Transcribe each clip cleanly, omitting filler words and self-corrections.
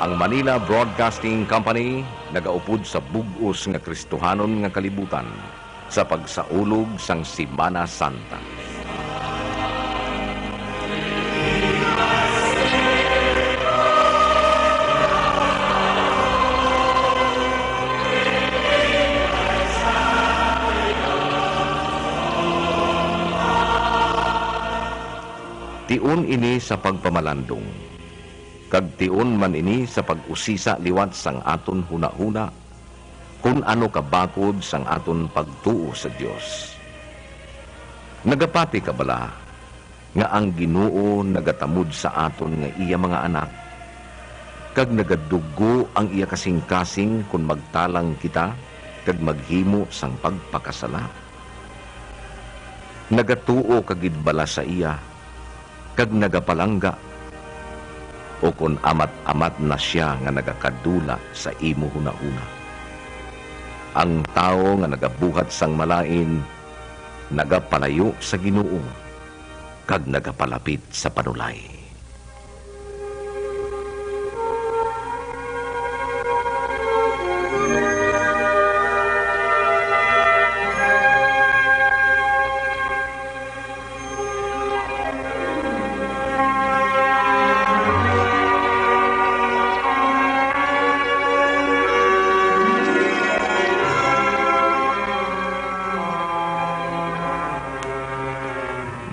Ang Manila Broadcasting Company nagaupod sa bug-os nga Kristohanon nga kalibutan sa pagsaulog sang Semana Santa. Tiun ini sa pagpamalandong, kag tiun man ini sa pag-usisa liwat sang aton huna-huna, kung ano kabakod sang aton pagtuo sa Dios. Nagapati ka bala, nga ang Ginoo nagatamod sa aton nga iya mga anak, kag nagadugo ang iya kasing-kasing kung magtalang kita, kag maghimo sang pagpakasala. Nagatuo kagid bala sa iya, kag nagapalangga, o kung amat-amat na siya nga nagakadula sa imo huna-huna. Ang tao nga nagabuhat sang malain, nagapalayo sa Ginoo, kag nagapalapit sa panulay.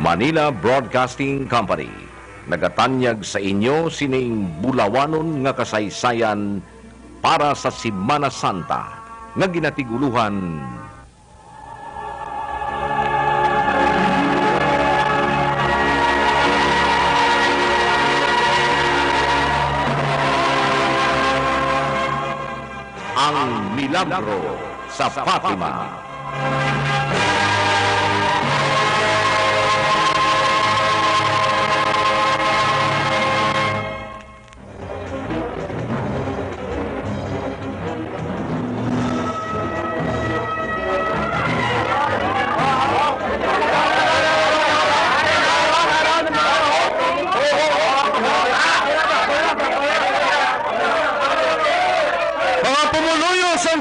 Manila Broadcasting Company, nagatanyag sa inyo sining bulawanon nga kasaysayan para sa Semana Santa nga ginatiguluhan. Ang Milagro sa Fatima.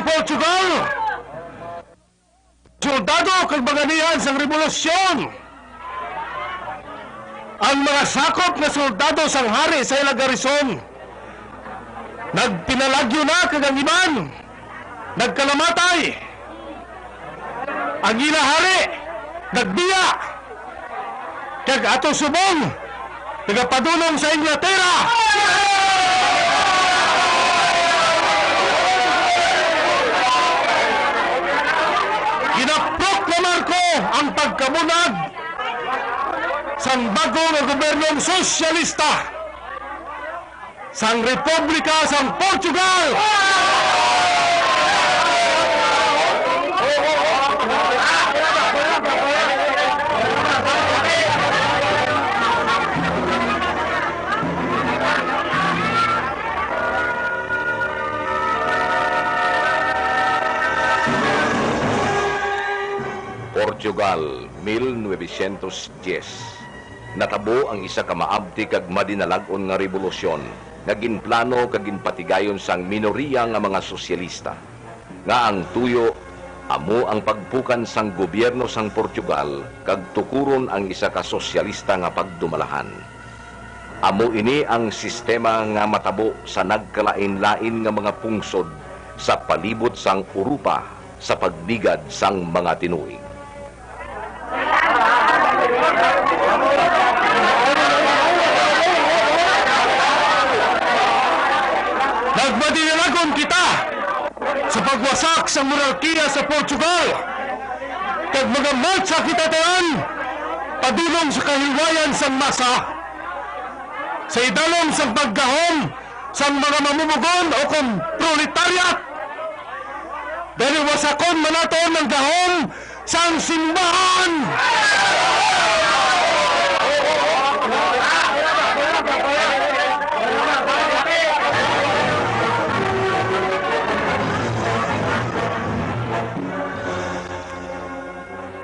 Portugal, soldado kag baganihan sang revolusyon. Ang mga sakop na soldado sang hari sa ilang garison, nagpinalagyo na kag ang iban, nagkalamatay. Ang ila hari, nagbiya, kag ato subong, nagapadulong sa Inglaterra. Ginaproklaman ko ang pagkamunag sang bago nga gobernong sosyalista sang Republika sang Portugal. Portugal, 1910. Natabo ang isa ka maabti kag madinalagon nga revolusyon, nga ginplano kag ginpatigayon sang minoriya nga mga sosyalista. Nga ang tuyo, amo ang pagpukan sang gobyerno sang Portugal, kag tukuron ang isa ka sosyalista nga pagdumalahan. Amo ini ang sistema nga matabo sa nagkalain-lain nga mga pungsod sa palibot sang Europa sa pagbigad sang mga tinuig. Nagmadinalagon kita sa pagwasak sa monarkiya sa Portugal, kag mga marcha kita tayan padulong sa kahiwayan sang masa, sa idalom sang paggahom sang mga mamumugon o kung proletariat, dahil wasakon manaton ng gahom sang simbahan.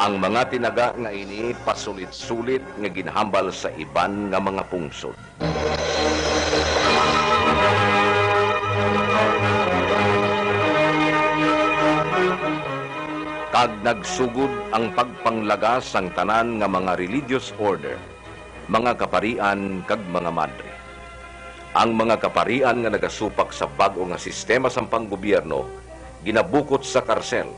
Ang mga tinaga nga ini pasulit-sulit nga ginhambal sa iban nga mga pungsod. Kag nagsugod ang pagpanglagas sang tanan nga mga religious order, mga kaparian kag mga madre. Ang mga kaparian nga nagasupak sa bag-o nga sistema sang panggobyerno ginabukot sa karsel.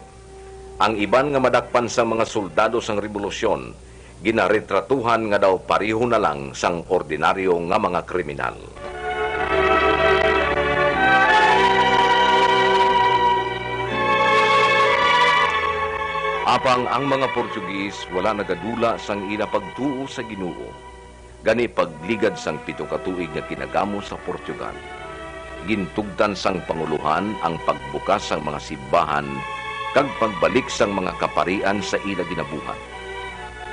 Ang iban nga madakpan sa mga soldado sang rebolusyon ginaretratuhan nga daw pareho na lang sang ordinaryo nga mga kriminal. Apang ang mga Portugis wala nagadula sang ila pagtuo sa Ginoo. Gani pagligad sang 7 ka tuig nga kinagamo sa Portugal. Gintugtan sang panguluhan ang pagbukas sang mga simbahan kag pagbalik sang mga kaparian sa ila ginabuhat.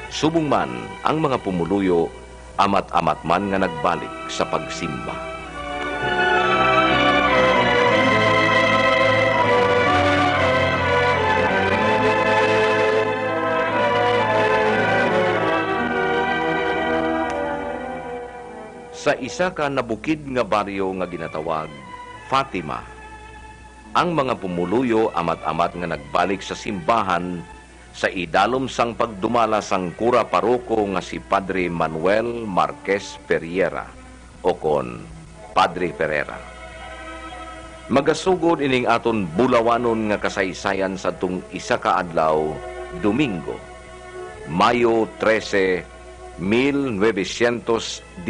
Subong man ang mga pumuluyo, amat-amat man nga nagbalik sa pagsimba. Sa isa ka nabukid nga baryo nga ginatawag Fatima, ang mga pumuluyo amat-amat nga nagbalik sa simbahan sa idalom sang pagdumala sang kura paroko nga si Padre Manuel Marquez Ferreira o kon Padre Ferreira. Magasugod ining aton bulawanon nga kasaysayan sa tung isa ka adlaw, Domingo, Mayo 13, 1917.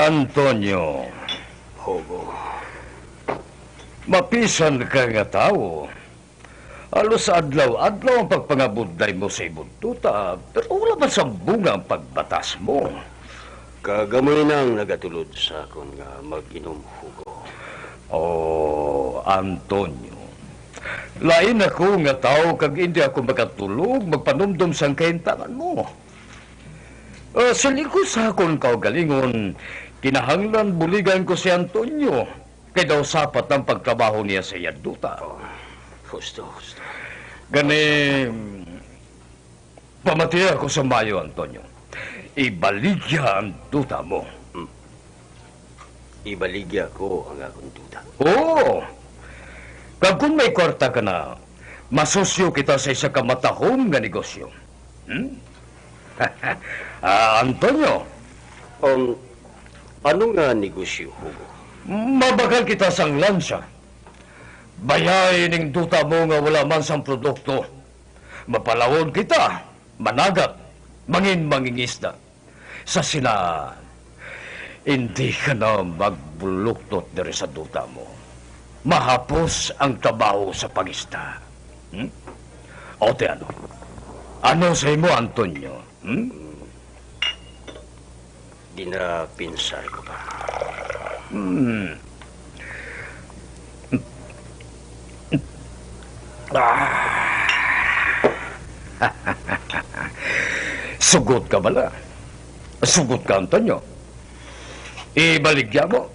Antonio. Hugo. Mapisan ka nga tao. Alos adlaw-adlaw ang pagpangabudlay mo sa ibuntuta, pero wala man sa bunga ang pagbatas mo. Kagamoy nang nagatulod sa akon nga mag-inom, Hugo. Oh, Antonio. Lain ako nga tao kag hindi ako makatulog magpanumdum sang kahintangan mo. Sa likod sa akon kaugalingon, kinahanglan buligan ko si Antonio. Kaya daw sapat ang pagtrabaho niya sa Yaduta. Husto. Gani, pamatiya ako sa Mayo, Antonio. Ibaligya ang duta mo. Ibaligya ko ang akong duda. Oo. Kag kung may kwarta ka na, masosyo kita sa isa ka matahong nga negosyo. Antonio, Ano nga negosyo, Hugo? mabagal kita sang lansya. Bayayin ning duta mo nga wala man sang produkto. Mapalawon kita, managat, mangingisda. Sa sina, hindi ka na magbuluktot diri sa duta mo. Mahapos ang trabaho sa pangista. O te ano? Ano sa imo, Antonio? Di na pinsar ko pa. Sugot ka bala? Sugot ka, Antonio? Ibaligya mo?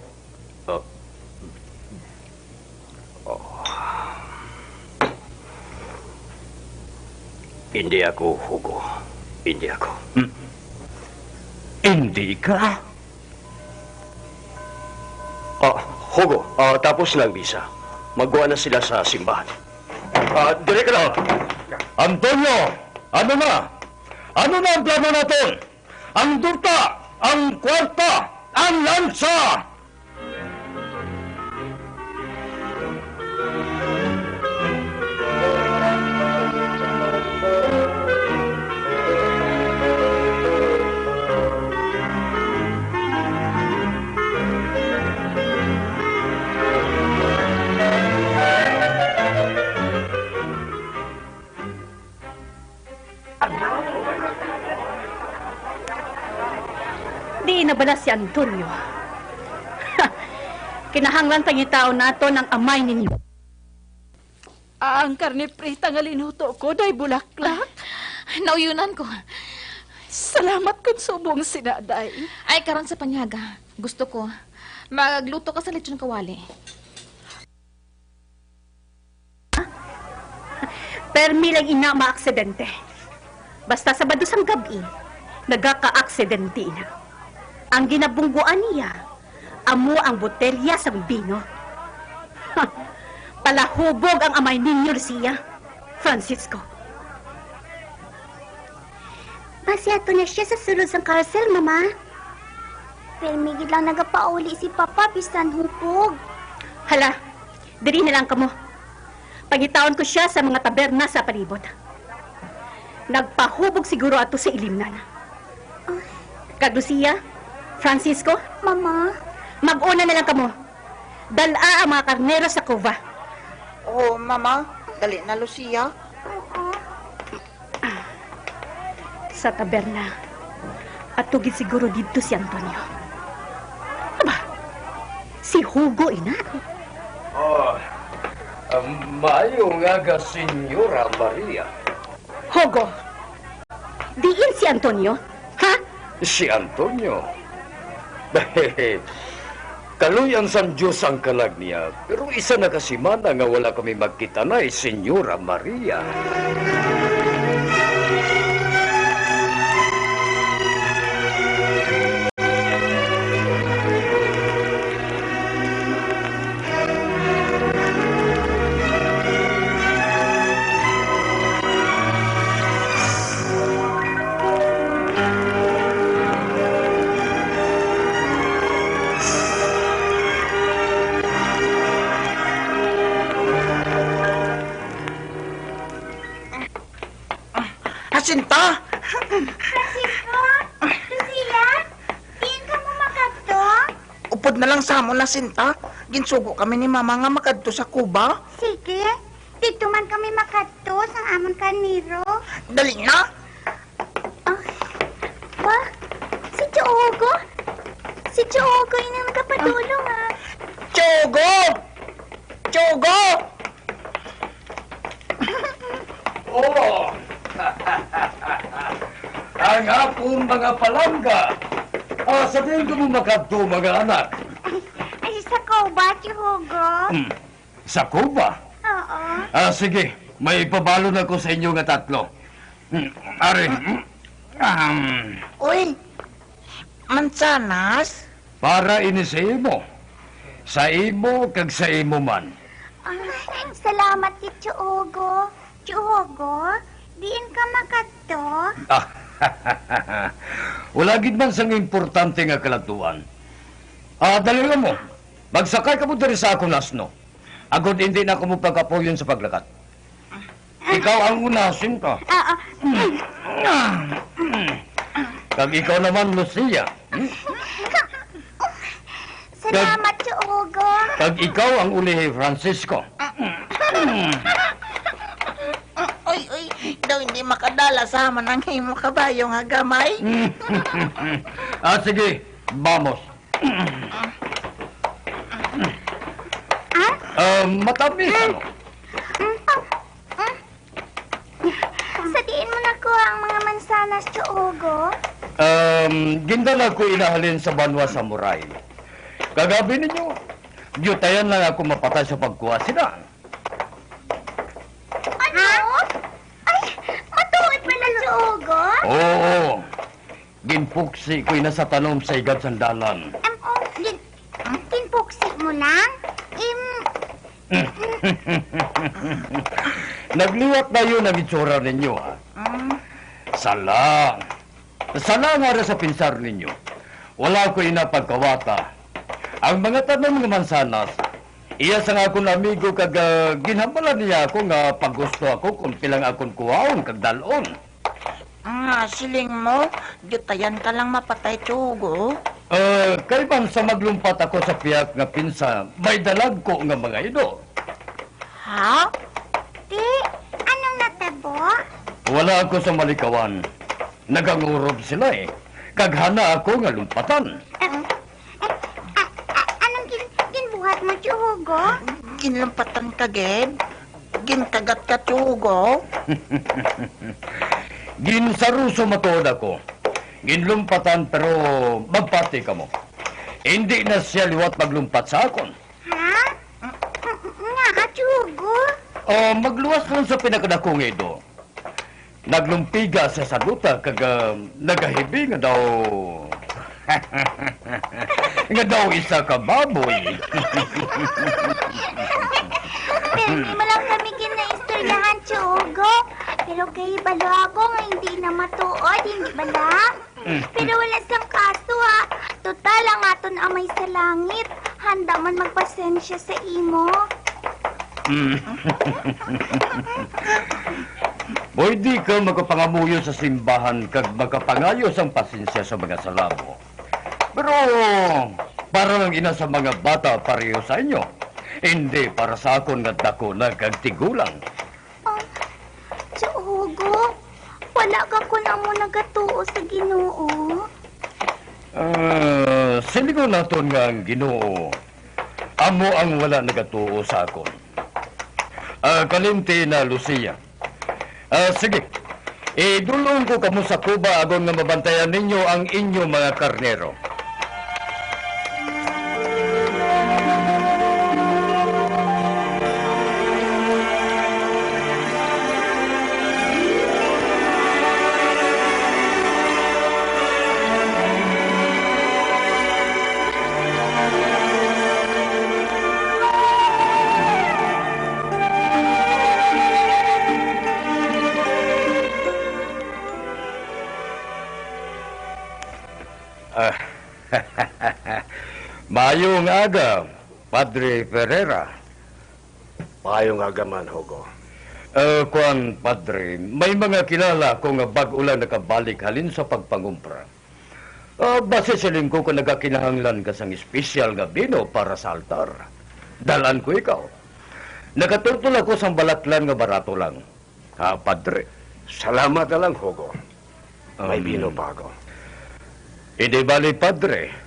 Hindi ako, Hugo. Hindi ako. Hindi ka? Hugo, tapos na ang visa. Magawa na sila sa simbahan. Dire ka lang. Antonio, ano na? Ano na ang plano natin? Ang duta, ang kwarta, ang lansa! Di na bala si Antonio. Kinahanglan pangitao nato ng amay ninyo. Ang karne prita nga linuto ko, day bulaklak. Nauyunan ko. Salamat kung subong sinaday. Ay, karon sa panyaga. Gusto ko. Magluto ka sa lechon kawali. Permi lang ina maaksidente. Basta Sabado sang gabi, nagaka-aksidente na. Ang ginabungguan niya, amo ang botelya sang bino. Palahubog ang amay ninyo, Lucia. Francisco. Masyato na siya sa sulod sang karsel, Mama. Pero migid lang nagapauli si Papa bisan hupog. Hala, diri na lang kamo. Pagitaon ko siya sa mga taberna sa palibot. Nagpahubog siguro ato sa ilimnan. Kag Lucia, Francisco, Mama, mag-una na lang kamo. Dala ang mga karnero sa kuva. Oo, Mama. Dali na, Lucia. Sa taberna. At tugid siguro dito si Antonio. Aba, si Hugo, ina. Maayo nga ga, Senyora Maria. Hugo, diin si Antonio, ha? Si Antonio. Kaluyan sa Diyos ang kalag niya, pero isa na kasimana nga wala kami magkita na Senyora Maria. Jacinta! Francisco, Lucia, diin ka mo makadto? Upod na lang sa amon na Sinta. Ginsugo kami ni Mama nga makadto sa Cuba. Sige, dito man kami makadto sa amon kaniro. Dali na! Ba, si Choogo? Si Choogo yun ang nagkapadulong, ha? Chogo! Chogo! Oh! Ang hapon mga palangga. Sabihin ko mo makadto mga anak. Ay, sa ko ba, Choogo? Sa Cuba? Oo. Sige, may pabalo na ko sa inyo nga tatlo. Are, Uy! Mansanas? para ini sa imo. Sa imo kag sa imo man. Salamat si Choogo. Choogo, diin ka makadto? Wala gid man sang importante nga kalatuan. Dali lang mo. Magsakay ka mo diri sa akong asno. Agod hindi na ako mo pagkapuyon sa paglakat. Ikaw ang unasin ka. Kag ikaw naman, Lucia. Salamat, Choogo. Kag ikaw ang ulihi, Francisco. Uy, daw hindi makadala sa aman ang himo kabayo nga gamay. Sige, vamos. Matamis, ano? Sa diin mo na ko ang mga mansanas, Choogo. Gindala ko inahalin sa Banwa Samurai. Kagabi ninyo, gyutayan lang ako mapatay sa pagkuha sila. Ano? Ay, matuwid pala, Choogo. Oo, ginpuksi ko'y nasa tanom sa igad sandalan. Tinpuksi mo lang? Nagliwat na yun ang itsura ninyo, ha? Sala. Sala nga rin sa pinsar ninyo. Wala ko inapagkawata. Ang mga tanong ng mansanas, iya sa nga akong amigo kag ginhambalan niya ako nga paggusto ako kung pilang akong kuwaon kag dalon. Siling mo, gitayan ka lang mapatay, Chogo. Kay man sa maglumpat ako sa piyak nga pinsa, may dalag ko nga mga ido. Ha? Di, anong natabo? Wala ako sa malikawan. Nagangurob sila eh. Kaghana ako nga lumpatan. Anong ginbuhat mo, Choogo? Ginlampatan ka, Geb? Ginkagat ka, Chogo? Ginsaruso matuod ako. Ginlumpatan pero magpati ka mo. Hindi na siya liwat maglumpat sa akon. Ha? Nga, Choogo? Magluwas lang sa pinakadakong ido. Naglumpiga sa saluta kag nagahibi nga daw... nga daw isa ka baboy. Hindi mo lang kami kinaistoryahan, Chugo. Pero kay balo ako nga hindi na matuod, hindi bala? Pero wala sang kaso ha. Total ang aton amay sa langit. Handa man magpasensya sa imo. Pwede ka magapangamuyo sa simbahan kag magapangayos ang pasensya sa mga salamo. Pero para lang ina sa mga bata pareho sa inyo. Hindi para sa akon nga dako na kag tigulang. Chugo, wala ka ko na mo nagatuo sa Ginoo. Siligo naton nga ang Ginoo. Amo ang wala nagatuo sa akon. Kalimti na Lucia. Sige. Idulong ko kamo sa kuba agon nga mabantayan ninyo ang inyo mga karnero. Mayong aga, Padre Ferreira. Mayong agaman, Hugo. Kuan, Padre, may mga kilala ko nga bag ulang nakabalik halin sa pagpangumpra. Base sa lingko ko nagakinahanglan ka sang espesyal nga bino para sa altar. Dalan ko ikaw. Nakatutol ako sang balaklan nga barato lang. Padre. Salamat na lang, Hugo. May bino pa ako. Hindi bali, Padre.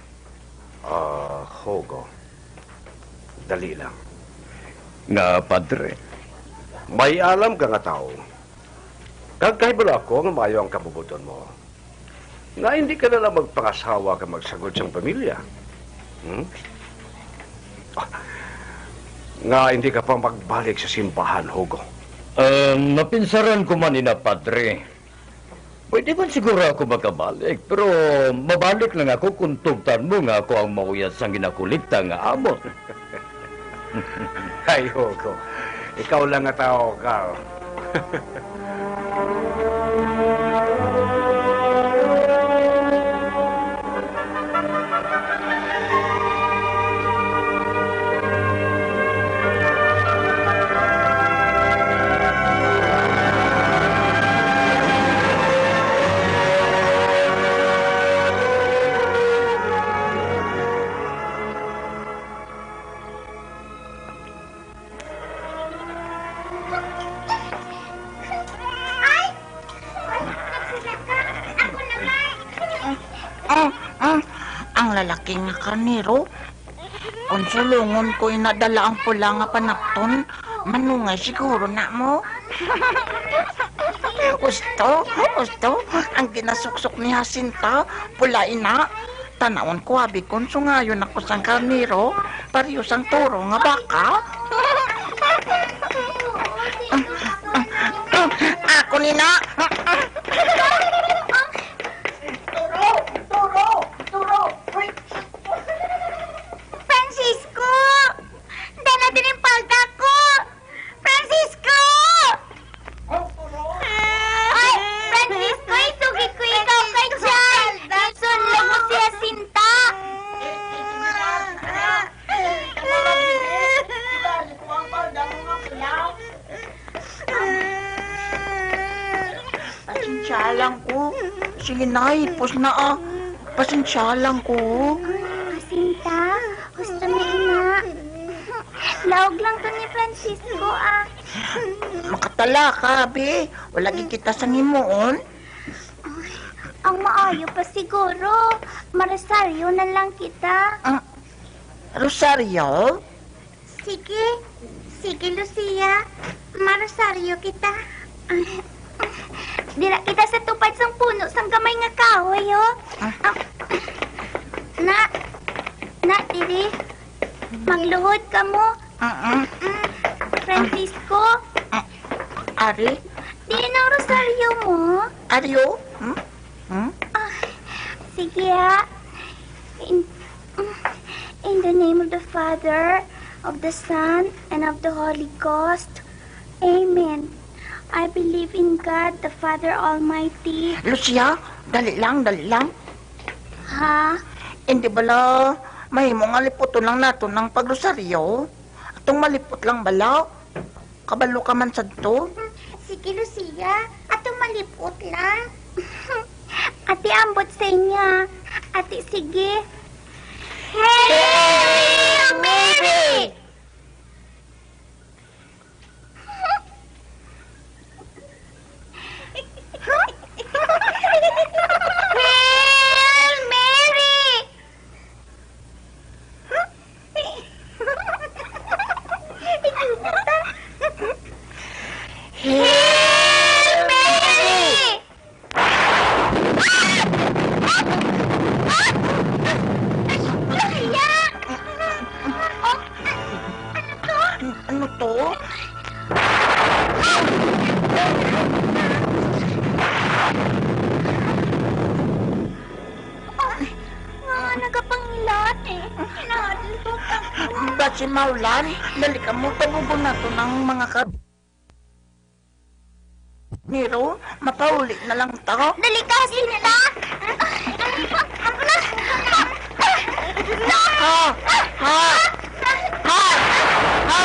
Hugo. Dali lang. Nga, Padre. May alam ka nga tao. Kagkaibala ako nga mayo ang kabubuton mo. Nga hindi ka na lang magpangasawa ka magsagod sa pamilya. Nga hindi ka pa magbalik sa simbahan, Hugo. Napinsaran ko man ina, Padre. Pwede man siguro ako makabalik, pero mabalik lang ako kung tugtan mo nga ako ang mauyat sa ginakulikta nga amot. Ay, Hugo. Ikaw lang nga tao, Carl. Ang lalaking nga karnero. Kung sulungon ko inadala ang pula nga panapton, manungay siguro na mo. Gusto, ang ginasuksok ni Jacinta, pula ina. Tanawon ko abi kung sungayon ako sang karnero, pariyo sang turo nga baka. Ako nina. Francisco! Dala din yung palda ko! Francisco! Ay, Francisco, itugid ko ikaw kay Chay! Sunlo mo si Jacinta! Pasensya lang ko. Sige na, ipos na Pasensya lang ko. Jacinta, gusto mo ina? Laog lang to ni Francisco Makatala ka, be. Wala kita sa ngimuon. Ang maayo pa siguro. Marasaryo na lang kita. Rosario? Sige, Lucia. Marasaryo kita. Dira kita sa tupad sang puno sang gamay nga kahoy, oh. Na, diri. Magluhod ka mo. Francisco. Ari? Di ang rosaryo mo. Aryo? Sige, In the name of the Father, of the Son, and of the Holy Ghost. Amen. I believe in God, the Father Almighty. Lucia, dali lang, dali lang. Ha? Hindi bala, may mga liputo lang nato ng pagrosaryo. Atong malipot lang bala. Kabalo ka man sa to. Sige, Lucia. Ato malipot lang. Ate, ambot sa inya. Ate, sige. Hail Mary! Hail Mary! Hail Mary! Lucia! Ano to? Mga nagapangilat eh. Hinahadlok ako. Ba't si Maulan? Dali ka mo, tabugon na to ng mga Nero, mapauli na lang to. Dali ka, sinila! Ha! Ha! Ha! Ha!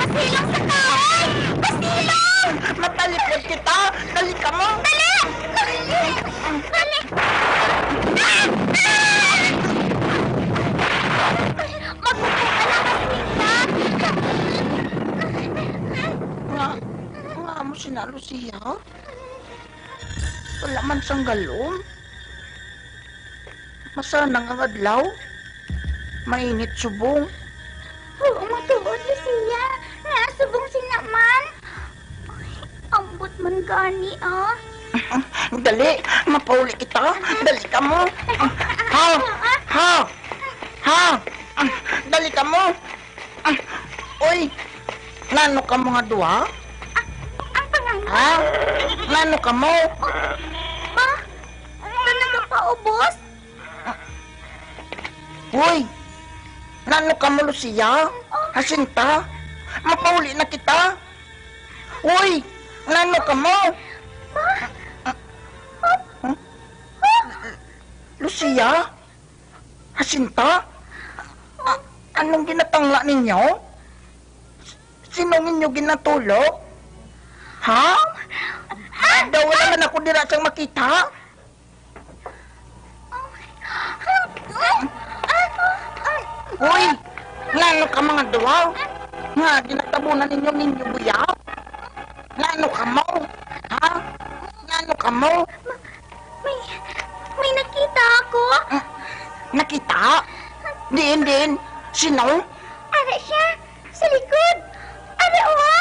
Pasilong sa kahoy! Pasilong! Matalipod kita! Dali ka mo! Dali! Dali! Magbuko ka lang, Pasilita! Nga mo sina Lucia? Wala man sang galon. Masanang ang adlaw. Mainit subong. Oo, matuod, Lucia. Nasubong sinaman. Ambot man gani, ah. Dali, mapauli kita. Dali ka mo. Ha! Ha! Ha! Dali ka mo. Uy! Nano ka mo nga duha? Ang pangalan? Ha? Nano ka mo? Ma? Ano ka paubos? Uy! Nano ka mo, Lucia? Hasinta? Mapauli na kita. Uy! Nano ka mo? Lucia? Hasinta? Anong ginatangla ninyo? Sino ninyo ginatulog? Ha? Daw wala man ako dira siyang makita. Uy! Ngano ka mga duwaw? Nga, ginatabunan ninyo buya? Ngano ka mo? Ha? Ngano ka mo? May nakita ako. Nakita? Din. Sino? Ara siya. Sa likod. Ara, oha.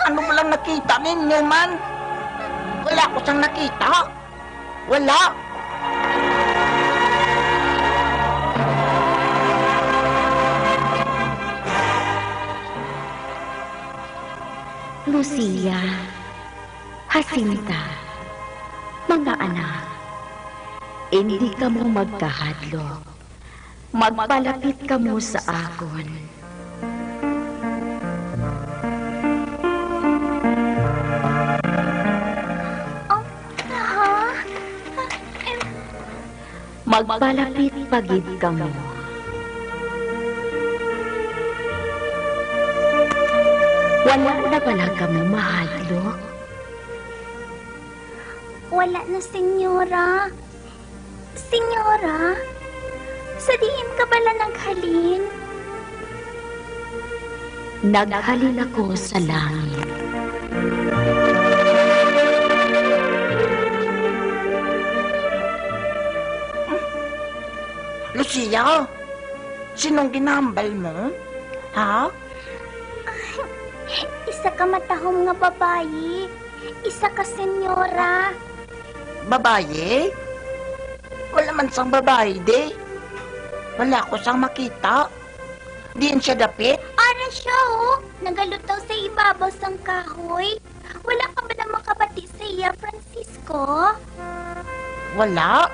Ano mo lang nakita ninyo man? Wala ko siyang nakita. Wala. Lucia, Jacinta, mga anak, hindi ka mo magkahadlok. Magpalapit ka mo sa akon. Magpalapit pagid ka mo. Wala na pala ka mo mahadlok. Wala na, senyora. Senyora, sa diin ka pala naghalin? Naghalin ako sa langit. Lucia, sinong ginahambal mo? Ha? Isa ka matahong nga babayi. Isa ka senyora. Babae? Wala man sang babae, de. Wala ko sang makita. Diyan siya dapit. Ara siya, oh. Nagalutaw sa ibabaw sang kahoy. Wala ka ba namang kabati sa iya, Francisco? Wala.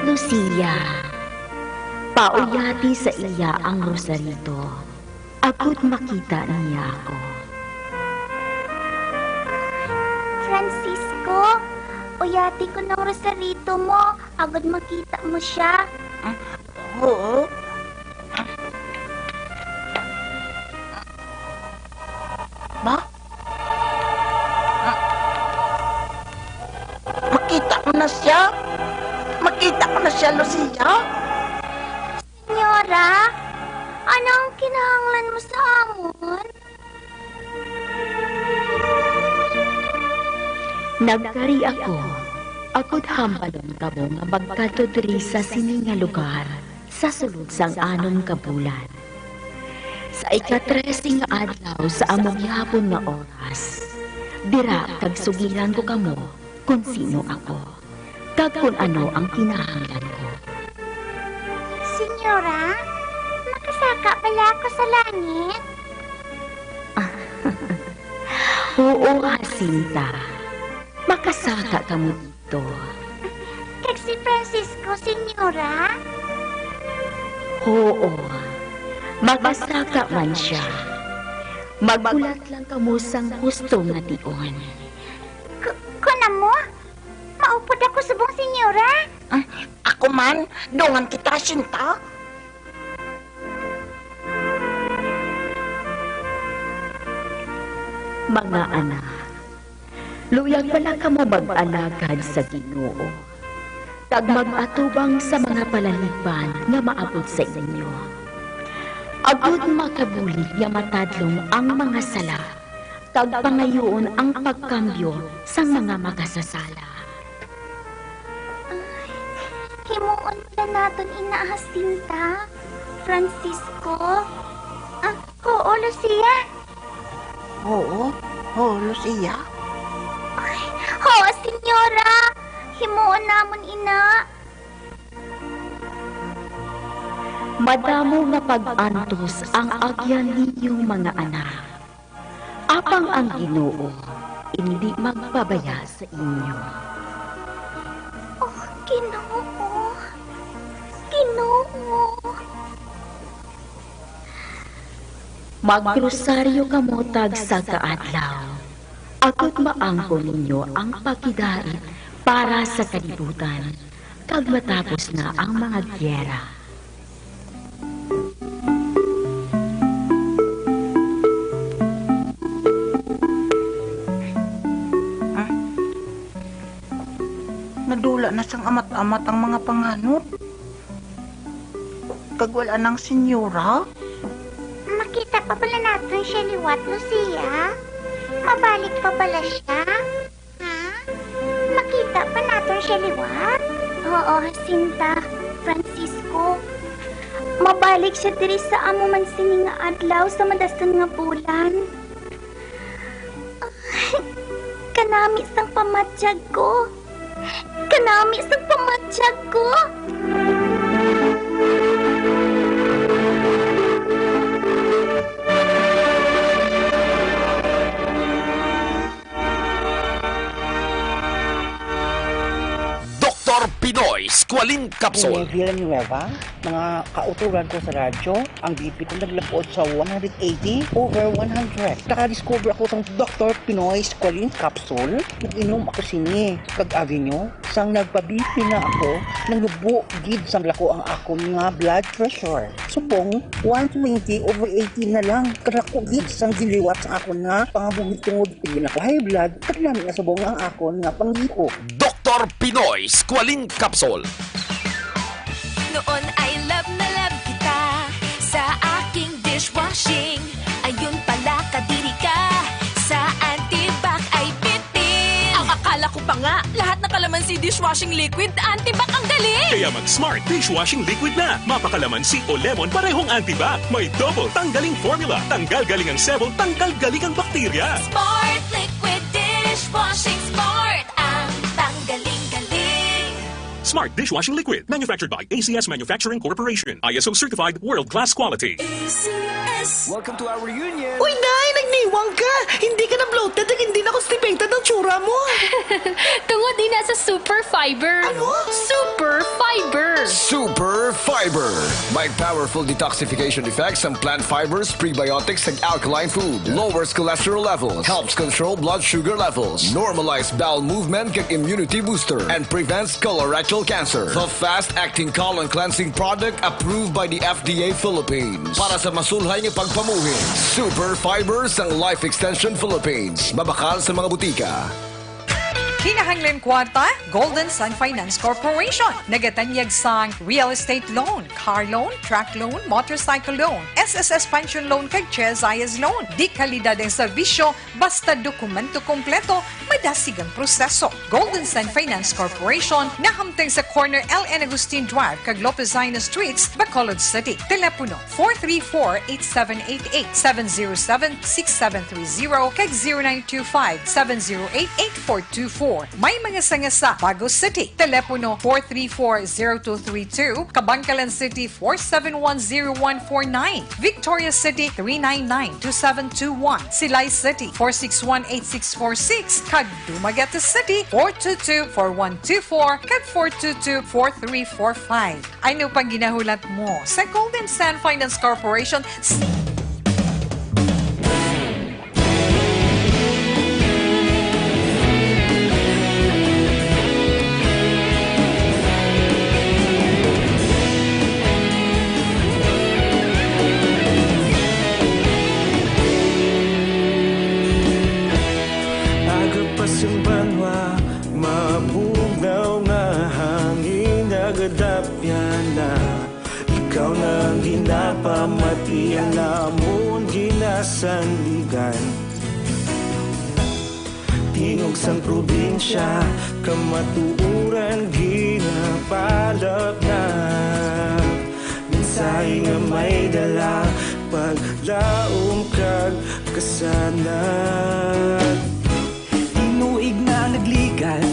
Lucia, pauyati sa iya ang rosarito. Ako't makita niya ako. Francisco, uyati ko ng rosarito mo. Agad makita mo siya. Oo. Ba? Makita ko na siya. Makita ko na siya, Lucia. Senyora, ano ang kinahanglan mo sa amon? Nagkari ako. Ako't hambalon kamo nga magkadto diri sa sini nga lugar sa sulod sang 6 ka bulan. Sa ika-13 nga adlaw sa among gihapon nga oras, dira kag sugilan ko kamo kung sino ako, kag kung ano ang kinahanglan ko. Senyora, makasaka pala ako sa langit? Oo, Jacinta. Makasaka ka mo dito. Kag si Francisco, senyora? Oo. Makasaka man siya. Magbulat lang ka mo sang husto nga tion. Kuna mo? Maupod ako sa buong senyora? Ako man, dungan kita, Sinta. Mga anak, luyag pala ka mo mag-alagad sa Ginoo. Kag mag-atubang sa mga palalipan nga maabot sa inyo. Agud makabulig nga matadlong ang mga sala, kag pangayoon ang pagkambyo sa mga makasasala. Himuon pala naton inaasinta, Francisco. Oo, Lucia. Oo, Lucia. Oo, senyora. Himuon namon ina. Madamo nga pag-antos ang agyan ninyong mga anak. Apang ang Ginoo, hindi magpabaya sa inyo. Oh, Ginoo. Ginoo. Magkrosaryo kamo tag sa kaadlaw. Ako't maangko ninyo ang pagkidait para sa kalibutan, kag matapos na ang mga gyera. Nadula na sang amat-amat ang mga panganod. Kag wala ng senyora. Makita pa pala natin siya liwat, Lucia. Mabalik pa pala siya. Ha? Makita pa natin siya liwat? Oo, Jacinta, Francisco. Mabalik siya diri sa amo man sini nga adlaw sa madasan nga bulan. Kanami sang pamatyag ko. Kanami sang pamatyag ko. Dr. Pinoy Squalene Capsule. Bilang Nueva, mga kauturan ko sa radyo, ang BP ko naglapot sa 180 over 100. Nakadiscover ako sa Dr. Pinoy Squalene Capsule. Nag-inom ako sini, kag-avenue, sang nagpa-BP na ako, nang lubo, gid sang lako ang ako nga blood pressure. Supong, 120 over 80 na lang, kalako gid sang diliwat sa ako na pangabugid tungod, hindi na ko high blood, kaglami na subong ang ako nga pangliko. Dr. Pinoy Squalene Capsule. Noon ay love na love kita sa aking dishwashing. Ayun pala kadiri ka sa antibac ay bitin. Ang akala ko pa nga, lahat ng kalamansi dishwashing liquid antibac ang galing. Kaya mag-Smart Dishwashing Liquid na. Mapakalamansi o lemon parehong antibac. May double tanggaling formula. Tanggal galing ang sebon, tanggal galing ang bakterya. Smart liquid dishwashing, smart ang tanggaling galing. Smart Dishwashing Liquid. Manufactured by ACS Manufacturing Corporation. ISO certified world-class quality. Welcome to our reunion! Uy, Nay! Nagniwang ka! Hindi ka na bloated at hindi na constipated ng tsura mo! Tungod din sa Super Fiber. Ano? Super Fiber! Super Fiber! May powerful detoxification effects ang plant fibers, prebiotics, and alkaline food. Lowers cholesterol levels, helps control blood sugar levels, normalize bowel movement kag immunity booster, and prevents colorectal cancer. The fast-acting colon cleansing product approved by the FDA Philippines. Para sa masulhay ng pagpamuhin, Super Fibers ang Life Extension Philippines. Mabakal sa mga butika. Kinahanglan kwarta, Golden Sun Finance Corporation. Nagatanyag sang real estate loan, car loan, truck loan, motorcycle loan, SSS pension loan kag Chezayas loan. Di kalidad ang serbisyo, basta dokumento kompleto, madasig ang proseso. Golden Sun Finance Corporation nahamtang sa corner LN Agustin Drive kag Lopezina Streets, Bacolod City. Telepono 434-8788, 707-6730 kag 0925-708-8424. May mga sangasa, Bagos City. Telepono 434-0232, Kabangkalan City 4710149, Victoria City 399-2721, Silay City 461-8646, kag Dumaguete City 422-4124, kag 422-4345. Ano pang ginahulat mo sa Golden Sun Finance Corporation? Banwa, mabugnaw nga hangin nagadapyan na. Ikaw na ginapamatian namon ginasandigan. Tingog sang probinsya, kamatuuran ginapalap na. Minsay nga may dala, paglaom kag kasanat. Tuig na nagligan,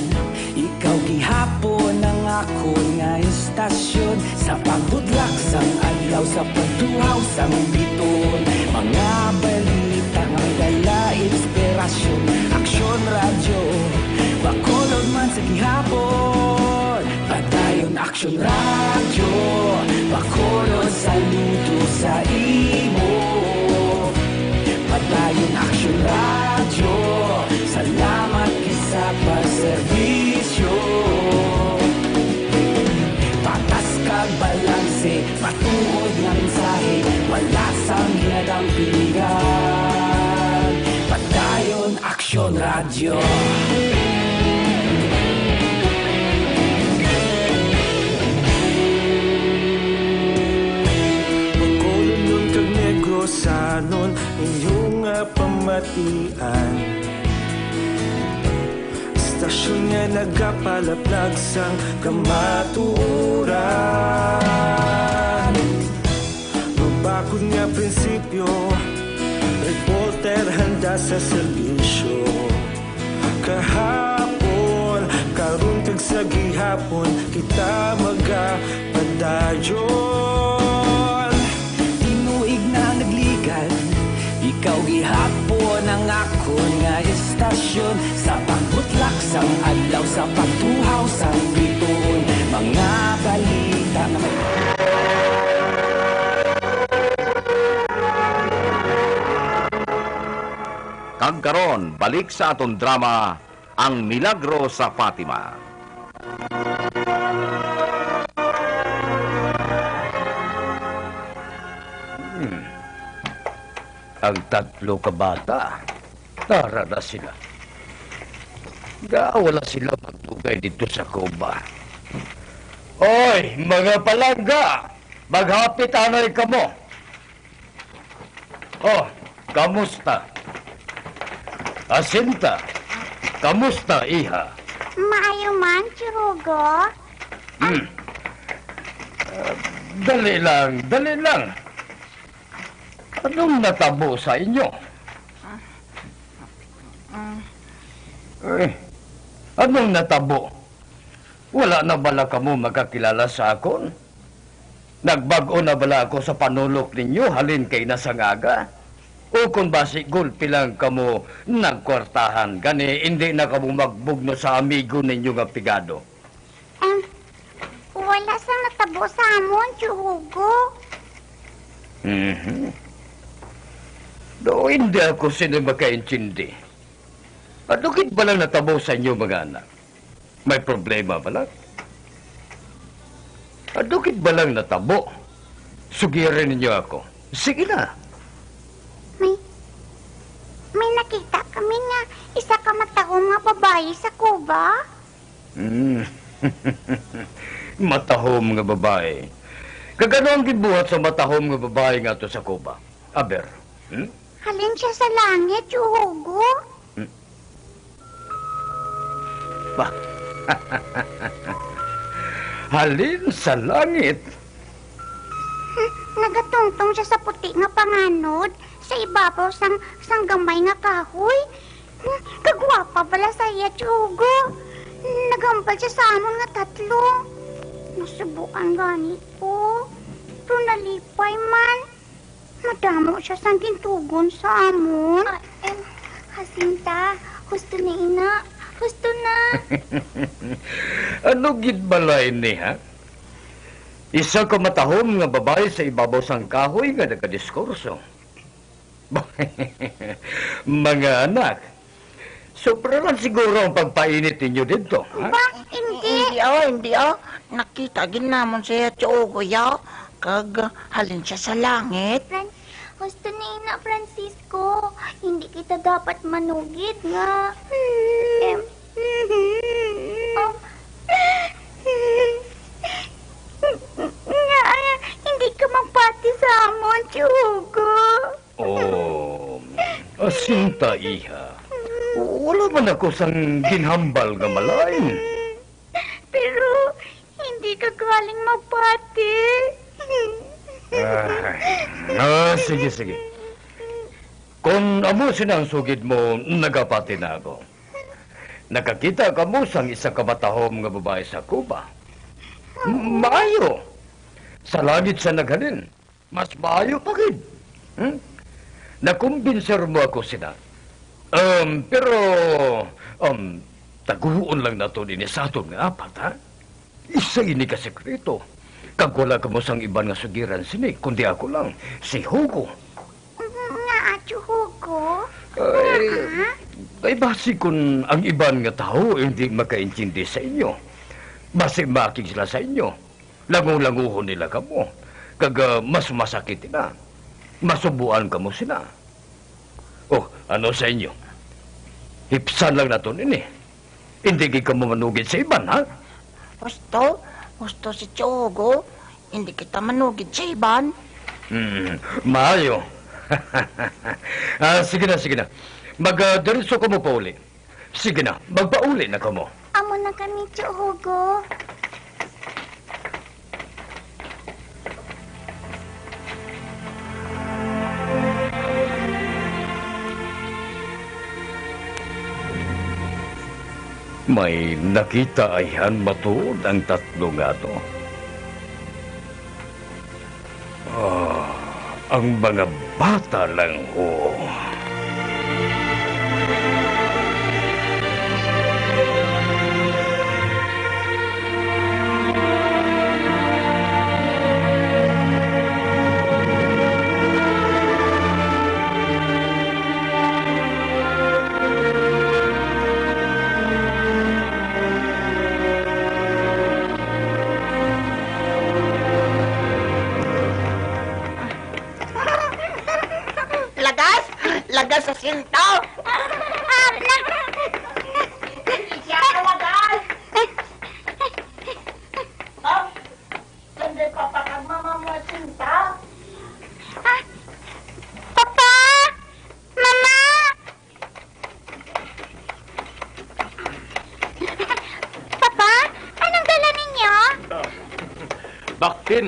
ikaw gihapon ang ako nga istasyon. Sa pagbudlak sang adlaw, sa pagduhaw sang biton. Mga balita nga dala inspirasyon. Aksyon radyo, Bacolod man sa gihapon. Padayon aksyon radyo, Bacolod saludo sa imo. Padayon aksyon radyo, salamat sa pagserbisyo. Patas kag balanse, matuod ng mensahe, wala sang hinadang pilihan. Padayon Aksyon Radyo. Bacolod nun kag Negrosanon, inyong pamatian. Stasyon nga nagapalaplag sang kamaturan. Mabakod nga prinsipyo, reporter handa sa serbisyo. Kahapon, karon kag sa gihapon, kita magapadayon. Tinuig na nagligan, ikaw gihapon ang ako nga istasyon. Sa pagbutlak sang adlaw, sa pagtuhaw sang biton. Mga balita na may... Kagkaron, balik sa aton drama, Ang Milagro sa Fatima. Ang tatlo ka bata, tara na sila. Wala sila magtugay dito sa kuba. Oy, mga palangga! Maghapit anay ka mo. Oh, kamusta? Asinta, kamusta, iha? Maayo man, Churugo. Dali lang, dali lang. Anong natabo sa inyo? Anong natabo? Wala na bala kamo magkakilala sa akon? Nagbago na bala ako sa panulok ninyo halin kay nasangaga? O kung basi gulpi lang kamo nagkwartahan, gani hindi na kamo magbugno sa amigo ninyo nga pigado? Wala sang natabo sa amon, Hugo. Do hindi ako sino makaintindi. Adukit ba lang natabo sa inyo mga anak? May problema ba lang? Adukit ba lang natabo? Sugirin ninyo ako. Sige na. May nakita kami nga isa ka matahong nga babae sa Cuba. Matahom nga babae. Kagano ang gibuhat sa matahom nga babae nga to sa Cuba? Aber, Halin siya sa langit, Hugo. Ba? Halin sa langit? Nagatungtong siya sa puti nga panganod sa ibabaw sang gamay nga kahoy. Kagwapa pala sa iya, Hugo. Nagambal siya sa amon nga tatlo. Nasubukan gani ko. Pero nalipay man. Madamo siya sang gintugon sa amon. Hasinta, gusto na ina. Gusto na. Ano gid balay ni, ha? Isa ka matahom nga babae sa ibabaw sang kahoy nga nagadiskurso. Mga anak, sobra lang siguro ang pagpainit ninyo dito, ha? Ba, hindi. Hindi. Nakita ginamon siya Hugo, ya. Kag halin siya sa langit. Gusto ni ina, Francisco. Hindi kita dapat manugid nga. Hindi ka magpati sa amon, Hugo. Oh, asinta iha. Wala man ako sang ginhambal nga malain. Pero hindi ka galing magpati. Sige. Kung amo sinang sugid mo, nagapati na ako. Nakakita ka mo sang isa kamatahom nga babae sa Cuba. Maayo. Sa langit sa naghalin. Mas maayo pa gid. Nakumbinser mo ako sina. Pero, taguon lang nato din sa aton nga apat, ha? Isa ini ka sekreto. Kag wala ka mo sang iban nga sugiran sini, kundi ako lang, si Hugo. Nga, Hugo? Ay, basi kung ang iban nga tao hindi makaintindi sa inyo. Basi makig sila sa inyo. Langu-languhon nila ka mo. Kag mas masakit na. Masubuan ka mo sila. Oh, ano sa inyo? Hipsan lang na to nini. Hindi ka mo manugid sa iban, ha? Gusto si Hugo. Hindi kita manugid sa iban. Maayo. Sige na. Mag-diretso ka mo pa uli. Sige na, magpauli na ka mo. Amo na kami, Hugo. May nakita ayhan matuod ang tatlo nga to. Ang mga bata lang ho. Lagas sa sinto! Siya ka lagas! Hindi pa pakagmamama sinta? Papa! Mama! Papa, anong dala ninyo? Baktin.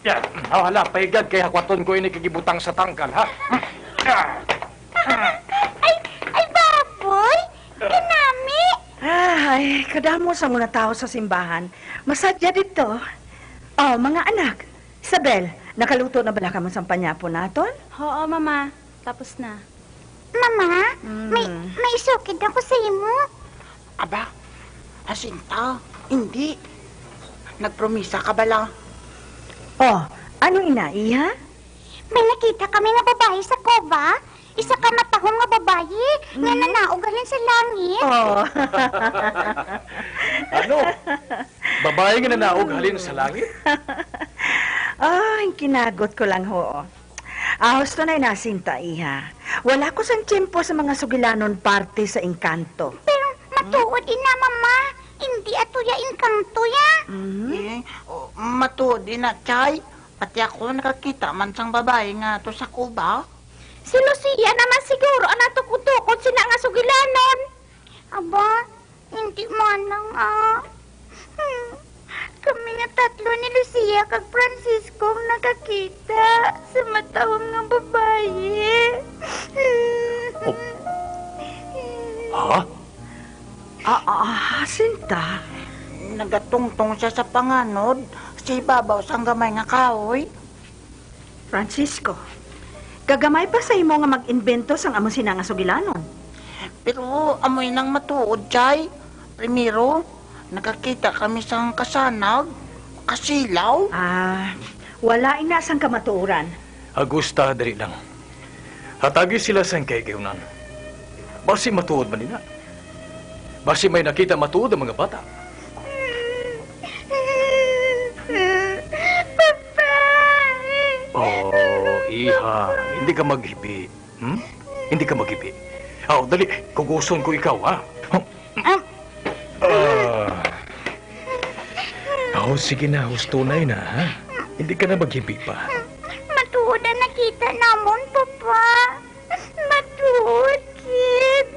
Yan, hala, paigad kaya hakwaton ko ini kagibutang sa tangkal, ha? Ay, baboy! Kanami! Ay, kadamo sa mga tao sa simbahan. Masadya dito. Oh, mga anak. Isabel, nakaluto na bala ka mo sa panyapo naton? Oo, Mama. Tapos na. Mama, may sukid ako sa imo. Aba, Jacinta, hindi. Nagpromisa ka bala. Oh, anong inaiha? May nakita kami nga babae sa kuba. Isa ka matahong nga babae nga nanaugalan sa langit. Oh. Ano? Babae nga nanaog halin sa langit? Ay, kinagot ko lang ho. Ahos to na inasinta, iha. Wala ko sang tiyempo sa mga sugilanon parte sa engkanto. Pero matuod ina, Mama. Hindi ato ya inkanto ya. Matuod din na, Chay. Pati ako nakakita man sang babae nga to sa kuba. Si Lucia naman siguro ang natukod-tukod sila nga sugilanon. Aba, hindi man lang Kami nga tatlo ni Lucia kag Francisco ang nakakita sa matawang nga babae. Ha? Sinta? Nagatungtong siya sa panganod. Sa ibabaw sang gamay nga kahoy. Francisco, kagamay pa sa imo nga mag-invento sang amo sina nga sugilanon. Pero amoy nang matuod, Chay. Primero, nakakita kami sang kasanag, kasilaw. Wala ina sang kamatuuran. Agusta, dali lang. Hatagi sila sa kaigiunan. Basi matuod man nila. Basi may nakita matuod ang mga bata. Oh, iha, hindi ka maghibi. Hindi ka maghibi. Dali, kuguson ko ikaw, ha? Sige na, tunay na, ha? Hindi ka na maghibi pa. Matuod na nakita namon, Papa. Matuod, kid.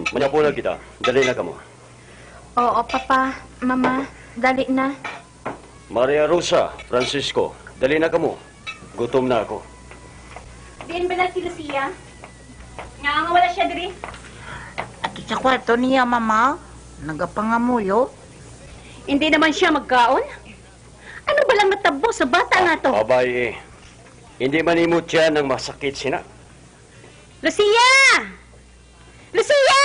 Manyapo na kita. Dali na ka mo. Oo, Papa. Mama, dali na. Maria Rosa, Francisco, dali na ka mo. Gutom na ako. Diyan ba na si Lucia? Nga wala siya diri. At sa kwarto niya, Mama, nagapangamuyo. Hindi naman siya magkaon. Ano ba lang natabo sa bata nga to? Abay, hindi manimot siya ng masakit sina. Lucia! Lucia!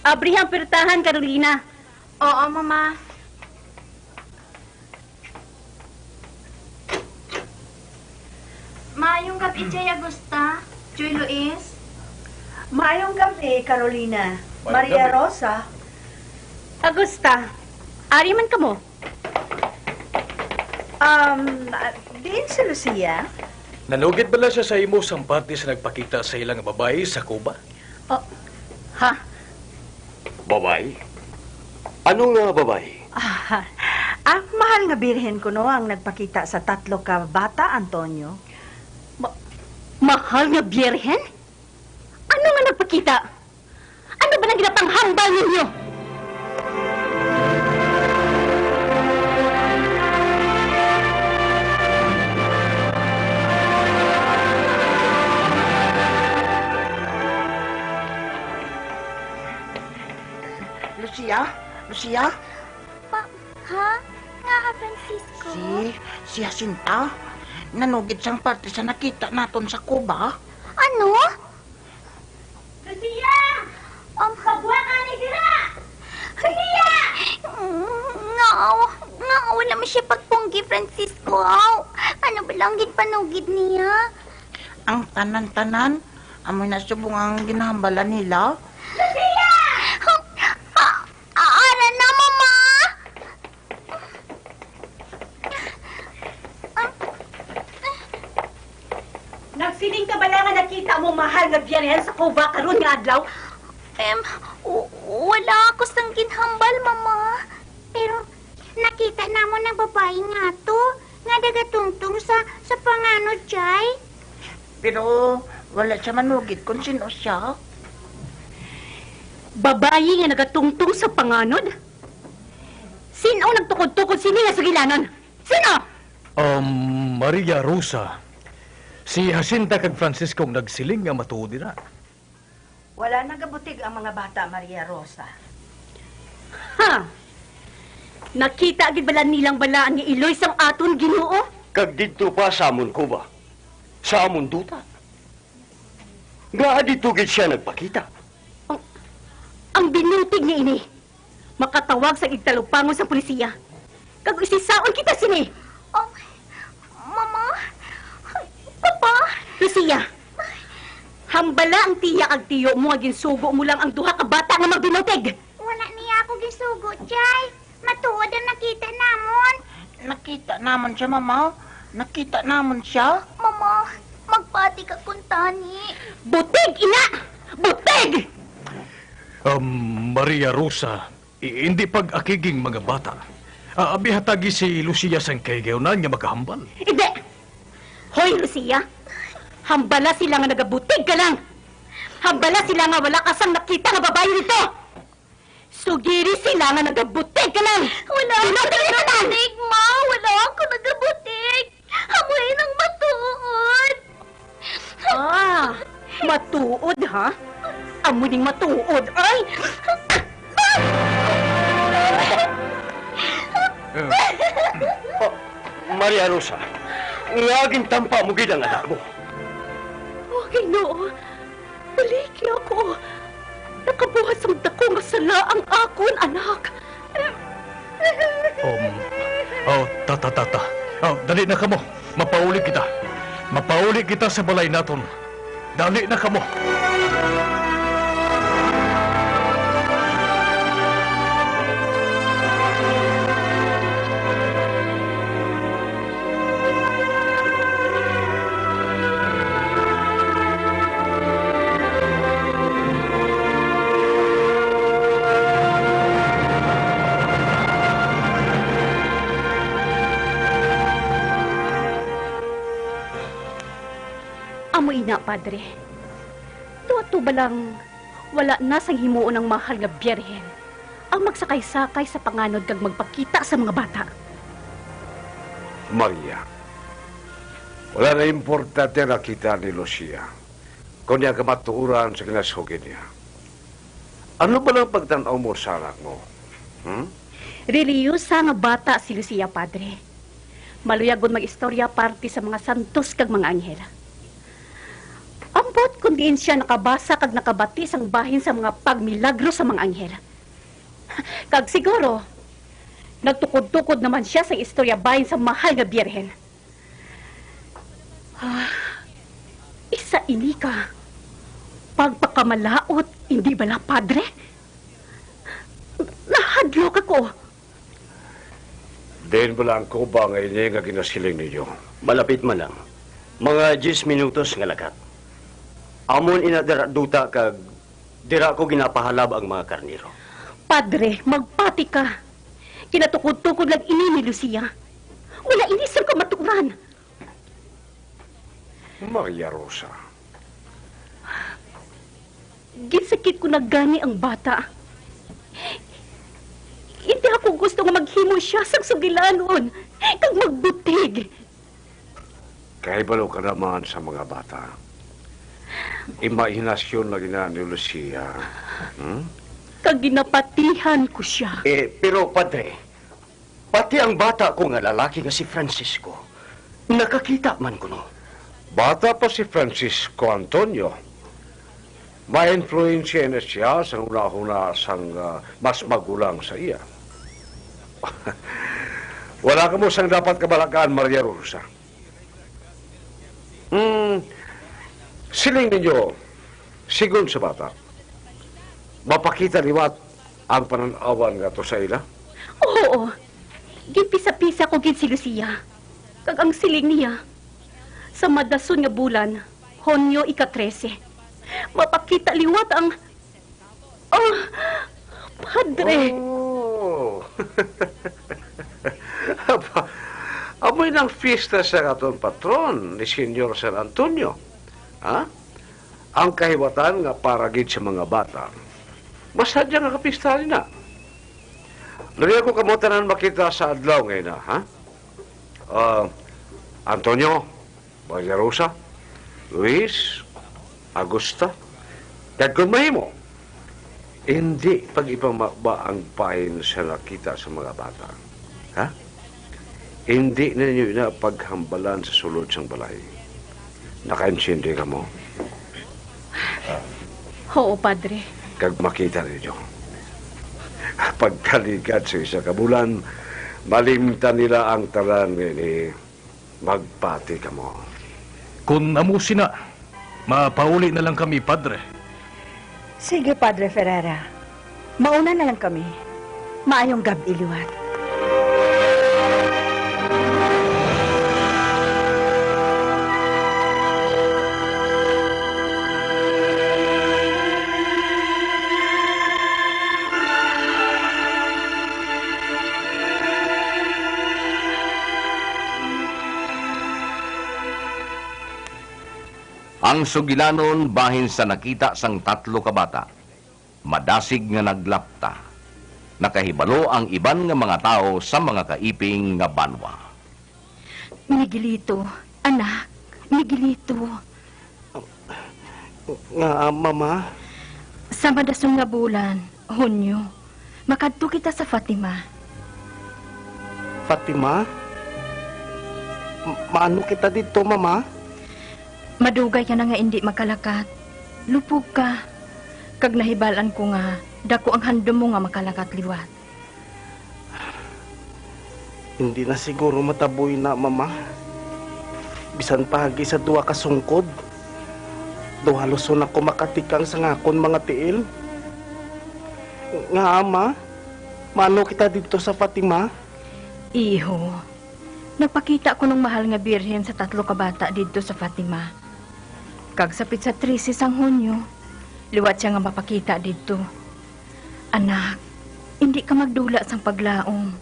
Abrihang pirtahan, Carolina. Oo, Mama. Maayong gabi, Jay Agusta. Joy Luis. Maayong gabi, Carolina. Maria Rosa. Agusta, ari man ka mo? Diin si Lucia. Nanugit bala siya sa imo sang parte sa nagpakita sa ilang babae sa Cuba? Ha? Babae? Ano nga babae? Ang mahal nga birhen ko no ang nagpakita sa tatlo ka bata, Antonio. Mahal nga biyerhen? Ano nga nagpakita? Ano ba nang ginapanghambal ninyo? Lucia? Lucia? Ha? Nga, Francisco? Si Jacinta? Nanugid sang parte sa nakita naton sa Cuba. Ano? Lucia! Kabwa ka ni Dira! Lucia! Nga, wala mo siya pagpunggi, Francisco. Ano ba lang ginpanugid niya? Ang tanan-tanan, amoy nasubong ang ginahambalan nila. Lucia! Ara na, Mama! Nagsiling ka ba lang nga nakita mo mahal nga biyerhen sa Cuba karon nga adlaw? Wala ako sang ginhambal, Mama. Pero nakita namon ng babae nga to, nga dagatungtong sa panganod, Jay. Pero wala siya manugid kung sino siya. Babae nga nagatungtong sa panganod? Sino ang nagtukod-tukod siniya sa gilanon? Sino? Maria Rosa. Si Jacinta kag Francisco ang nagsiling nga matuod na. Wala nagabutig ang mga bata, Maria Rosa. Ha? Nakita agad bala nilang balaan ni Iloy sang aton Ginoo? Kag dito pa sa amon ko ba? Sa amon duta. Nga dito gid siya nagpakita. Ang binutig ni ini. Makatawag sa igtalupangon sa polisiya. Kag isisaon kita sini. Oh, Mama? Papa? Lucia, hambala ang tiya kag tiyo mo agin sugo mo lang ang duha ka bata nga magbinutig. Wala niya ako gisugo, Jay. Matuod ang nakita namon. Nakita naman siya, Mama. Nakita naman siya. Mama, magpati ka kuntani. Butig, ina! Butig! Maria Rosa, hindi pag-akiging mga bata. Abihatagi si Lucia sang kaygayunan nga makahambal. Hindi! Hoy, Lucia! Hambala sila nga nagabutig ka lang! Hambala sila nga wala kasang nakita nga babae nito! Sugiri sila nga nagabutig ka lang! Wala ako nagabutig, Ma! Wala ako nagabutig! Amoy ng matuod! Matuod, ha? Amuning matuod, ay! Maria Rosa, ngaging tampa mo gid ang anak mo. Okay, no. Baliki ako. Nakabuhat ang dako nga sala ang akon, anak. Tata. Dali na kamo. Mapauli kita. Mapauli kita sa balay naton. Dali na kamo. Amo ina, padre. Tuwa-tuwa lang wala na sang himuon ng mahal nga biyerhen ang magsakay-sakay sa panganod kag magpakita sa mga bata. Maria, wala na importante na kita ni Lucia kung niya kamatuuran sa kinasugin niya. Ano ba lang pagtanaw mo sa anak mo? Reliyosa nga bata si Lucia, padre. Maluyagon mag-istorya parte sa mga santos kag mga anghel. Ambot kung diin siya nakabasa kag nakabati sang bahin sa mga pagmilagro sa mga anghel. Kag siguro, nagtukod-tukod naman siya sa istorya bahin sa mahal nga biyerhen. Isa ini ka. Pagpakamalaot, hindi bala, padre? Nahadlok ako. Din ba lang ko ba ngayon nga ginasiling ninyo? Malapit man lang. Mga 10 minutos nga lakat. Amon inadara-duta kag dira ko ginapahalab ang mga karniro. Padre, magpati ka. Kinatukod-tukod lang ini ni Lucia. Wala inisang ka maturan. Maria Rosa. Ginsakit ko na gani ang bata. Hindi ako gusto nga maghimo siya sa sugilanon. Kag magbutig. Kahibalo ka naman sa mga bata. Imahinasyon na gina ni Lucia. Kag ginapatihan ko siya. Pero padre, pati ang bata ko nga lalaki nga si Francisco, nakakita man ko no. Bata pa si Francisco Antonio. Ma-influensya na siya sa una-una sang mas magulang sa iya. Wala ka mo sang dapat kabalakaan, Maria Rosa. Siling ninyo, sigon sa bata, mapakita liwat ang pananawan nga to sa ila? Oo. Ginpisa-pisa ko gin si Lucia. Kag ang siling niya, sa madason nga bulan, Honyo ika-13. Mapakita liwat ang... padre. Oh. Amoy ng fiesta sa aton patron ni Senyor San Antonio. Ha? Ang kahiwatan nga para gid sa mga bata. Masadya nga kapista rin na. Lariya ko kamutanan makita sa adlaw ngayon na, ha? Antonio, Maria Rosa, Luis, Agusta, kag kung mahimo, hindi pag-ipamakba ang pain sa nakita sa mga bata. Ha? Hindi ninyo na paghambalan sa sulod sang balay. Nakaintindi ka mo. Oo, Padre. Kag makita ninyo. Pagkaligad sa isa ka bulan, malimtan nila ang talan ni magpati ka mo. Kung amusin na, mapauli na lang kami, Padre. Sige, Padre Ferrera. Mauna na lang kami. Maayong gabi, liwat. Ang sugilanon bahin sa nakita sang tatlo ka bata. Madasig nga naglapta. Nakahibalo ang iban nga mga tao sa mga kaiping nga banwa. Miguelito, anak, Miguelito. Nga, mama? Sa madasong nga bulan, Hunyo, makadto kita sa Fatima. Fatima? Maano kita dito, mama? Madugay ka na nga hindi makalakat. Lupog ka. Kag nahibalan ko nga, dako ang handom mo nga makalakat liwat. Hindi na siguro mataboy na, mama. Bisan pagi sa duwa ka sungkod. Duha luson ako makatikang sa ngakon mga tiil. Nga, ama, maano kita dito sa Fatima? Iho, nagpakita ko ng mahal nga birhen sa tatlo ka bata dito sa Fatima. Kag sapit sa 13 sang Hunyo, liwat siya nga mapakita dito. Anak, hindi ka magdula sang paglaom.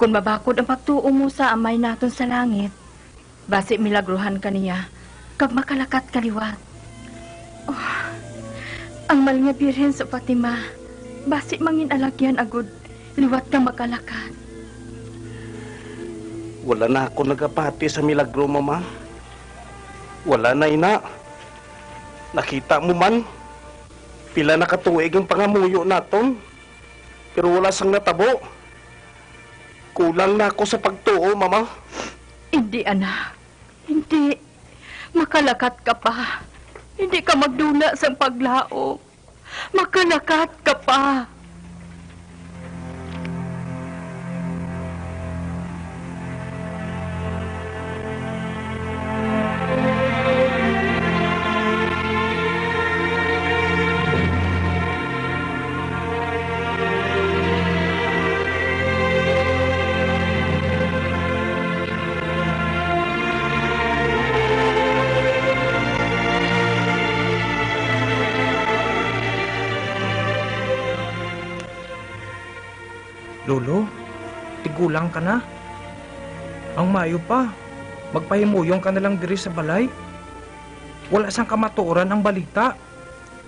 Kung mabakod ang pagtuo mo sa amay naton sa langit, basi milagruhan ka niya, kag makalakat ka liwat. Oh, ang mahal nga birhen sa Fatima, basi mangin alagyan agud, liwat ka makalakat. Wala na ako nagapati sa milagro, mama. Wala na, ina. Nakita mo man, pila na katuig ang pangamuyo naton. Pero wala sang natabo. Kulang na ako sa pagtuo, mama. Hindi, anak. Hindi. Makalakat ka pa. Hindi ka magdula sa paglao. Makalakat ka pa. Lolo, tigulang ka na. Ang mayo pa, magpahimuyong ka na lang diri sa balay. Wala sang kamatuoran ang balita.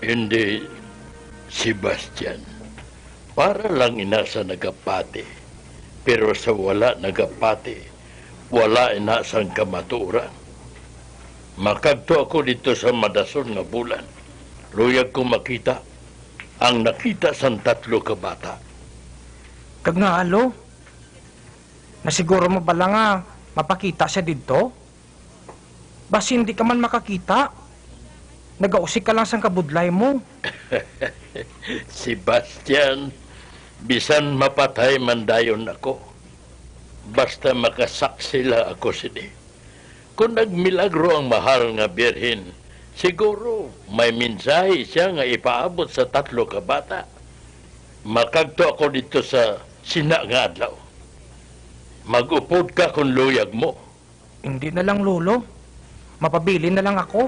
Hindi, Sebastian. Para lang ina sa nagapati. Pero sa wala nagapati, wala ina sang kamatuoran. Makagto ako dito sa madason nga bulan. Luyag ko makita ang nakita sang tatlo ka bata. Kag nga alo, nasiguro mo bala nga mapakita siya dito? Basi hindi ka man makakita. Nagausik ka lang sa kabudlay mo. Sebastian, bisan mapatay man dayon ako. Basta makasaksila ako sini. Kung nagmilagro ang mahal nga birhen, siguro may mensahe siya nga ipaabot sa tatlo ka bata. Makagto ako dito sa sina nga adlaw. Mag-upod ka kung luyag mo. Hindi na lang, Lolo. Mapabili na lang ako.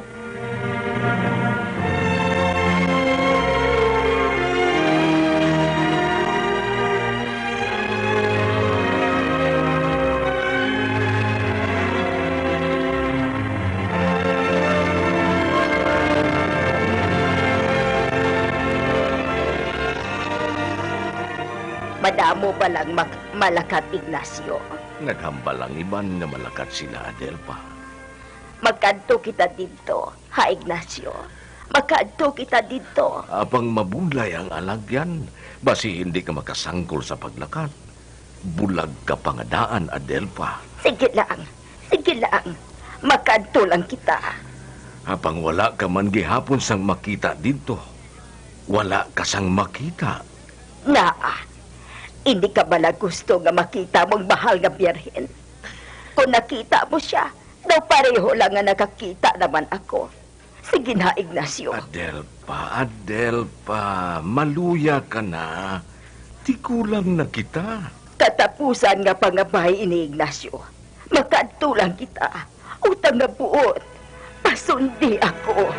mo ba lang malakat, Ignacio? Naghambal ang iban nga malakat sila, Adelpa. Magkadto kita dito, ha, Ignacio? Magkadto kita dito. Apang mabulay ang alagyan, basi hindi ka makasangkol sa paglakat. Bulag ka pangadaan, Adelpa. Sige lang. Magkadto lang kita. Apang wala ka man gihapon sang makita dito. Wala ka sang makita. Hindi ka ba gusto nga makita mong mahal nga Birhen? Kung nakita mo siya, daw pareho lang nga nakakita naman ako. Sige na, Ignacio. Adelpa, maluya ka na. Di kulang na kita. Katapusan nga pangabay ni Ignacio. Makadtulang kita. Utang nga buot. Pasundi ako.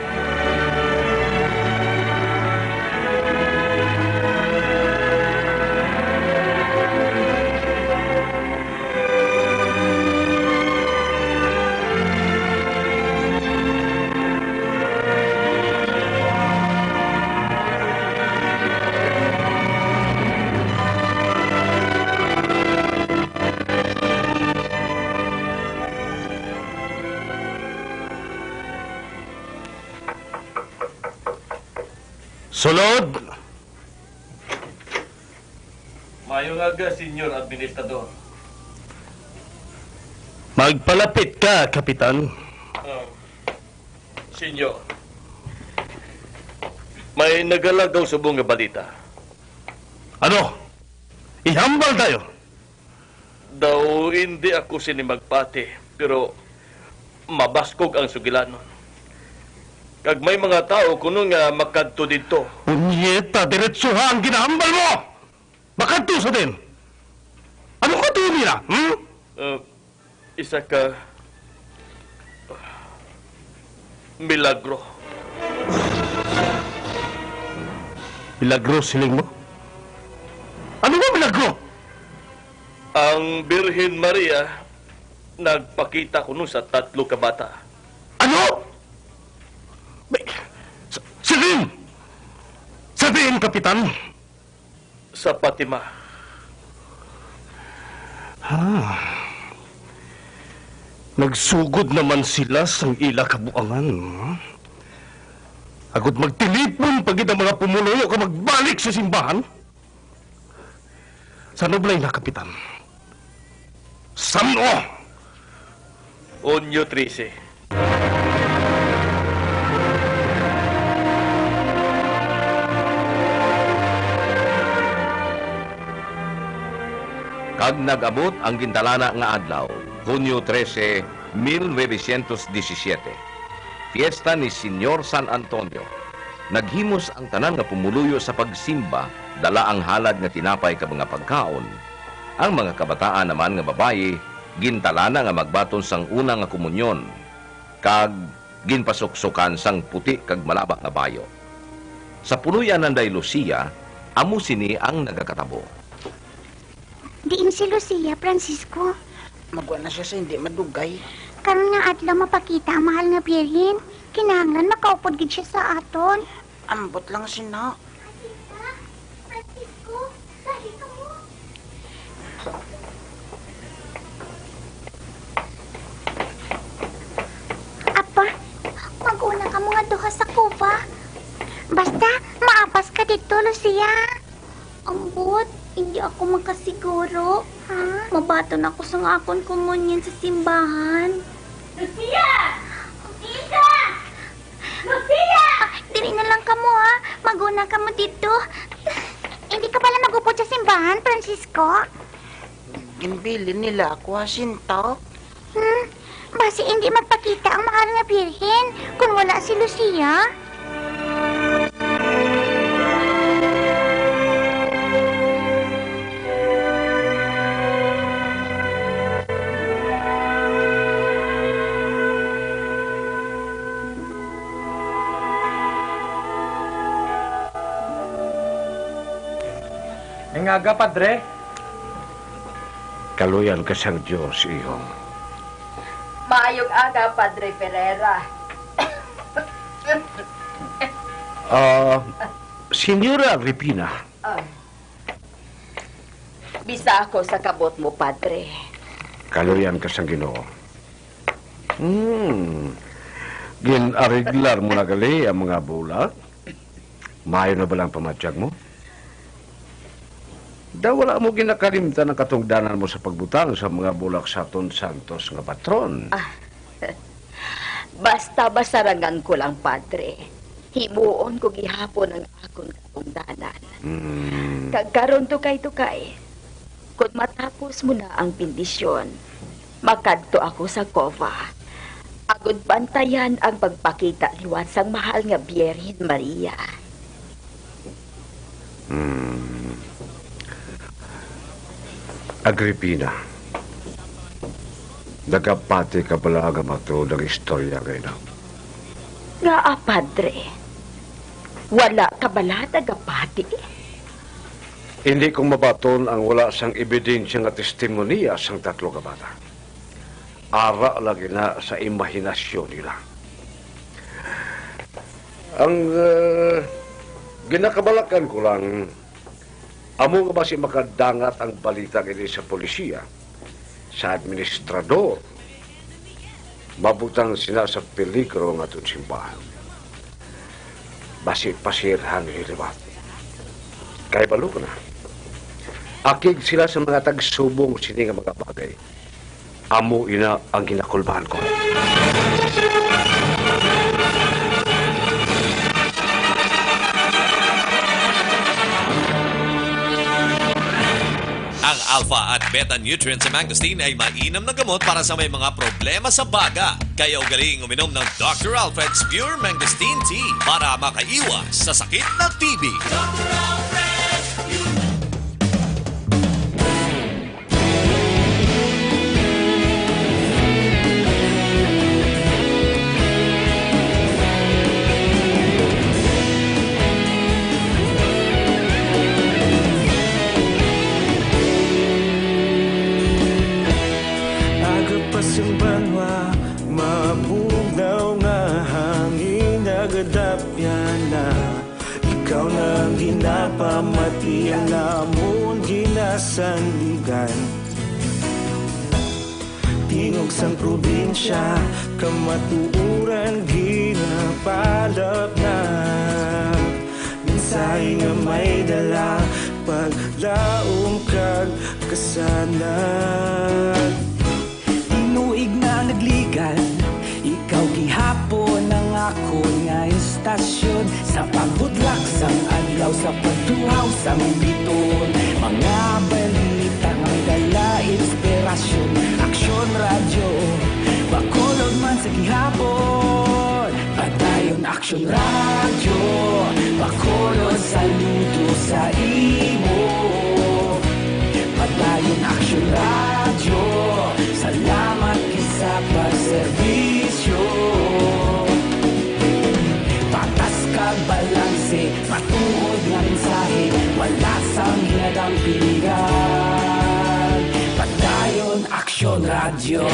Sulod! Mayong aga, Senyor Administrador. Magpalapit ka, Kapitan. Senyor, may nagalagaw subong nga balita. Ano? Ihambal tayo. Daw hindi ako sinimagpati, pero mabaskog ang sugilanon. Kag may mga tao kuno nga makadto dito. Punyeta, diretsuha ang ginahambal mo! Makadto sa din! Ano ka tuwi nila? Isa ka... milagro. Milagro siling mo? Ano ba milagro? Ang Birhen Maria nagpakita kuno sa 3 ka bata. Ano? Sabihin, Kapitan. Sa Fatima. Nagsugod naman sila sa ila kabuangan. Agad magtilipon pagid ang mga pumuloy ka magbalik sa simbahan. Sa noblay na, Kapitan. Sano? Onyo 13. Kag nag-abot ang gintalana nga adlaw, Hunyo 13, 1917. Fiesta ni Senyor San Antonio. Naghimos ang tanan nga pumuluyo sa pagsimba, dala ang halad nga tinapay ka mga pagkaon. Ang mga kabataan naman nga babayi, gintalana nga magbaton sang una nga komunyon, kag ginpasuksukan sang puti kag malaba nga bayo. Sa puluyan ng Day Lucia, amo sini ang nagakatabo. Diin si Lucia, Francisco. Magwa na siya sa hindi madugay. Karon nga adlaw mapakita ang mahal nga Birhen. Kinahanglan makaupod gid siya sa aton. Ambot lang sina. Francisco, dali ka mo. Apa, mag-una ka mga duha sa kuba. Basta, maapas ka dito, Lucia. Ambot, hindi ako makasiguro. Ha? Mabaton ako sa akon komunyon sa simbahan. Lucia! Lucia! Lucia! Dili na lang ka mo, ha? Maguna ka mo dito. Hindi ka pala magupod sa simbahan, Francisco? Ginbilin nila ako, Jacinto. Basi hindi magpakita ang mahal nga Birhen kung wala si Lucia. Ngaga, Padre. Kaluyan ka sang Diyos, iyong. Maayong aga, Padre Ferreira. Senyora Agripina, Bisa ako sa kabot mo, Padre. Kaluyan ka sa Ginoo. Ginariglar mo na gali ang mga bulak. Mayo na ba lang pamatyag mo? Da wala mo ginakalimtan ang katungdanan mo sa pagbutang sa mga bulak sa Ton Santos nga patron. Basta basarangan ko lang, Padre. Himuon ko gihapon ang akong katungdanan. Kagkaroon tukay-tukay. Kung matapos mo na ang bendisyon, makadto ako sa kova. Agod bantayan ang pagpakita liwat sang mahal nga Birhen Maria. Agripina, nagapati ka pala ang matod ang istorya ngayon. Nga, Padre. Wala ka bala nagapati? Hindi ko mabaton ang wala sang ebidensya nga testimonya sang tatlo ka bata. Ara lagi na sa imahinasyon nila. Ang ginakabalakan ko lang, amo nga ba si makadangat ang balita gini sa polisiya, sa administrador, mabutang sila sa peligro nga itong simbahan. Basi pasirhan hilibat. Kaya balo ko na. Akig sila sa mga tagsubong sini nga mga bagay. Amo ina ang ginakulbahan ko. Ang alpha at beta nutrients sa mangosteen ay mainam na gamot para sa may mga problema sa baga. Kaya ugaling uminom ng Dr. Alfred's Pure Mangosteen Tea para makaiwas sa sakit na TB. Dr. Alfred's Pure Pasimbanwa, mabugnaw nga hangin nagadapyan na. Ikaw na ginapamati ang namon ginasandigan. Tingog sang probinsya, kamatuuran ginapalap na. Minsay nga may dala, paglaong kag kasanan. Tuig na nagligan, ikaw gihapon ang ako nga istasyon. Sa pagbudlak sang adlaw, sa pagtuhaw sang biton. Mga balita nga dala inspirasyon. Aksyon radyo, bakolod man sa gihapon. Padayon aksyon radyo, bakolod saludo sa imo. Padayon aksyon radyo, salamat sa pagserbisyo. Patas kag balanse, matuod nga mensahe, wala sang hinadang pilihan. Padayon Aksyon Radyo.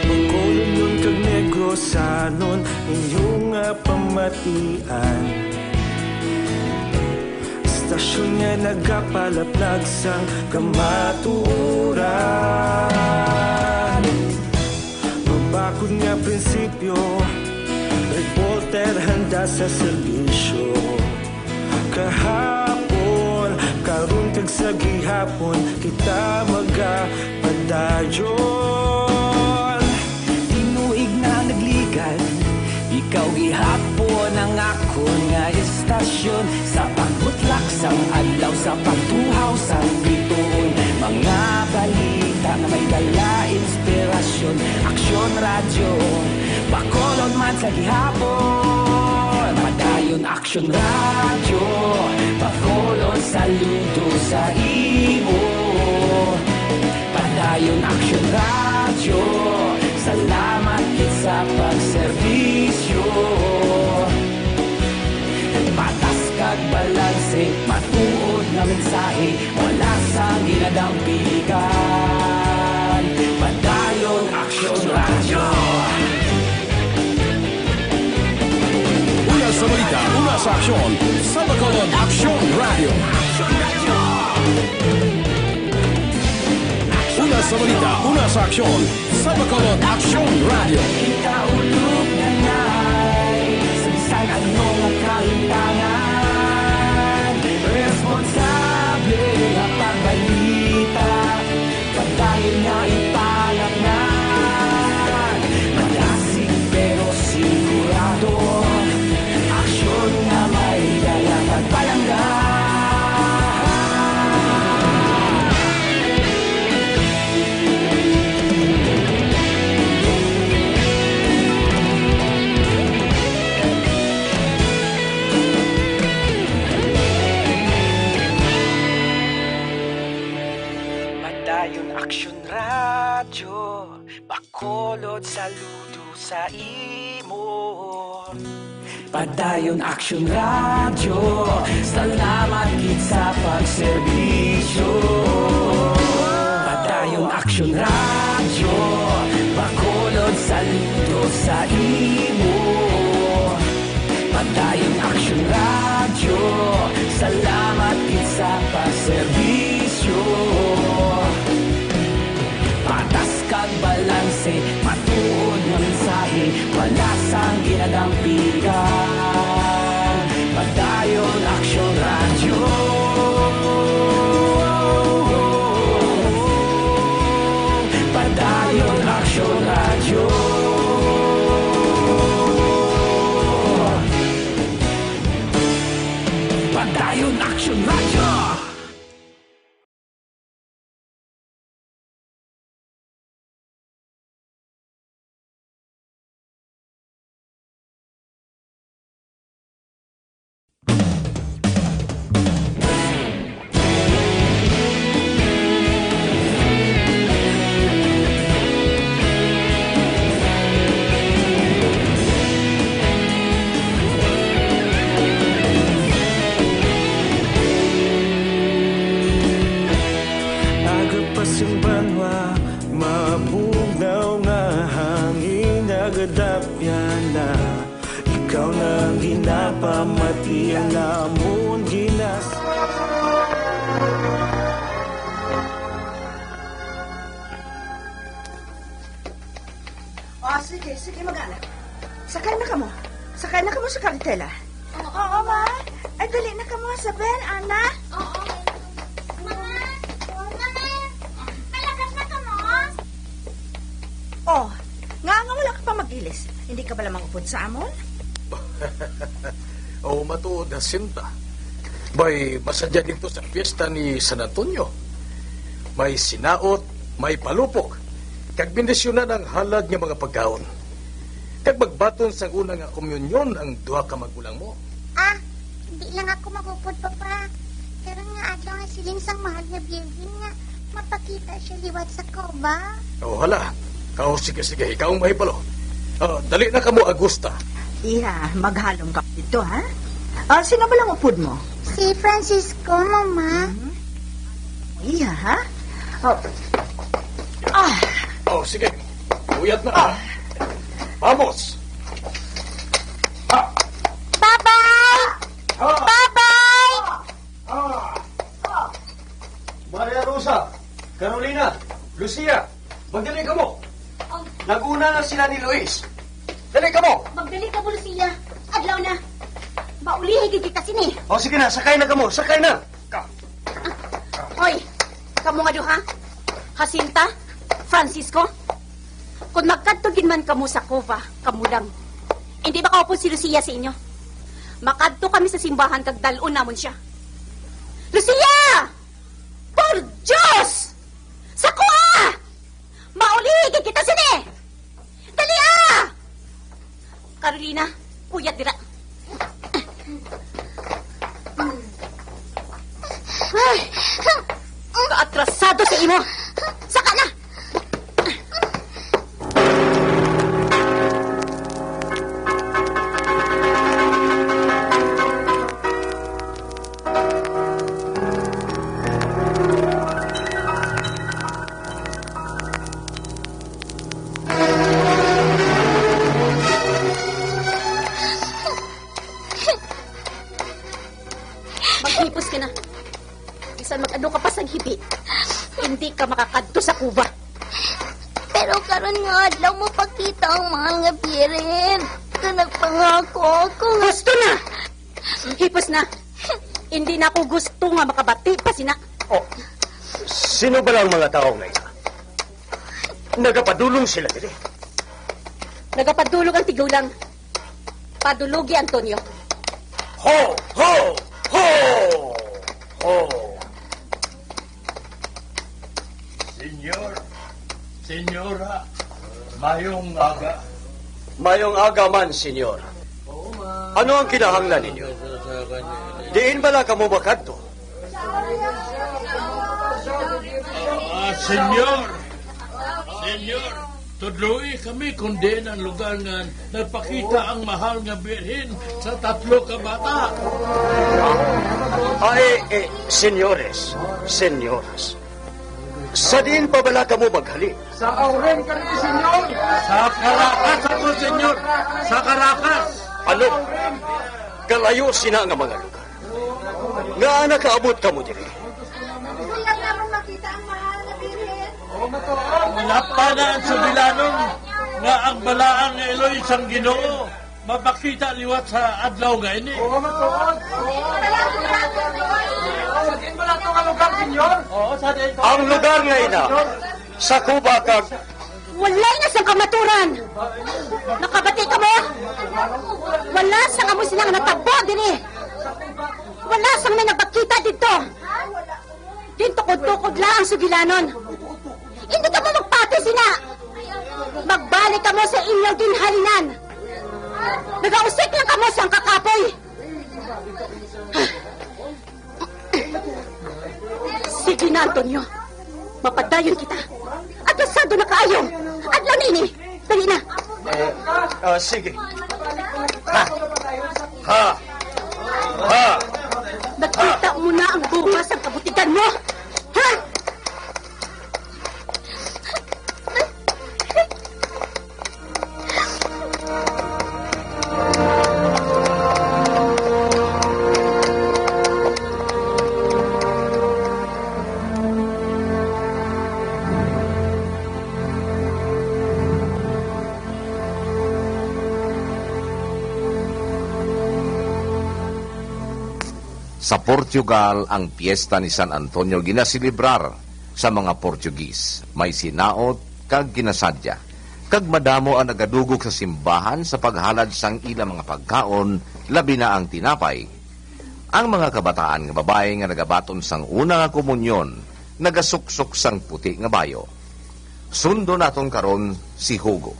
Pagkulong nun kag negrosanon, inyong pamatian. Stasyon nga nagapalaplag sang kamaturan. Mabakod nga prinsipyo, reporter handa sa serbisyo. Kahapon, karon kag sa gihapon, kita magapadayon. Tinuig na nagligan, ikaw gihapon ang ako nga istasyon. Sa pagbutlak sang adlaw, sa pagtuhaw sang bituon. Mga balita na may dala inspirasyon. Aksyon radyo, bakolod man sa gihapon. Padayon Aksyon radyo, bakolod saludo sa imo. Padayon Aksyon radyo, salamat kit sa pagserbisyo. Patas kag balanse, matuod na mensahe, wala sang ginadang piligan. Padayon Aksyon Radyo. balita, una sa aksyon, sa Bacolod Action Radio. Una sa balita, una sa aksyon, sa Bacolod Action Radio. Ikaulog na na'y sabisan anong kaintangan. Responsable na pagbalita, pagdahil nga ipalaknan. Malasig pero sigurado, aksyon na may dalang at palanggan. Padayon Aksyon Radyo, Bacolod saludo sa imo. Padayon Aksyon Radyo, salamat gid sa pagserbisyo. Padayon Aksyon Radyo, Bacolod saludo sa imo. Padayon Aksyon Radyo, salamat gid sa pagserbisyo. Patas kag balanse, matuod nga mensahe, wala sang ginadampigan. Padayon Aksyon Radyo. Padayon Aksyon Radyo. Padayon Aksyon Radyo. Agapasumbanwa, mabugnaw nga hangin agadapyan na. Ikaw nang ginapamati ang amon ginas. Sige, mag-anak. Sakay na ka mo sa karitela. Oo, ma. Ay, dali na ka mo, Isabel, Ana. Oo. Mama, malakas na ka mo. Oh, nga wala ka pa mag-ilis. Hindi ka ba lamang upod sa amon? O matuod na sinta. May masadya dito sa piyesta ni San Antonio. May sinaot, may palupok. Kag bendisyonan ang halad ng mga pagkaon. Kag magbaton sa unang nga komunyon ang duha ka magulang mo. Hindi lang ako magupod, Papa. Pero nga adlaw nga siling sang mahal na Virgin nga mapakita siya liwat sa koba. O hala. Sige, ikaw ang mahipalo. Dali na ka mo, Agusta. Iya, maghalong ka dito, ha? Sino ba lang upod mo? Si Francisco, Mama. Iya, ha? Sige. Uyat na. Vamos! Bye-bye! Bye-bye! Maria Rosa, Carolina, Lucia, magdali ka mo. Naguna na sila ni Luis. Dali ka mo. Magdali ka, Lucia. Adlaw na. Maulihay kita sini. Sige na, sakay na ka mo, sakay na. Hoy, kamu nga duha? Jacinta? Francisco? Kung magkadtugin man kamo sa Cova, kamu lang. Hindi ba kaupo si Lucia sa inyo? Makadto kami sa simbahan kag dalon namon siya. Lucia! Por Diyos! Sa kuha! Maulihay kita sini! Dali ah! Carolina, puyat dira. Ay, atrasado sa imo. Saka na! Maghipos ka na. Bisan mag-ano ka pa sa hibi. Hindi ka makakadto sa kuba. Pero karon nga adlaw mo pakita ang mahal nga birin. Nagpangako ako nga. Gusto na! Hipos na. Hindi na ako gusto nga makabati pa sina. Oh, sino ba lang mga tao ngayon? Nagapadulong sila dili. Nagapadulog ang tigulang. Padulugi, Antonio. Ho! Ho! Ho! Ho! Senyor, senyora, mayong aga. Mayong aga man, senyor. Ano ang kinahanglan ninyo? Diin bala ka mo makadto? Senyor, senyor, tudloy kami kundi ang lugar nga nagpakita ang mahal nga birhen sa 3 ka bata. Senyores, senyoras, sa diin pa bala ka mo maghali? Sa Auren kami, senyor. Sa Caracas ako, senyor. Sa Caracas. Ano? Kalayo sina nga mga lugar. Nga nakaabot ka mo diri. Wala na mong makita ang mahal nga birin. Lapanan sa bilanong nga ang balaang nga Eloy sang Ginoo mapakita liwat sa adlaw nga ini. Oo, matuod. Sa din ba lang itong lugar, senyor? Oo, sa din. Ang lugar nga ina, sa Cuba kag Wala na sang kamaturan. Nakabati ka mo? Wala sang amo silang natabo din eh. Wala sang may nagpakita dito. Dito tukod-tukod lang ang sugilanon. Hindi ka mo magpati sina. Magbalik ka mo sa inyong ginhalinan. Nagausik lang ka mo sa kakapoy. Sige na, Antonio. Mapadayon kita. At asado na kaayo. Adlaw nini. Dali na. sige. Ha! Ha! Ha! Nakita mo na ang bunga sa kabutigan mo. Ha? Sa Portugal, ang piyesta ni San Antonio ginasilibrar sa mga Portugis. May sinaot kag ginasadya. Kag madamo ang nagadugog sa simbahan sa paghalad sang ilang mga pagkaon, labi na ang tinapay. Ang mga kabataan nga babae nga nagabaton sang una nga komunyon, nagasuksok sang puti nga bayo. Sundo naton karon si Hugo.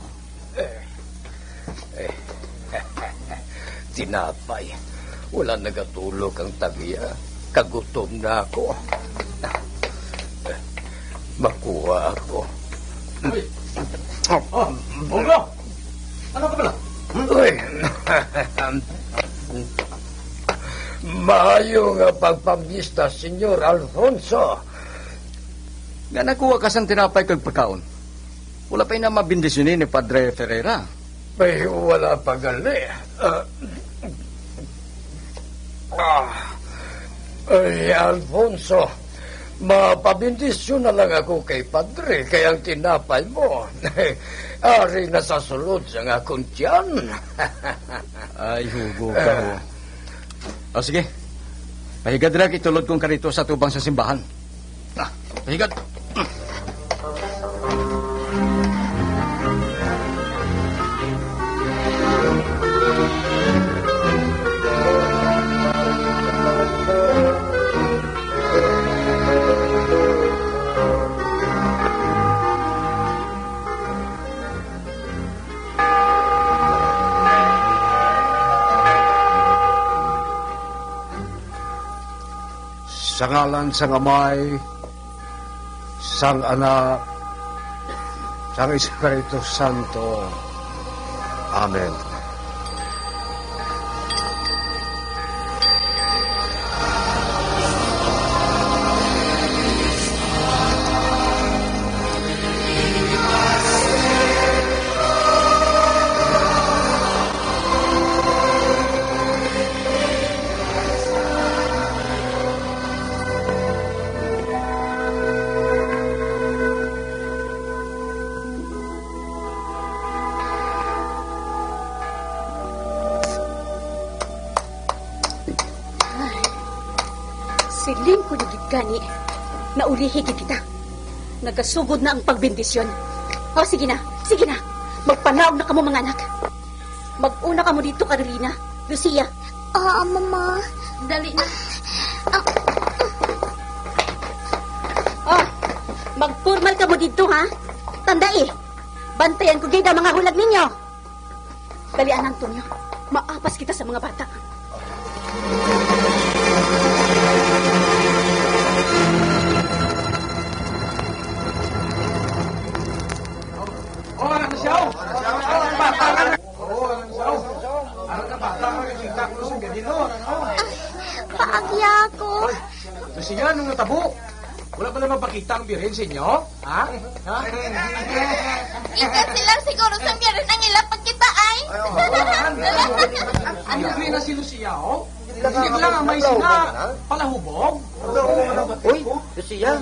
Tinapay. Wala nagatulog ang tagiya. Kagutom na ako. Makuha ako. Hugo! Ano ka pala? Uy! Maayo nga pagpambista, Senyor Alfonso. Nga nakuha ka sang tinapay kag pagkaon. Wala pa na mabindisyonin ni Padre Ferreira. Ay, wala pa gali. Ay, Alfonso, mapabindisyon na lang ako kay Padre, kaya ang tinapay mo. Ari na sa sulod sa nga akong tiyan. Ay, Hugo ka ho. Sige, pahigad na kitulod kong karito sa tubang sa simbahan. Pahigad. Sa ngalan sang Amay, sang Anak, sang Espiritu Santo. Amen. Siling ko yung gani. Naurihi kita. Nagasugod na ang pagbindisyon. O, sige na. Magpanaog na kamo mga anak. Mag-una ka mo dito, Carolina. Lucia. Oo, Mama. Dali na. Oh, mag-formal ka mo dito, ha? Tandai. Bantayan ko gid ang mga hulag ninyo. Dalian, Antonio. Maapas kita sa mga bata. Paagya ko. Lucia, nung natabo, wala ba naman pakita ang birin sa inyo? Ha? Ikaw silang siguro sa meron ang ilang pagkita ay. Ano rin na si Lucia, oh? Hindi lang ang may sina palahubog. Uy, Lucia.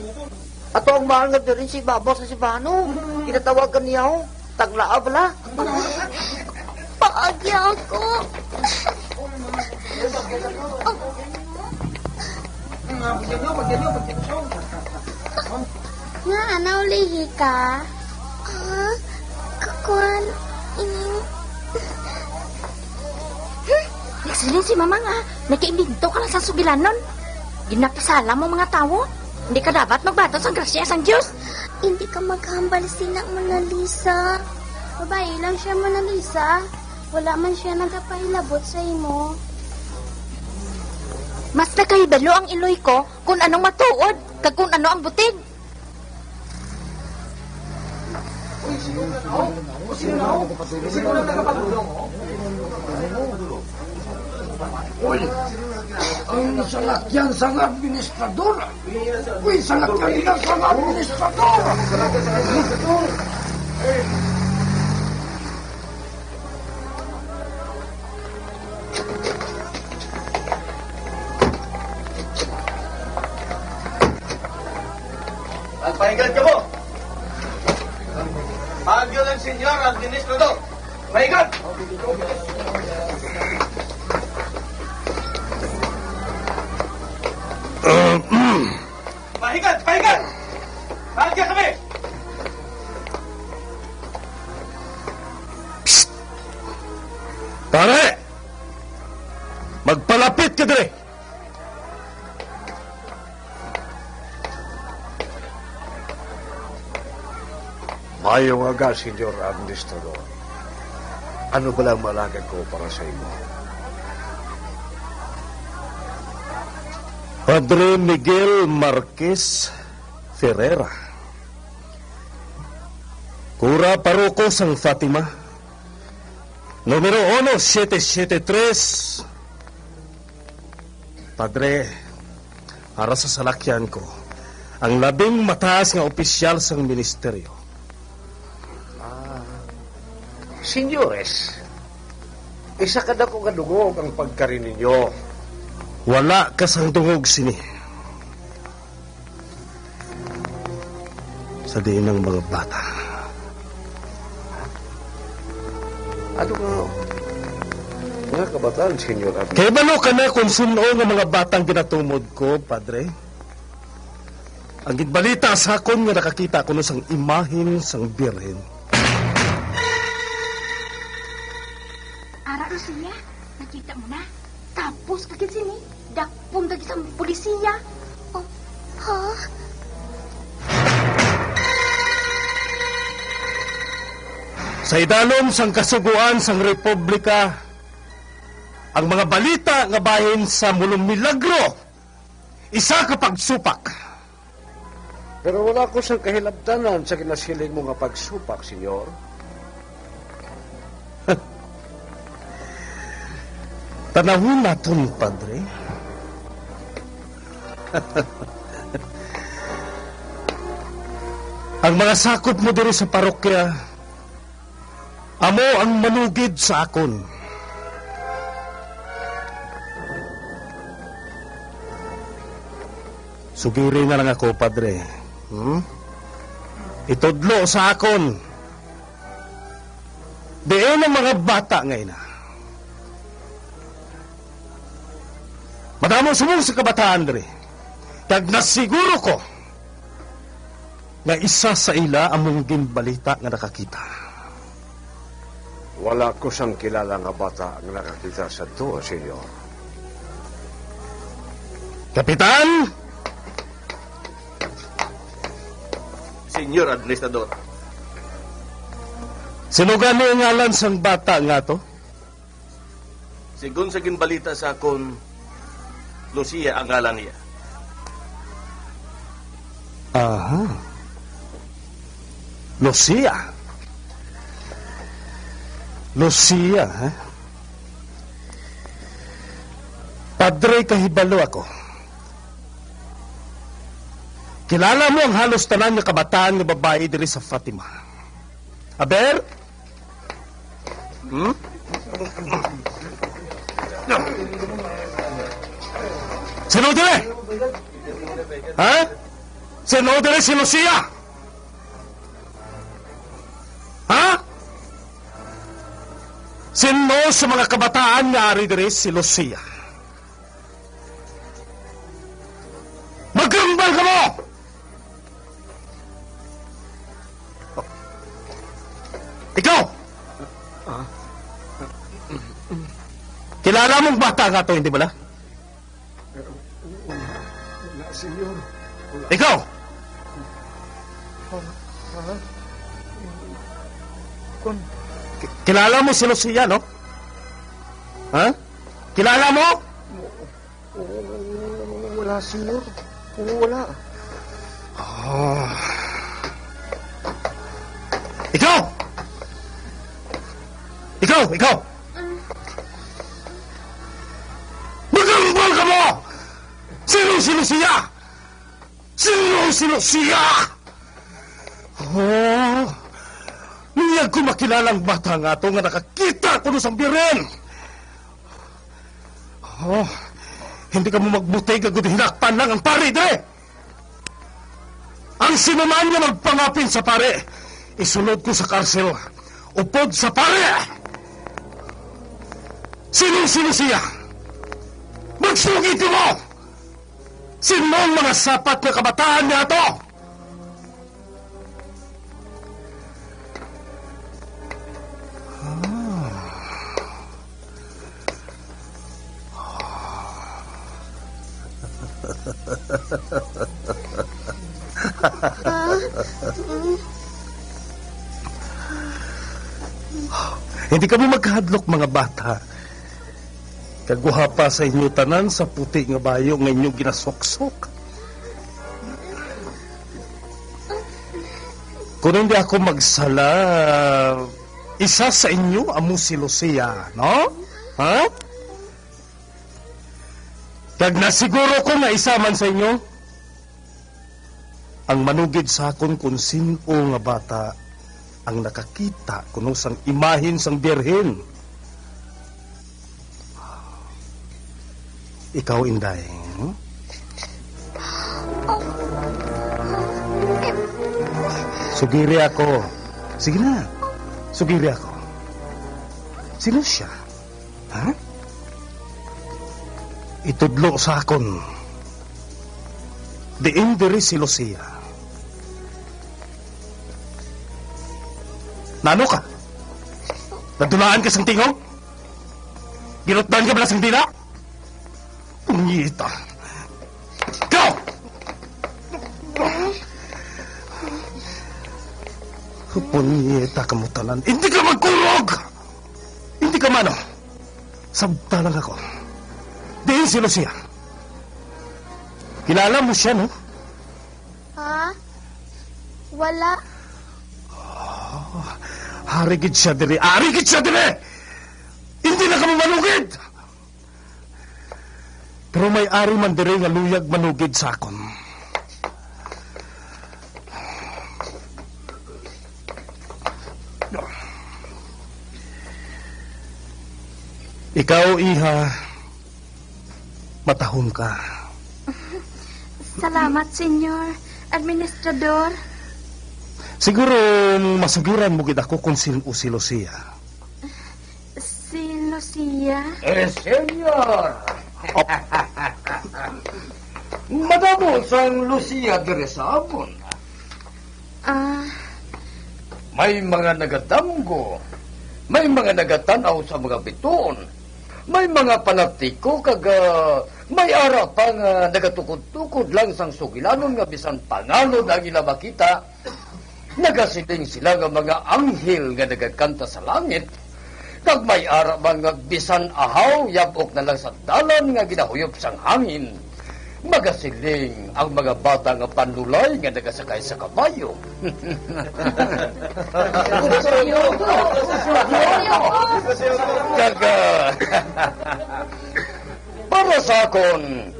Ato ang mahal nga rin si Babo sa si Bano. Kinatawagan niya ako. Taglaa bala. Paagya ko. Nga, naulihi ka? Kakuan, ining... Nagsilin si Mama nga. Nakiimbinto ka lang sa sugilanon. Ginapasala mo mga tao. Hindi ka dapat magbato sa grasya sang Diyos. Hindi ka maghambal sina Mona Lisa. Babae lang siya, Mona Lisa. Wala man siya nagapahilabot sa imo. Mas nakahibalo ang iloy ko kung anong matuod kag kung ano ang butig. Uy, ang salakyan sa administradora. Uy, salakyan nila sa administradora. Pahingan ka mo! Bagyo ng senyor administrador! Pahingan! Pahingan! Pahingan! Bagyo kami! Pare! Magpalapit ka dire! Mayong aga, Senyor Administrador. Ano ba lang malagad ko para sa imo? Padre Miguel Marquez Ferreira. Cura Parroco San Fatima. Numero 1773. Padre, para sa salakyan ko, ang labing mataas nga opisyal sang ministeryo. Senyores, isa ka na ko kadungog ang pagkarin ninyo. Wala ka sang dungog sini. Sa diin ng mga bata. Ano ka? Mga kabataan, Senyor Administrador. Kaya balo ka na kung suno nga mga batang ginatumod ko, Padre? Ang gitbalita sa akon nga nakakita ko no sang imahin sang birhen. Ara, Lucia, nakita mo na. Tapos kagit sini. Dakpong kagit sa polisiya. Oh, ha? Sa idalom sang kasuguan sang Republika, ang mga balita nga bahin sa Mulong Milagro, isa ka pagsupak. Pero wala ko sang kahilabtanan sa kinasiling mo nga pagsupak, Senyor. Tanawin natin, Padre. Ang mga sakop mo diri sa parokya, amo ang manugid sa akon. Sugiri na lang ako, Padre. Itudlo sa akon. Diin ang mga bata ngayon. Madamo sumong sa kabataan, Dre. Kag nasiguro ko nga isa sa ila among ginbalita nga nakakita. Wala ko sang kilala nga bata ang nakakita sa to, senyor. Kapitan! Senyor Administrador. Sino gani ang ngalan sang bata nga to? Sigun sa ginbalita sa akon, Lucia ang ngalan niya. Aha. Lucia. Lucia, ha? Padre, kahibalo ako. Kilala mo ang halos tanan nga kabataan nga babae diri sa Fatima. Aber? Hmm? Sino dire? Ha? Sino dire si Lucia? Ha? Sino sa mga kabataan nga ari dire si Lucia? Magkambal ka mo! Ikaw! Kilala mong bata nga to, hindi ba na? Senyor. Ikaw! Kilala mo si Lucia, no? Ha? Kilala mo? Wala, senyor. Wala. Oh. Ikaw! Ikaw! Magambal ka mo! Sino si Lucia? Sino si Lucia? Oh, niyag ko makilalang bata nga to nga nakakita ko no sang biren. Oh, hindi ka mo magbutay kagud hinakpan lang ang pare, dre. Ang sinuman niya magpangapin sa pare, isunod ko sa karsel, upod sa pare. Sino si Lucia? Magsugid ko mo! Sino ang mga sapat na kabataan niya to? Hindi kami magkahadlok mga bata. Kaguha pa sa inyo tanan sa puti nga bayo nga inyo ginasoksok. Kung hindi ako magsala, isa sa inyo amo si Lucia, no? Ha? Kag nasiguro ko nga isa man sa inyo ang manugid sa akon kung sino nga bata ang nakakita kuno sang imahin sang Birhen. Ikaw, Inday. Hmm? Sugiri ako. Sige na. Sugiri ako. Sino siya? Ha? Itudlo sa akon. Diin diri si Lucia. Nano ka? Nadulaan ka sang tingog? Ginutdan ka ba sang dila? Punyita! Go! Punyita ka mo tanan. Hindi ka magkurog! Hindi ka mano. Sabta lang ako. Diin si Lucia. Kilala mo siya, no? Ha? Wala. Harigid siya dire. Harigid siya dire! Hindi na ka manugid! Pero may ari man dire nga luyag manugid sa akon. Ikaw, Iha, matahong ka. Salamat, Senyor Administrador. Siguro masugiran mo gid ako kung sino si Lucia. Si Lucia? Senyor! Madamo sang Lucia dire sa amon. May mga nagadamgo, may mga nagatanaw sa mga bituon, may mga panatiko may ara pa nga nagatukod-tukod lang sang sugilanon nga bisan panganod ang ila makita. Nagasiling sila nga mga anghel nga nagakanta sa langit. Kag may ara man nga bisan ahaw yabok na lang sa dalan nga ginahuyop sang hangin. Magasiling ang mga bata nga panulay nga nagasakay sa kabayo. Kaga, para sa akon,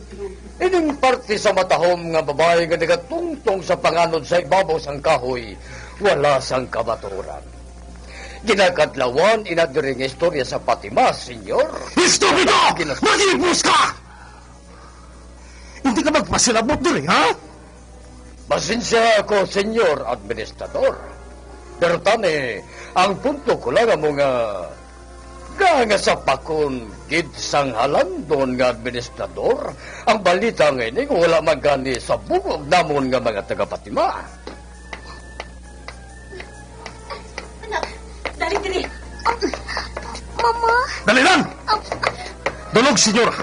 ining parte sa matahom nga babae nga nagatungtong sa panganod sa ibabaw sang kahoy, wala sang kabaturan. Ginakadlawan inadiring istorya sa Fatima, senyor. Estupido! Magibus ka! Hindi ka magpasilabot doon, ha? Pasensya ako, senyor administrador. Pero tani, ang punto ko lang ang mga nga sa pakon gid sang halandon nga administrador, ang balita ngayon wala magani sa bungog namon nga mga taga-Fatima. Anak, dali dali. Mama? Dali lang! Dulog, senyora.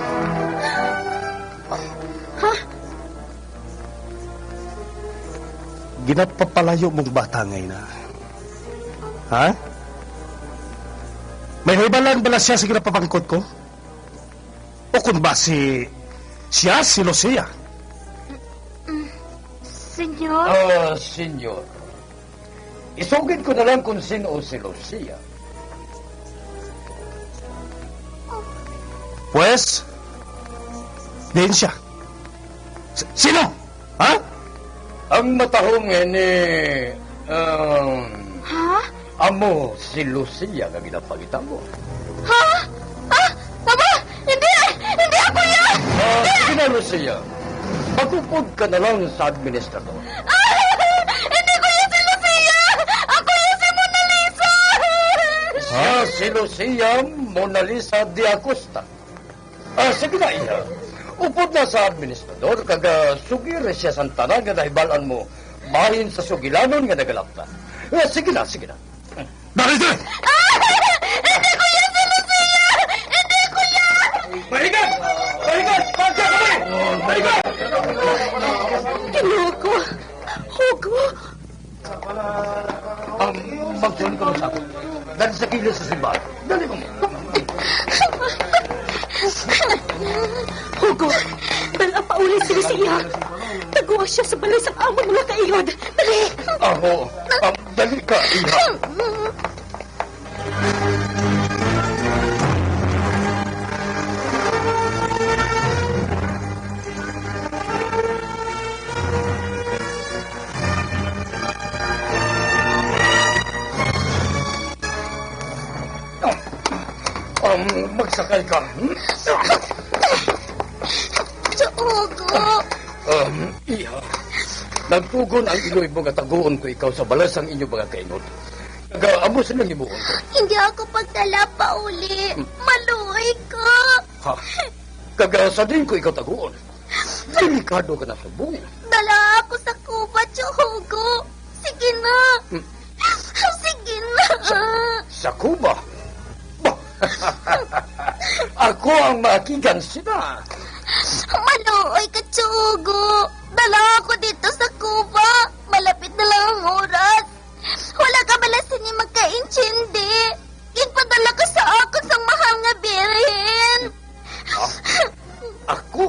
Ginapapalayo mong bata ngayon, ha? May hibalan bala siya sa ginapapangkot ko? O kung ba si Lucia? Senyor? Senyor. Isugid ko na lang kung sino si Lucia. Pues, din siya. Sino? Ha? Ang matahong ni... Ha? Amo si Lucia nga ginapagita mo. Ha? Ha? Mama! Hindi! Hindi ako yan! Sige na, Lucia. Magpupod ka na lang sa administrador. Hindi ko yan si Lucia! Ako yan si Mona Lisa! Si Lucia Mona Lisa de Acosta. Sige na, iya. Upod na sa administrador, kaga sugir siya sa tanan nga nahibalan mo, bahin sa sugilanon nga nagalapta. Sige na, sige na. Dali, dali! Hindi ko yan si Lucia! Hindi ko yan! Mahigan! Mahigan! Pagka kami! Mahigan! Kinoko! Hugo! Magsunin ka mo sa akin. Dali sa kilos sa simbahan. Dali mo. Hugo! Dala pa uli si Lucia! Taguwa siya sa balay sa amon mga kaiyod! Dali! Aho! Dali ka, iha! Magsakay ka. Hugo! Iha. Nagtugon ang iloy mga taguon ko ikaw sa balas ang inyong mga kainod. Amo sa nang imuon ko. Hindi ako pagdala pa uli. Maluhay ka. Ha? Sa din ko ikaw taguon. Delikado ka na sa buong. Dala ako sa kuba, Hugo. Sige na. Sige na. Sa Cuba? Ako ang makigan sila. Maluoy ka, Hugo. Dala ako dito sa Cuba. Malapit na lang ang oras. Wala ka balasin ni magka-intindi. Ginpadala ka sa ako sa mahal nga birhen. Ako?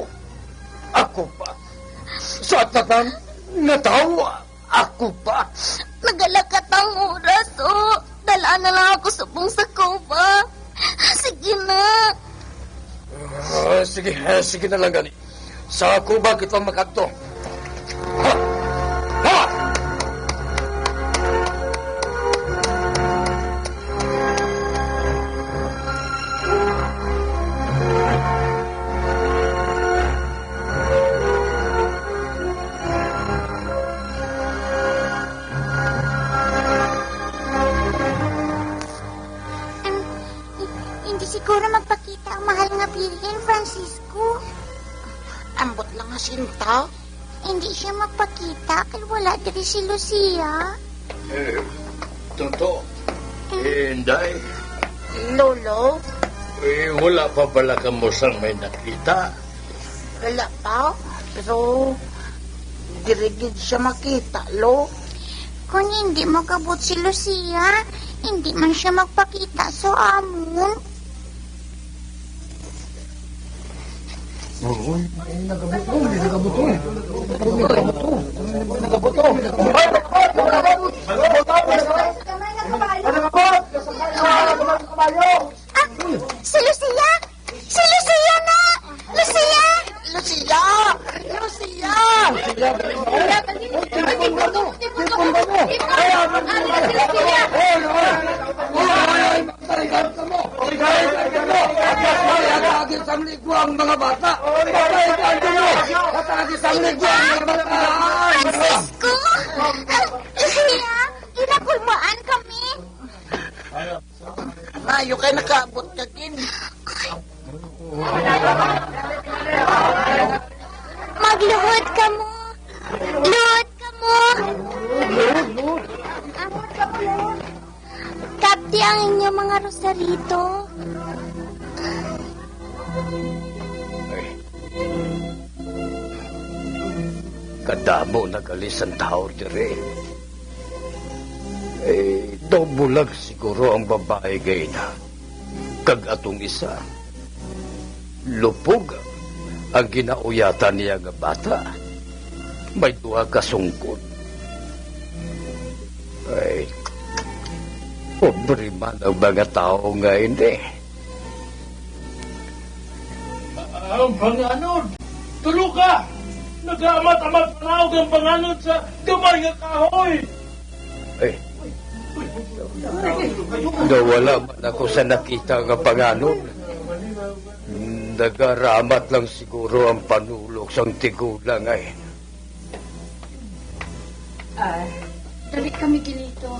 Ako pa? Sa tatan nga tao, ako pa? Nagalakat ang oras, oh. Dala na lang ako subong sa Cuba. Sige na. Sige na lang gani. Sa Cuba kita makadto. Ha! Ha! Hindi siguro magpakita ang mahal nga Birhen, Francisco. Ambot lang nga sinta. Hindi siya magpakita kaya wala diri si Lucia. Totoo. Inday. Lolo, Wala pa pala ka mo sang may nakita. wala pa. Pero, dirigid siya makita, lo. Kung hindi makabot si Lucia, hindi man siya magpakita sa amon. Si Lucia! Si Lucia na! Lucia! Lucia! Lucia! Francisco! Lucia! Inakulmaan kami! Mayo kayo nakaabot ka kin. Magluhod ka mo! Luhod ka mo! Kapti ang inyong mga rosarito. Kadamo nagalis ang tao dire. Bulag siguro ang babae gay na. Kag atong isa, lupog ang ginauyatan niya nga bata. May duha ka sungkod. Pobre man ang mga tao nga hindi. Ang panganod! Tulo ka! Nag-amat-amat panawag ang panganod sa gamay nga kahoy! Nawala man ako sa nakita nga panganon. Nagaramat lang siguro ang panulok sang tigulang ay. Dali kami gilito.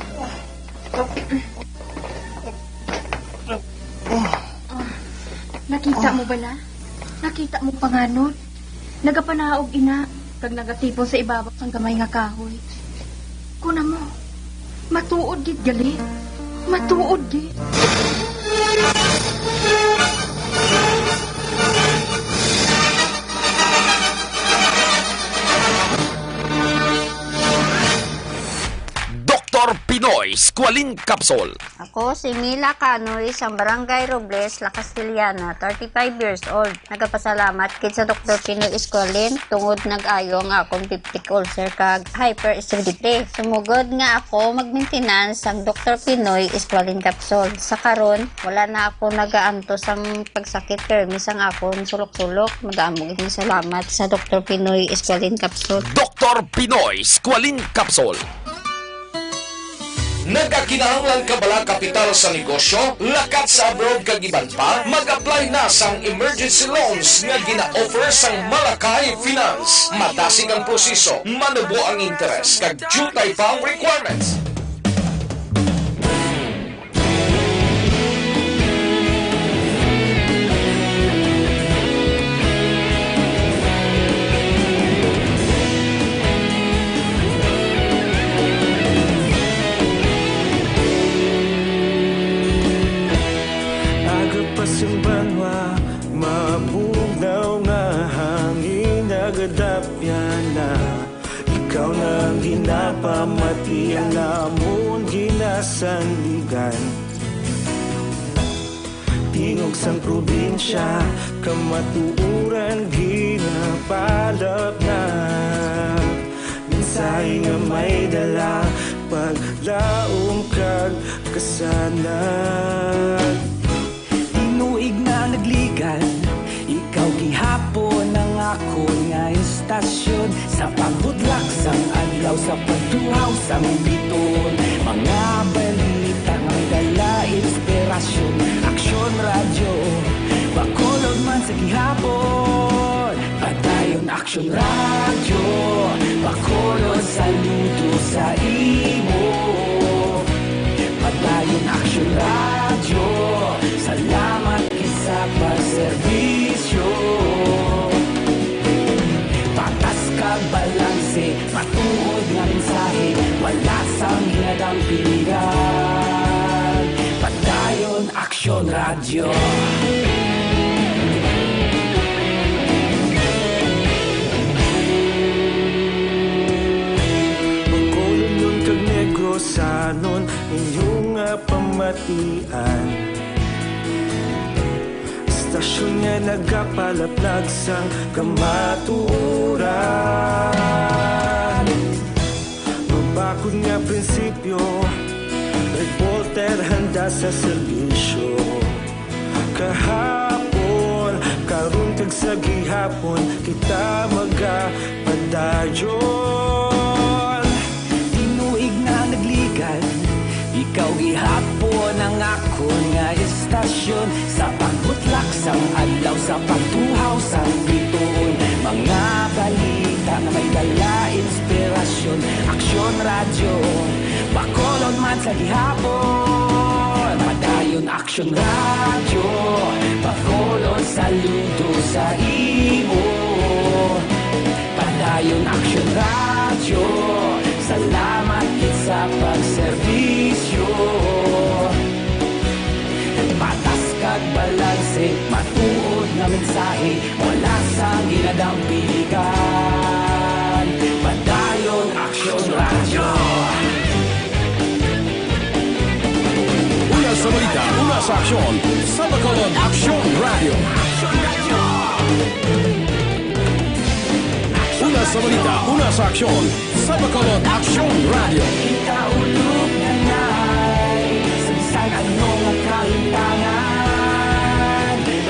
Nakita mo ba na? Nakita mo panganod? Nagapanaog ina, kag nagatipon sa ibabaw sang gamay nga kahoy. Kuna mo, matuod gid gali. Matuod gid. Dr. Pinoy Squalene Capsule. Ako si Mila Canoy, isang barangay Robles, La Castillana, 35 years old. Nagapasalamat kid sa Dr. Pinoy Squalene tungod nag-ayo nga akong peptic ulcer kag hyperacidity. Sumugod nga ako mag-maintenance ang Dr. Pinoy Squalene Capsule. Sa karon, wala na ako nagaantos ang pagsakit kermis ang akon sulok-sulok. Madamog ng salamat sa Dr. Pinoy Squalene Capsule. Dr. Pinoy Squalene Capsule. Nagkakinahanglan ka bala kapital sa negosyo, lakat sa abroad kag iban pa, mag-apply na sang emergency loans nga gina-offer sang Malakay Finance. Matasig ang proseso, manubo ang interes, kag jutay pa ang requirements. Simbanwa, mabugnaw nga hangin nagadapyan na. Ikaw na ang ginapamati ang namon ginasandigan. Tingog sang probinsya, kamatuuran ginapalap na. Minsay nga may dala, paglaom kag kasanan. Inuig na nagligan, ikaw gihapon ang ako nga istasyon. Sa pagbudlak sang adlaw, sa pagtuhaw sang biton. Mga balita nga dala inspirasyon. Aksyon radyo, bakolod man sa gihapon. Padayon aksyon radyo, bakolod saludo sa imo. Padayon aksyon radyo, salamat sa pagserbisyo. kag balanse, matuod nga mensahe, wala sang hinadang piligan. Padayon Aksyon Radio. Pagkulong yun kag negrosanon, inyong nga pamatian. Stasyon nga nagapalaplag sang kamatuuran. Mabakod nga prinsipyo, reporter handa sa serbisyo. Kahapon, karun kag sa gihapon, kita magapadayon. Tinuig na nagligan, ikaw gihapon ang akon nga estasyon. Sa pagbutlak sang adlaw, sa pagtuhaw sang bituon, mga balita na may dala inspirasyon. Aksyon Radio, Bacolod man sa gihapon. Padayon Aksyon Radio, Bacolod saludo sa imo. Padayon Aksyon Radio, salamat kit sa pagserbisyo. Patas kag balanse, matuod na mensahe, wala sang ginadang piligan. Padayon Aksyon Radio. Una sa balita, una sa aksyon, sa Bacolod Aksyon Radio. Una sa balita, una sa aksyon, sa Bacolod Aksyon Radio. Ikaulog na ngay, sa isang anong ang kahintangan.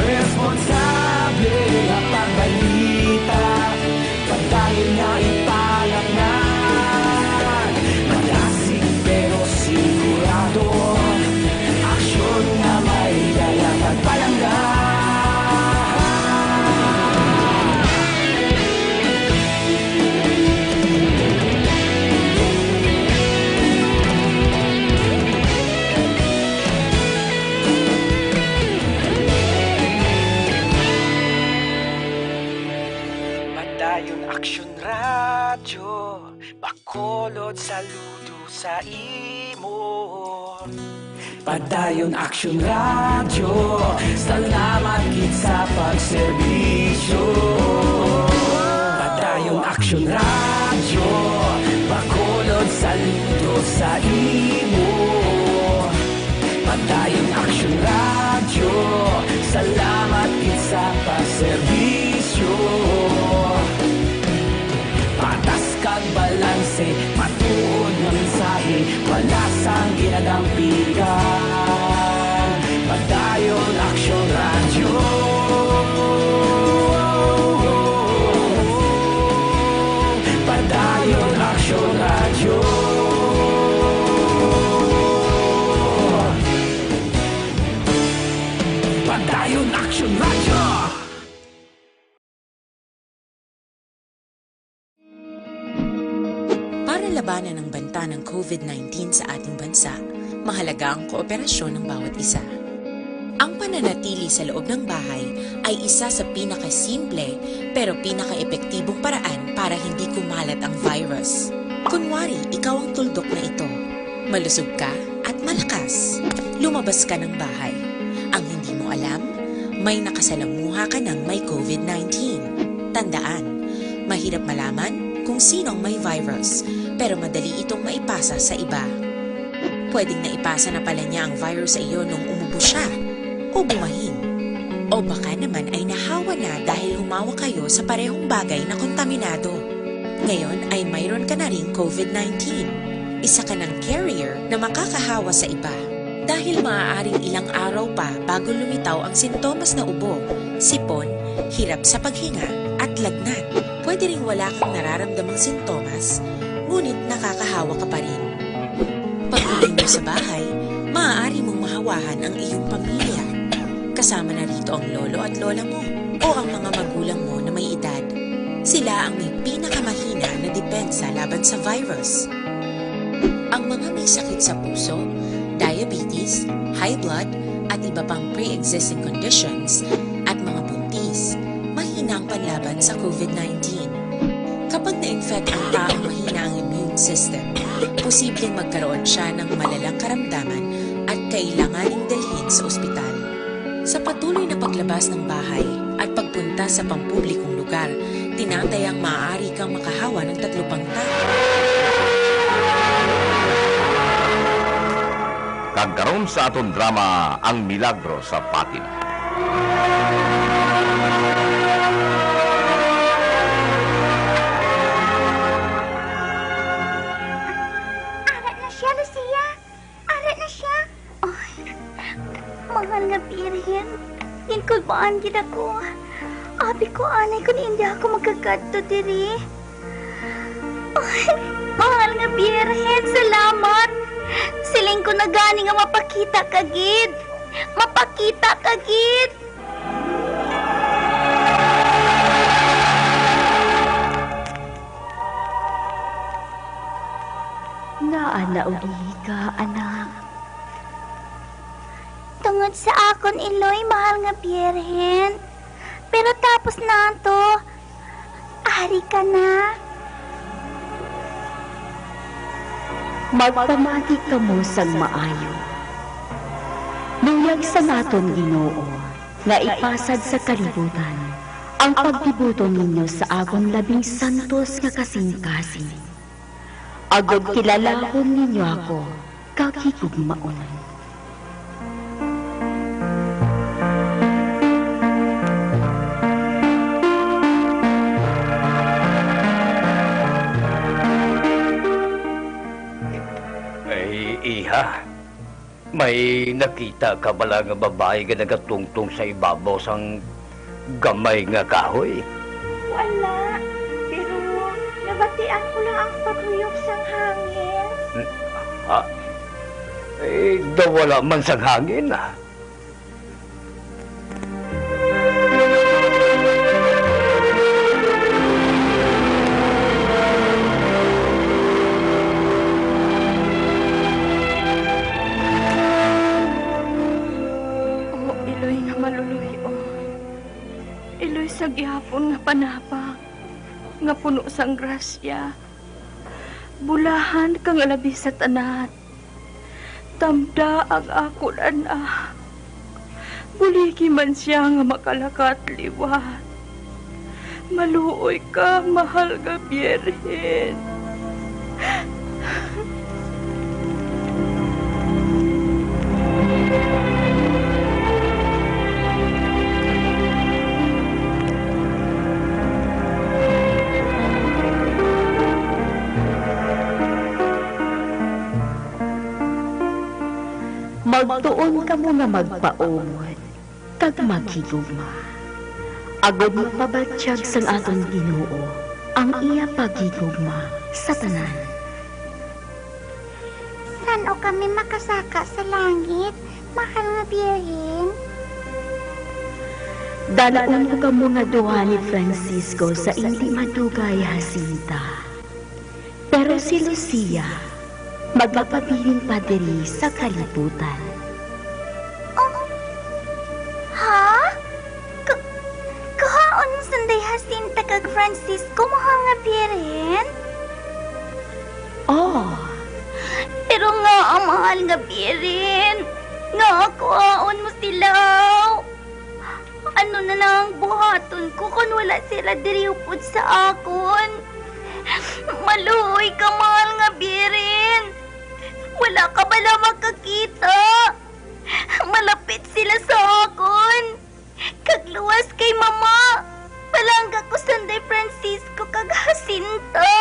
Responsable na pagbalita, pagdahin na ipalaknan. Malasig pero sigurado, aksyon na may dala pagpalanggan. Padayon Aksyon Radio, Bacolod saludo sa imo. Padayon Aksyon Radio, salamat kit sa pagserbisyo. Padayon Aksyon Radio, Bacolod saludo sa imo. Padayon Aksyon Radio, salamat kit sa pagserbisyo. Patas kag balanse, matuod nga mensahe, wala sang ginadang piligan. Padayon Aksyon Radio. Padayon Aksyon Radio. Padayon Aksyon Radio. Para labanan ang banta ng COVID-19 sa ating bansa, mahalaga ang kooperasyon ng bawat isa. Ang pananatili sa loob ng bahay ay isa sa pinakasimple pero pinaka-epektibong paraan para hindi kumalat ang virus. Kunwari, ikaw ang tuldok na ito. Malusog ka at malakas. Lumabas ka ng bahay. Ang hindi mo alam, may nakasalamuha ka ng may COVID-19. Tandaan, mahirap malaman kung sinong may virus, pero madali itong maipasa sa iba. Pwedeng naipasa na pala niya ang virus sa iyo nung umubo siya, o bumahing. O baka naman ay nahawa na dahil humawa kayo sa parehong bagay na kontaminado. Ngayon ay mayroon ka na ring COVID-19. Isa ka ng carrier na makakahawa sa iba. Dahil maaaring ilang araw pa bago lumitaw ang sintomas na ubo, sipon, hirap sa paghinga at lagnat. Pwede ring wala kang nararamdamang sintomas, ngunit nakakahawa ka pa rin. Pag-uwi mo sa bahay, maaari mong mahawahan ang iyong pamilya. Kasama na rito ang lolo at lola mo o ang mga magulang mo na may edad. Sila ang may pinakamahina na depensa laban sa virus. Ang mga may sakit sa puso, diabetes, high blood, at iba pang pre-existing conditions, at mga buntis, mahina ang panlaban sa COVID-19. Kapag na-infect ang taong mahina ang immune system, posibleng magkaroon siya ng malalang karamdaman at kailanganing dalhin sa ospital. Sa patuloy na paglabas ng bahay at pagpunta sa pampublikong lugar, tinatayang maaari kang makahawa ng 3 pang tao. Kagkaroon sa aton drama ang milagro sa Fatima. Arat na siya, Lucia. Arat na siya. Ay, mahal nga Birhen. Ingkulbaan gid ako. Abi ko anay kung hindi ako magkakadto diri. Ay, mahal nga Birhen, salamat. Siling ko na gani nga mapakita kagid. Mapakita kagid. Naanauli ka, anak. Tungod sa akon Iloy, mahal nga Birhen. Pero tapos na to. Ari ka na. Magpamati ka mo sang maayo. Luyag sa naton Ginoo nga ipasad sa kalibutan ang pagtibuton ninyo sa agon labing santos nga kasing-kasing. Agod kilalahon ninyo ako kakikugmaon. Iha, may nakita ka bala nga babae nga nagatungtong sa ibabaw sang gamay nga kahoy? Wala. Pero nabatian ko lang ang paguyok sang hangin. Wala man sang hangin, Iloy sa gihapon nga panapa, nga puno sang grasya. Bulahan kang alabi sa tanan. Tamda ang ako anak. Buligi man siya nga makalakat liwat. Maluoy ka, mahal nga Birhen. Magtuon ka mo nga magpaumod, kag maghigugma. Agod mo pabatsyag sang aton Ginoo, ang iya paghigugma sa tanan. Saan o kami makasaka sa langit, mahal nga Birhen? Dalaon ko ka mo nga duha ni Francisco sa hindi madugay Jacinta. Pero si Lucia, magpapabiling pa diri sa kalibutan. Ha? Kahaon mo sanday Jacinta kag Francisco, mahal nga Birhen? Oh, pero nga ang mahal nga Birhen, nga kahaon mo sila. Ano na lang ang buhaton ko kung wala sila diri upod sa akon? Maluoy ka, mahal nga Birhen. Wala ka bala makakita. Malapit sila sa akon. Kagluwas kay mama. Palangga ko sanday Francisco kag Jacinta.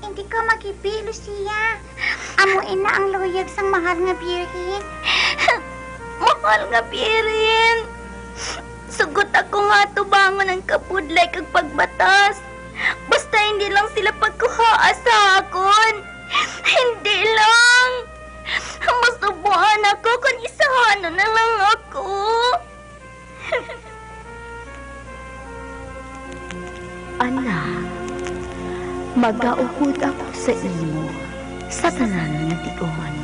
Hindi ka magipi, Lucia. Amuin na ang luyag sang mahal nga Birhen. Mahal nga Birhen. Sugot ako nga tubangon ang kapudlay kag pagbatas. Basta hindi lang sila pagkuhaa sa akon. Hindi lang. Masubuan ako kung isahan na lang ako. anak, magaukod ako sa imo sa tanan nga tion.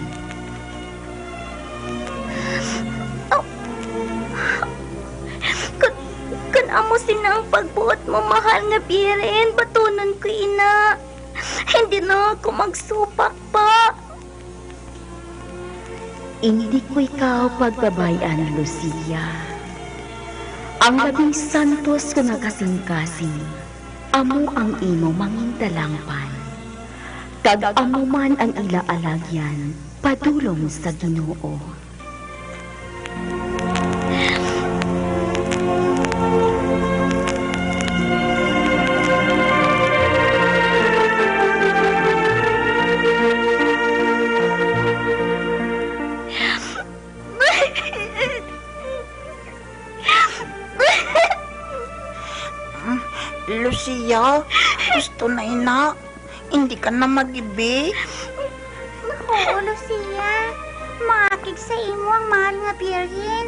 Kun amo tapusin na ang pagbuot mo, mahal nga birin. Batunon ko, ina. Hindi na ako magsupak pa. Hindi ko ikaw pagbabayan, Lucia. Ang labing santos ko nga kasing-kasing, amo ang imo mangindalangpan. Kag amo man ang ilaalagyan, padulong sa Ginoo. Lucia, gusto na ina. Hindi ka na mag-ibig. Oo, Lucia. Makakig sa imo ang mahal nga birhen.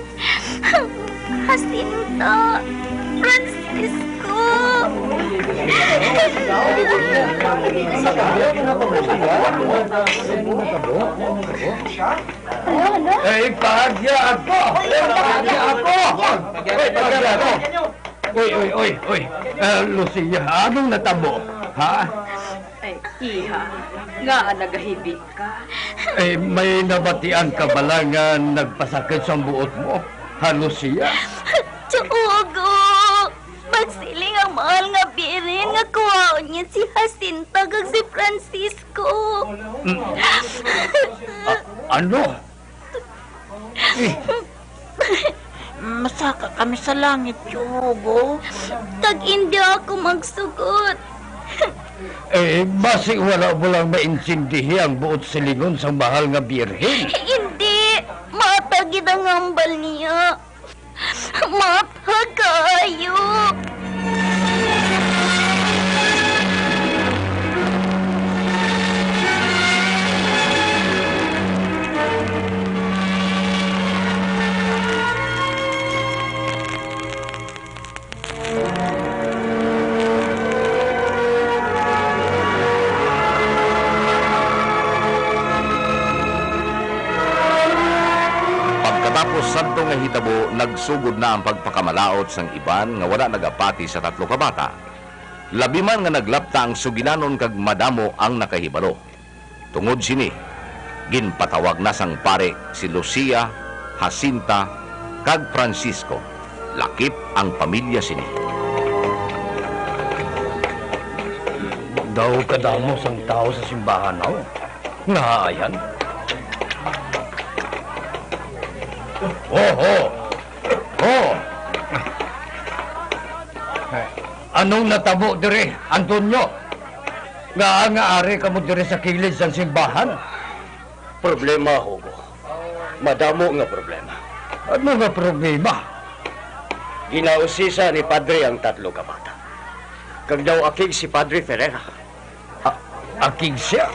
Jacinta, Francisco. Pagya ako! Uy! Lucia, anong natabo? Ha? Ay, iha, nga nagahibig ka. May nabatian ka ba lang nga nagpasakit sa buot mo? Ha, Lucia? Tsugo! Magsiling ang mahal nga birin nga kuhaon niya si Jacinta kag si Francisco. Ano? Masaka kami sa langit, Tsugo. Kag hindi ako magsugot. Basi wala mo lang maintindihi ang buot silingon sa mahal nga birhen. Hindi! Matagid ang ambal niya. Mapakayo! Pagkatapos santo nga hitabo, nagsugod na ang pagpakamalaot sang iban nga wala nagapati sa 3 ka bata. Labi man nga naglapta ang suginanon kag madamo ang nakahibalo. Tungod sini, ginpatawag na sang pare si Lucia, Jacinta, kag Francisco. Lakip ang pamilya sini. Daw kadamo sang tao sa simbahan na Naayan. Anong natabo dire, Antonio? Nga ari ka mo dire sa kilid sa simbahan? Problema, Hugo. Madamo nga problema. Ano nga problema? Ginausisa ni Padre ang 3 ka bata. Kag daw akig si Padre Ferreira. Akig siya?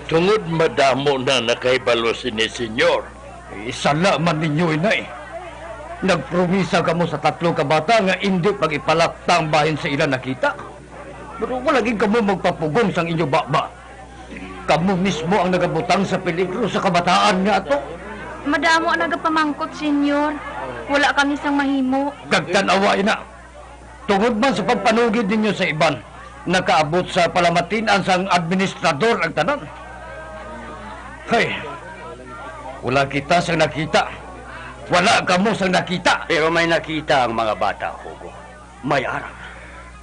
Tungod madamo na nakaibalo si ni Senyor. Isala man ninyo, inay. Nagpromisa ka mo sa 3 ka bata nga hindi pag-ipalakta ang bahin sa ilan nakita. Pero walagin ka mo magpapugong sang inyo baba. Kamu mismo ang nagabutang sa peligro sa kabataan nga to. Madamo ang nagapamangkot, senyor. Wala kami sang mahimo. Gagtanawa, ina. Tungod man sa pagpanugid ninyo sa iban, nakaabot sa palamatinan sang administrador ang tanan. Hey, wala kita sang nakita. Wala ka mo sang nakita. Pero may nakita ang mga bata, Hugo. May arang.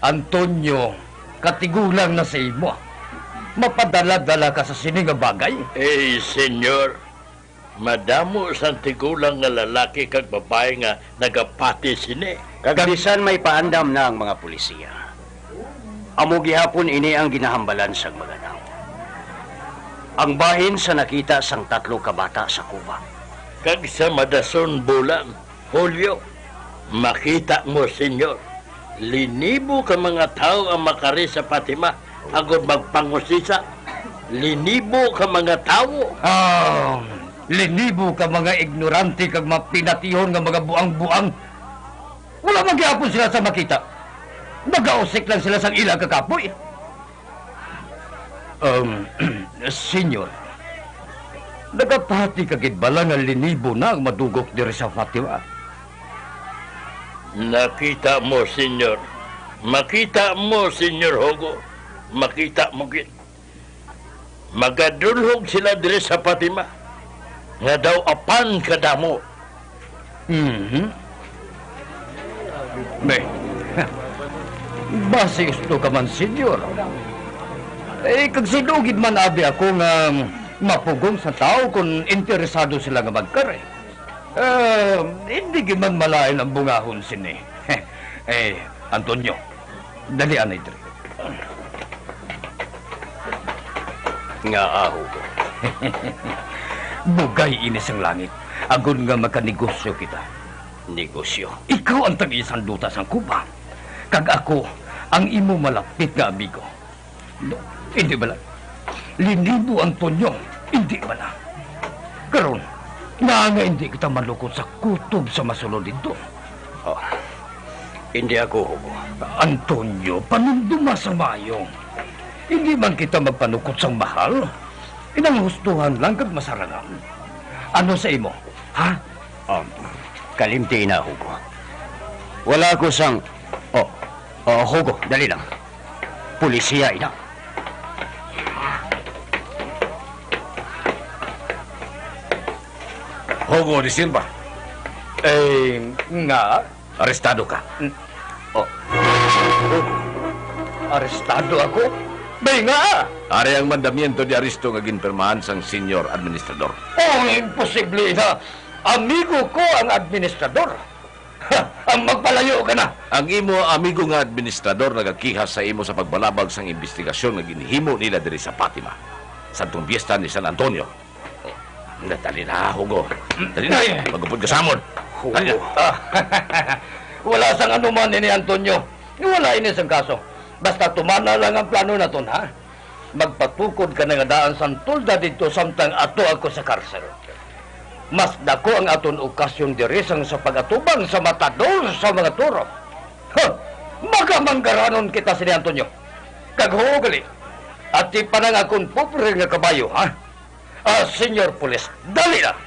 Antonio, katigulang na sa imo. Mapadala-dala ka sa sining nga bagay. Senyor, madamo sa tigulang nga lalaki kag babae nga nagapati sini. Kagbisan may paandam na ang mga pulisiya. Amo gihapon ini ang ginahambalan sa mga tao. Ang bahin sa nakita sang 3 ka bata sa Cuba. Kag sa madason bulan, Julio, makita mo, senyor, linibo ka mga tao ang makari sa Fatima agad magpangusisa. Linibo ka mga tao. Linibo ka mga ignorante kag mapinatihon nga mga buang-buang. Wala magyapon sila sa makita. Nagausik lang sila sang ilang kakapoy. Senyor, nagapati kagid bala nga linibo na ang madugok diri sa Fatima. Nakita mo, senyor. Makita mo, senyor Hugo. Makita mo gid. Magadulhog sila dire sa Fatima. Nga daw apan kadamo. May, base gusto ka man, senyor. Kag sinugid man abi ako nga mapugong sa tao kung interesado sila nga magkare. Hindi gid man malain ang bungahon sini. Antonio, dali anay dire. Nga aho ko. Bugay inis ang langit. Agon nga makanegosyo kita. Negosyo? Ikaw ang tag-isang duta sa Kuba. Kag ako ang imo malapit nga amigo. No, hindi ba lang? Linibo Antonio, hindi ba lang? Karon, nga hindi kita malukot sa kutob sa masulod dito. Oh, hindi ako, Hugo. Antonio, panunduma sa mayong. Hindi man kita magpanukot sa mahal. Inang hustuhan lang kag masarangan. Ano sa imo? Ha? Kalimti na, Hugo. Wala ko sang... Hugo, dali lang. Pulisiya, ina. Hugo de Silva. Nga? Arestado ka. Arestado ako? Bay nga! Ari ang mandamiento de aresto nga ginpirmahan sang senior administrador. Imposible na! Amigo ko ang administrador! Ang magpalayo ka na! Ang imo amigo nga administrador nagakihas sa imo sa pagbalabag sang investigasyon nga ginhimo nila diri sa Fatima. Sa tumbiesta ni San Antonio. Dali na, Hugo. Dali na. Magupod ka samon. Dali na. Wala sang anuman ni Antonio. Wala ini sang kaso. Basta tumana lang ang plano na ton, ha? Magpatukod ka na nga daan sang tulda dito samtang ato ako sa karsel. Mas dako ang aton okasyon diri sang sa pagatubang sa matador sa mga turo. Magamanggaranon kita si Antonio. Kaghugali. At di pa nang akong pobre nga kabayo, ha? Senyor Pulis, dali na!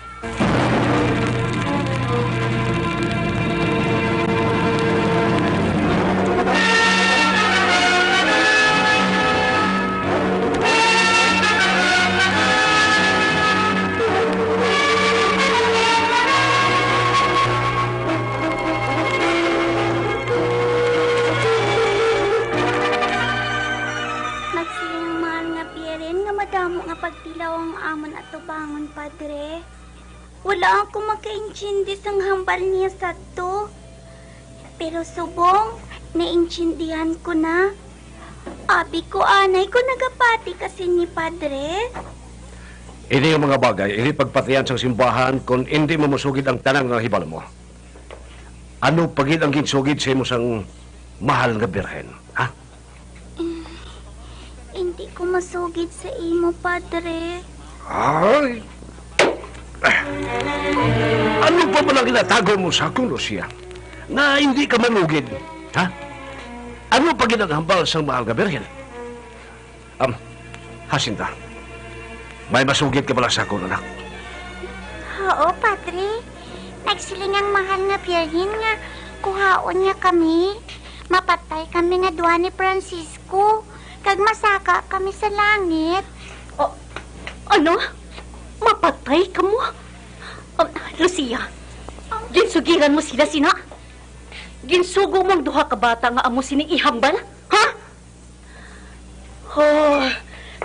Pagtilaw ang amon at tubangon, Padre. Wala ako makaintindi sang hambal niya sa to. Pero subong, naintindihan ko na. Abi ko, anay ko nagapati kasi ni Padre. Ini yung mga bagay, ini pagpatiyan sa simbahan kung hindi mo musugid ang tanang nga hibal mo. Ano pagid ang ginsugid sa imo sang mahal nga birhen, ha? Hindi ko masugid sa imo, Padre. Ay! Ano pa ba lang inatago mo sa akong, Lucia? Na hindi ka manugid, ha? Ano pa ginaghambal sa mahal nga birhen? Jacinta, may masugid ka pala sa akong anak. Oo, Padre. Nagsiling ang mahal nga birhen nga kuhaon niya kami. Mapatay kami nga duwa ni Francisco. Kag masaka kami sa langit. Ano? Mapatay ka mo? Lucia, ginsugiran mo sila, sina? Ginsugo mong duha ka bata nga amo sining ihambal? Ha?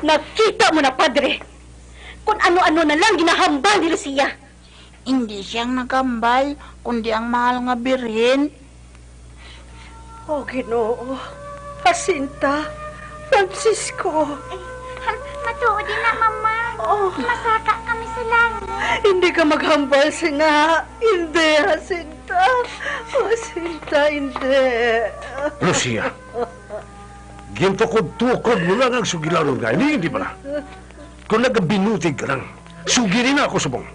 Nakita mo na, Padre. Kung ano-ano na lang ginahambal ni Lucia. Hindi siyang nagambal, kundi ang mahal nga birhen. Ginoo. Jacinta. Francisco. Matuod din na, Mama. Masaka kami sa langit. Hindi ka maghambal, Sina. Hindi, Jacinta. Jacinta, hindi. Lucia, gintukod-tukod mo lang ang sugilaron nga. Hindi ba na? Kung nagabinutig ka lang, sugirin na ako subong.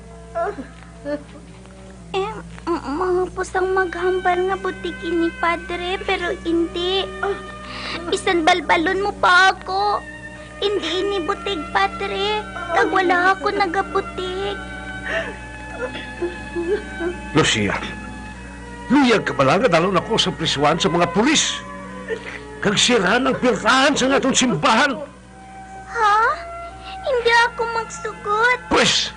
Mahapos ang maghambal nga butikin ni Padre, pero hindi. Bisan balbalon mo pa ako. Hindi ini butig, Padre. Kag wala ako nagabutig. Lucia, Luyag ka pala nga dalon ako sa prisuan sa mga pulis. Kag sirahan ang pirtahan sa atong simbahan. Ha? Hindi ako magsugot. Pwes,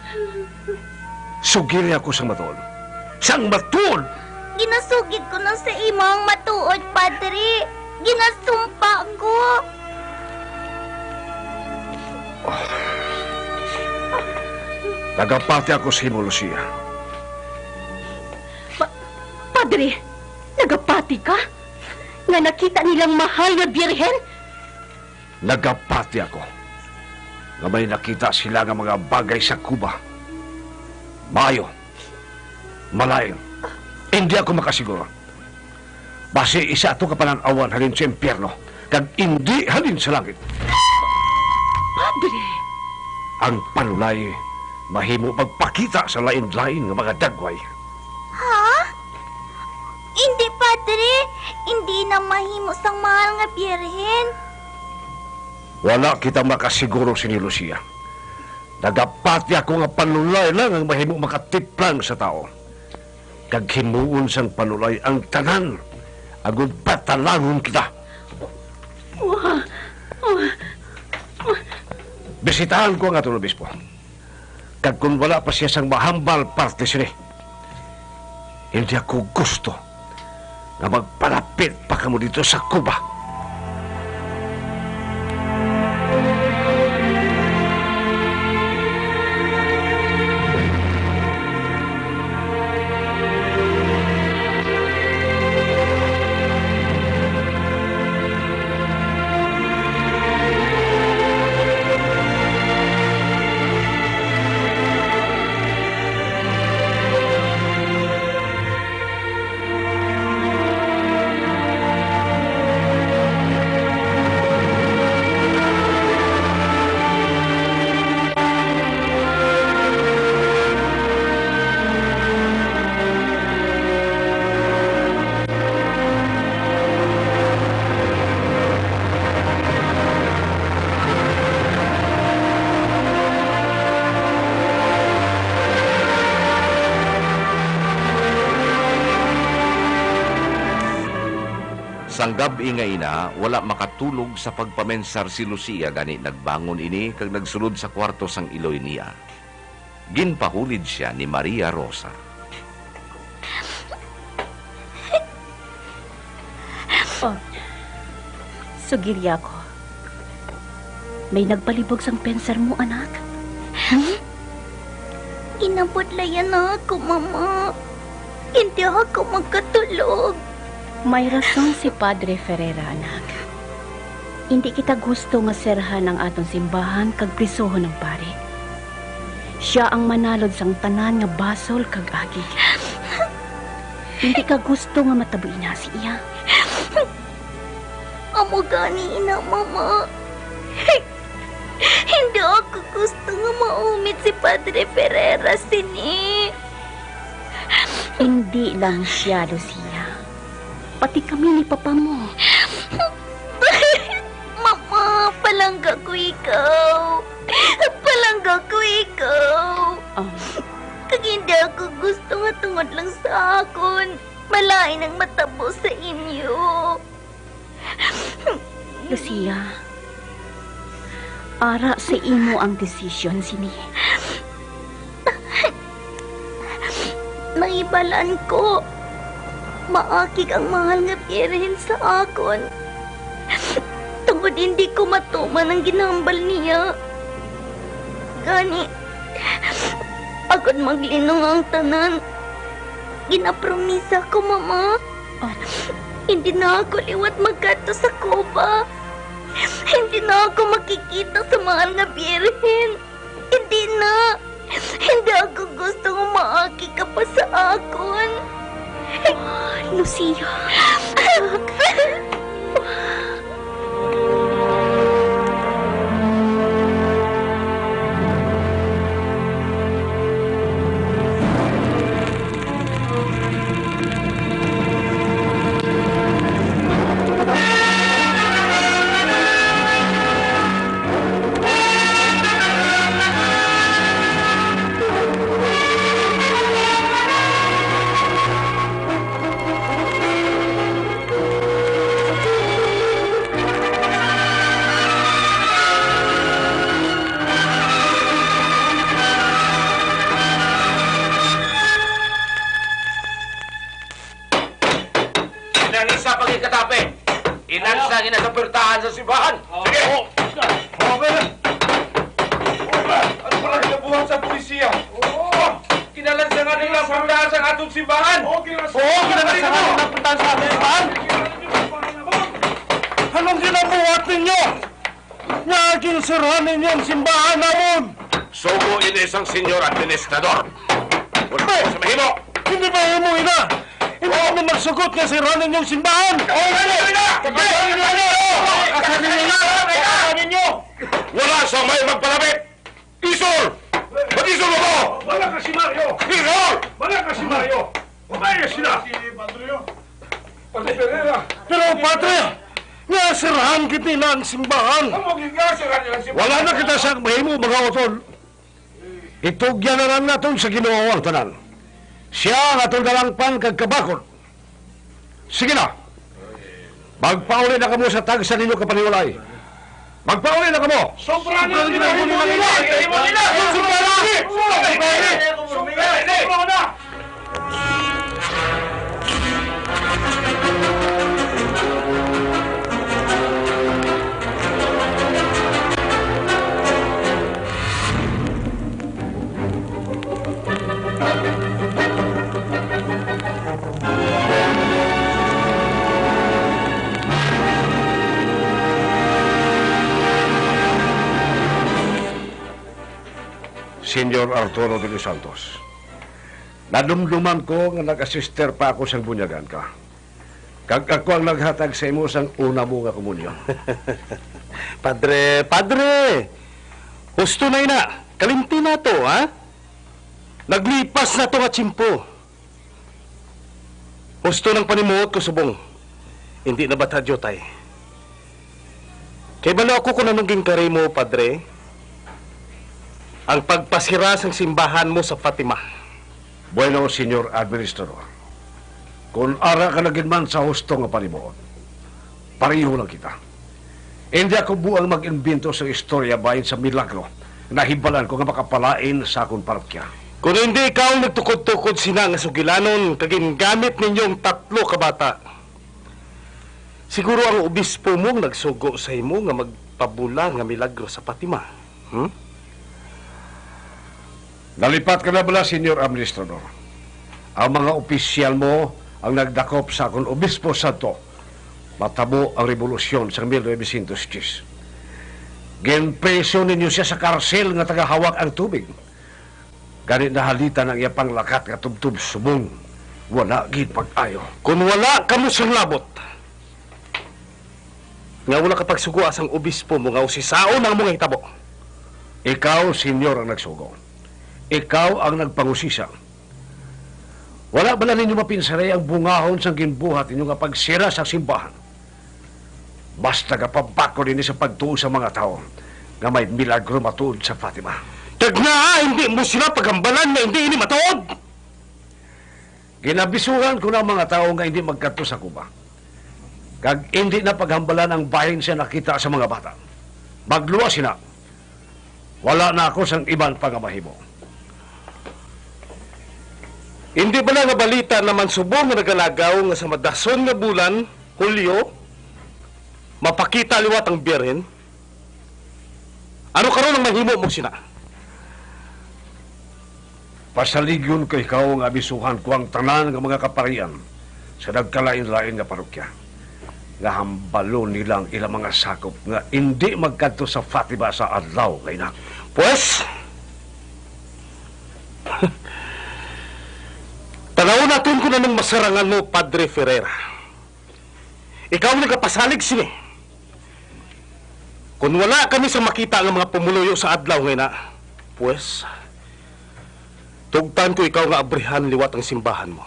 sugili ako sa matol. Sang matol! Ginasugid ko na sa imo ang matuod, Padre. Ginasumpa ko. Nagapati ako sa imo, Lucia. Padre, nagapati ka? Nga nakita nilang mahal na birhen? Nagapati ako. Nga may nakita sila nga mga bagay sa Cuba. Mayo. Malayo. Hindi ako makasiguro. Base isa ito kapananawan halin sa impyerno, kag hindi halin sa langit. Padre! Ang panulay, mahimo magpakita sa lain-lain ng mga dagway. Ha? Hindi, Padre. Hindi na mahimo sang mahal nga birhen. Wala kita makasiguro si ni Lucia. Nagapati ako nga panulay lang ang mahimo makatiplang sa tao. Kag himuon sang panulay ang tanan. Agud patalangon kita. Bisitahan ko ang atong obispo. Kag kung wala pa siya sang mahambal parte sini, hindi ako gusto na magpalapit pa kamo dito sa Cuba. Sang gabi nga ina, wala makatulog sa pagpamensar si Lucia gani nagbangon ini kag nagsulod sa kwarto sang iloy niya. Ginpahulid siya ni Maria Rosa. Oh, sugirya ko. May nagpalibog sang pensar mo, anak. Inabotlayan na ako, Mama. Hindi ako magkatulog. May rason si Padre Ferreira, anak. Hindi kita gusto nga serhan ang atong simbahan kag prisohon ng pare. Siya ang manalod sang tanan nga basol kag agig. Hindi ka gusto nga matabuin na si iya. Amo gani ina, Mama. Hindi ako gusto nga maumit si Padre Ferreira sini. Hindi lang siya, Lucia. Pati kami ni Papa mo. Mama, palangga ko ikaw. Palangga ko ikaw. Kag hindi ako gusto nga tungod lang sa akon. Malain ang matabo sa inyo. Lucia, ara sa imo ang desisyon sini. Naibalan ko. Maakig ang mahal nga birhen sa akon. Tungod hindi ko matuman ang ginambal niya. Gani, agad maglinong ang tanan. Ginapromisa ko, Mama. Hindi na ako liwat magkato sa Cuba. Hindi na ako makikita sa mahal nga birhen. Hindi na. Hindi ako gustong umaaki ka pa sa akon. Lucia. tape. Inansangin na sa pertahan sa simbahan. Sige! Okay. Ano pala kinabuhan sa pulisya? Kinalansangan nila ang pertahan sa atong simbahan. Oo, kinalansangan nila ang pertahan sa atong simbahan. Anong ginabuhat ninyo? Naging sirahan ninyo ang simbahan namun. Sugo ini isang senyor administrador. Wala ko sa mahimo. Hindi ba himo ina? Hindi kami magsugot nga sirahan ninyong simbahan. Wala sa may magpalapit! Isol! Mag-isol mo! Wala ka si Mario! Isol! Wala ka si Mario! Umaya sila! Padre Ferreira! Pero, Padre, nga sirahan kita nila ang simbahan. Wala na kita sa mahimo, mga otol. Itugyan na lang natin sa Ginoo ang tanan. Siya ang atong dalangpan kag kabakod. Sige na. Magpauli na kamo sa tag sa ninyo kapaniwalay. Magpauli na kamo. Sobra na nila. Senyor Arturo de los Santos, nadumduman ko nga nag-asister pa ako sa bunyagan ka. Kag ako ang naghatag sa imo sang una mo nga komunyon. Padre! Husto na ina. Kalimti na to, ha? Naglipas na to nga tsimpo. Husto ng panimuot ko subong. Hindi na batadyo tay. Kay balo ako kung anong ginkari mo, Padre. Ang pagpasira ng simbahan mo sa Fatima. Bueno, Senyor Administrador. Kung ara ka na man sa husto nga panimuot, pareho lang kita. Hindi ako buang mag-imbento sa istorya bahin sa milagro na hibalan ko nga makapalain sa akong parokya. Kung hindi ikaw ang nagtukod-tukod sina nga sugilanon, kaging gamit ninyong 3 ka bata, siguro ang obispo mong nagsugo sa imo nga magpabula nga milagro sa Fatima. Nalipat ka na bala, Senyor Administrador. Ang mga opisyal mo ang nagdakop sa akong obispo santo matabo ang revolusyon sa 1910. Ginpreso ninyo siya sa karsel nga tagahawak ang tubig. Ganit na halitan ang iyang panglakat nga tubtub subong. Wala gid pag-ayo. Kung wala kamo sa labot, nga wala kapag sugo asang obispo mo nga usisaon ang mga hitabo. Ikaw, Senyor, ang nagsugo. Ikaw ang nagpangusisa. Wala ba na ninyo mapinsaray ang bungahon sa ginbuhat ninyo nga pagsira sa simbahan? Basta kapabako din sa pagtuo sa mga tao nga may milagro matuod sa Fatima. Tagna, hindi mo sila pagambalan na hindi ini matuod! Ginabisuhan ko ng mga tao nga hindi magkanto sa Cuba. Kag hindi na paghambalan ang bahin siya nakita sa mga bata. Magluwas sila. Wala na ako sang ibang pangamahimo. Hindi ba na nga balita naman subong nga nagalagaw nga sa madason nga bulan, Hulyo, mapakita liwat ang Birhen? Ano karon ang mahimo mo sina? Pasaligyon ko ikaw nga abisuhan ko ang tanan ng mga kaparian sa nagkalain-lain nga parokya. Nga hambalo nilang ilang mga sakop nga hindi magkanto sa Fatima sa adlaw kay na. Pues, tanaw natin ko na ng masarangan mo, Padre Ferreira. Ikaw nagkapasalig sini. Kung wala kami sa makita ng mga pumuluyo sa adlaw ngayon na, pues, tugtan ko ikaw nga abrihan liwat ang simbahan mo.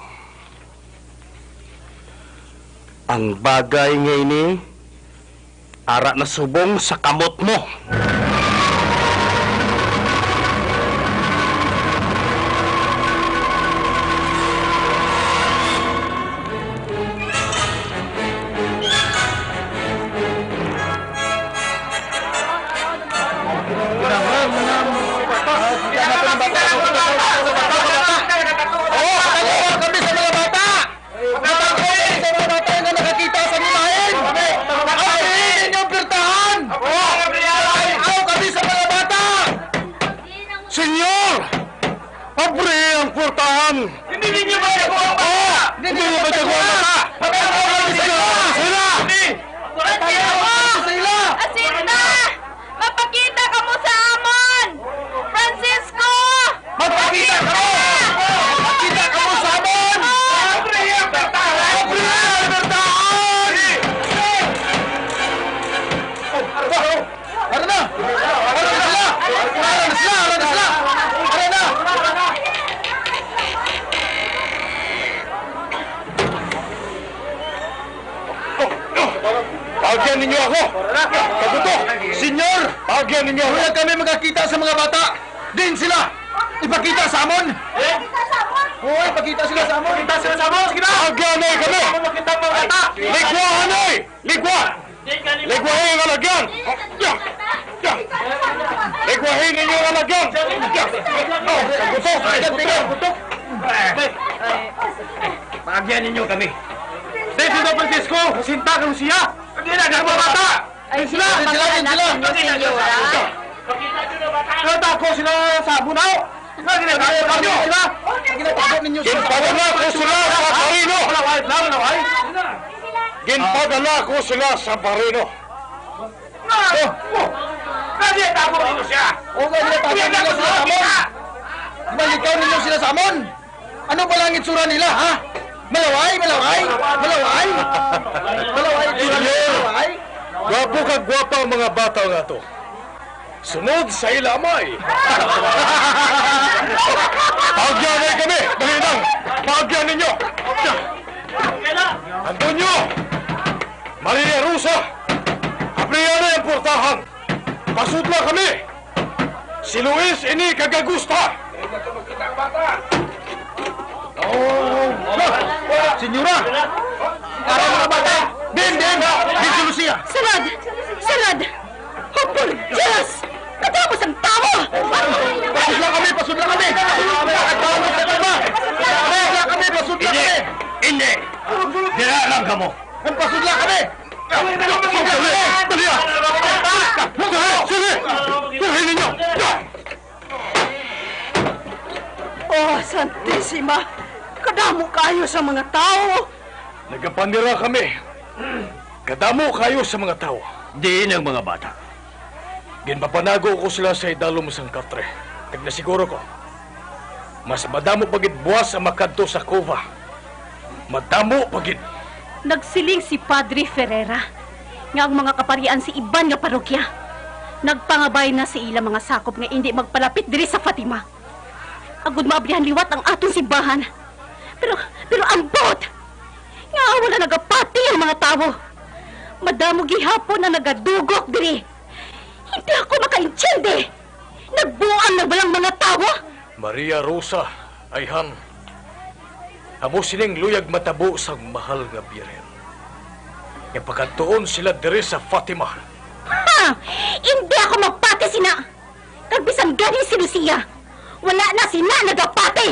Ang bagay ngayon ni, ara na subong sa kamot mo. Kami sa mga bata! Magkatang sa mga bata na nakakita sa mga Pagyan ninyo ako! Kabuto! Senyor! Pagyan ninyo ako! Huwag kami magkakita sa mga bata! Din sila! Ipakita sa amon! Oo, ipakita sila sa amon! Ipakita sila sa amon! Sige na! Pagyan na kami! Makita mga bata! Ligwa, Hanoy! Ligwa! Ligwahin ang alagyan! Ligwahin ninyo ang alagyan! Kabuto! Kabuto! Pagyan ninyo kami. Sino Francisco! Sinta ka siya! Ginagawa mga bata! Ay, Sila! Natako sila sa bunaw! Ginagawa ninyo sila! Ginpadala ko sila sa Barino! Ginpadala ko sila sa Barino! Ginagawa ninyo siya! Ginagawa ninyo sila sa amon! Malikaw ninyo sila sa amon! Ano ba lang itsura nila, ha? Malaway! Malaway! Malaway! Malaway! Itsura nila! Malaway! Gwapo ka gwapa ang mga bata nga to. Sunod sa ilamay! Pagyan na kami! Mahinang! Pagyan ninyo! Antonio! Maria Rosa! Abriana ang portahan! Pasudla kami! Si Luis ini kagagusta! Senyora! Para mga bata! Din! Din si Lucia! Salad! Salad! Oh, por Diyos! Katapos ang tao! Pasudla kami! Pasudla kami! Pasudla kami! Pasudla kami! Hindi! Dira lang kamo! Pasudla kami! Dali! Sige! Dali ninyo! Oh, Santissima! Kadamo kayo sa mga tao! Nagapandira kami. Kadamo kayo sa mga tao. Diin ang mga bata. Ginpapanago ko sila sa idalom sang katre. Nagnasiguro ko. Mas madamo pagid buwas ang makadto sa kuva. Madamo pagid. Nagsiling si Padre Ferreira nga ang mga kaparian si iban nga parokya. Nagpangabay na si ilang mga sakop nga hindi magpalapit diri sa Fatima. Agud maabrihan liwat ang atong simbahan. Pero ambot! Nga wala nagapati ang mga tao. Madamo gihapon na nagadugok diri. Hindi ako makaintindi. Nagbuang na balang mga tao? Maria Rosa, ayhan. Amo sining luyag matabo sa mahal nga biren. Nga pagkatuon sila diri sa Fatima. Ha! Hindi ako magpati sina. Kagbisan gani si Lucia. Wala na sina nagapati.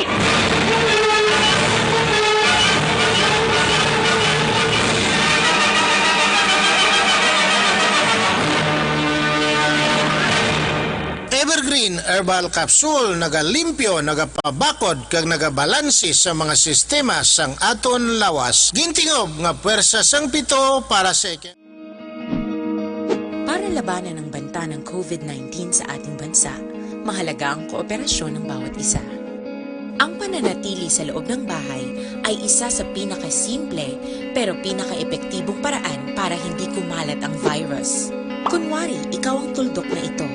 Evergreen Herbal Capsule nagalimpyo, nagapabakod kag nagabalansi sa mga sistema sang aton lawas. Gintingob nga puwersa sang pito para sa Para labanan ang banta ng COVID-19 sa ating bansa, mahalaga ang kooperasyon ng bawat isa. Ang pananatili sa loob ng bahay ay isa sa pinakasimple pero pinaka-epektibong paraan para hindi kumalat ang virus. Kunwari, ikaw ang tuldok na ito.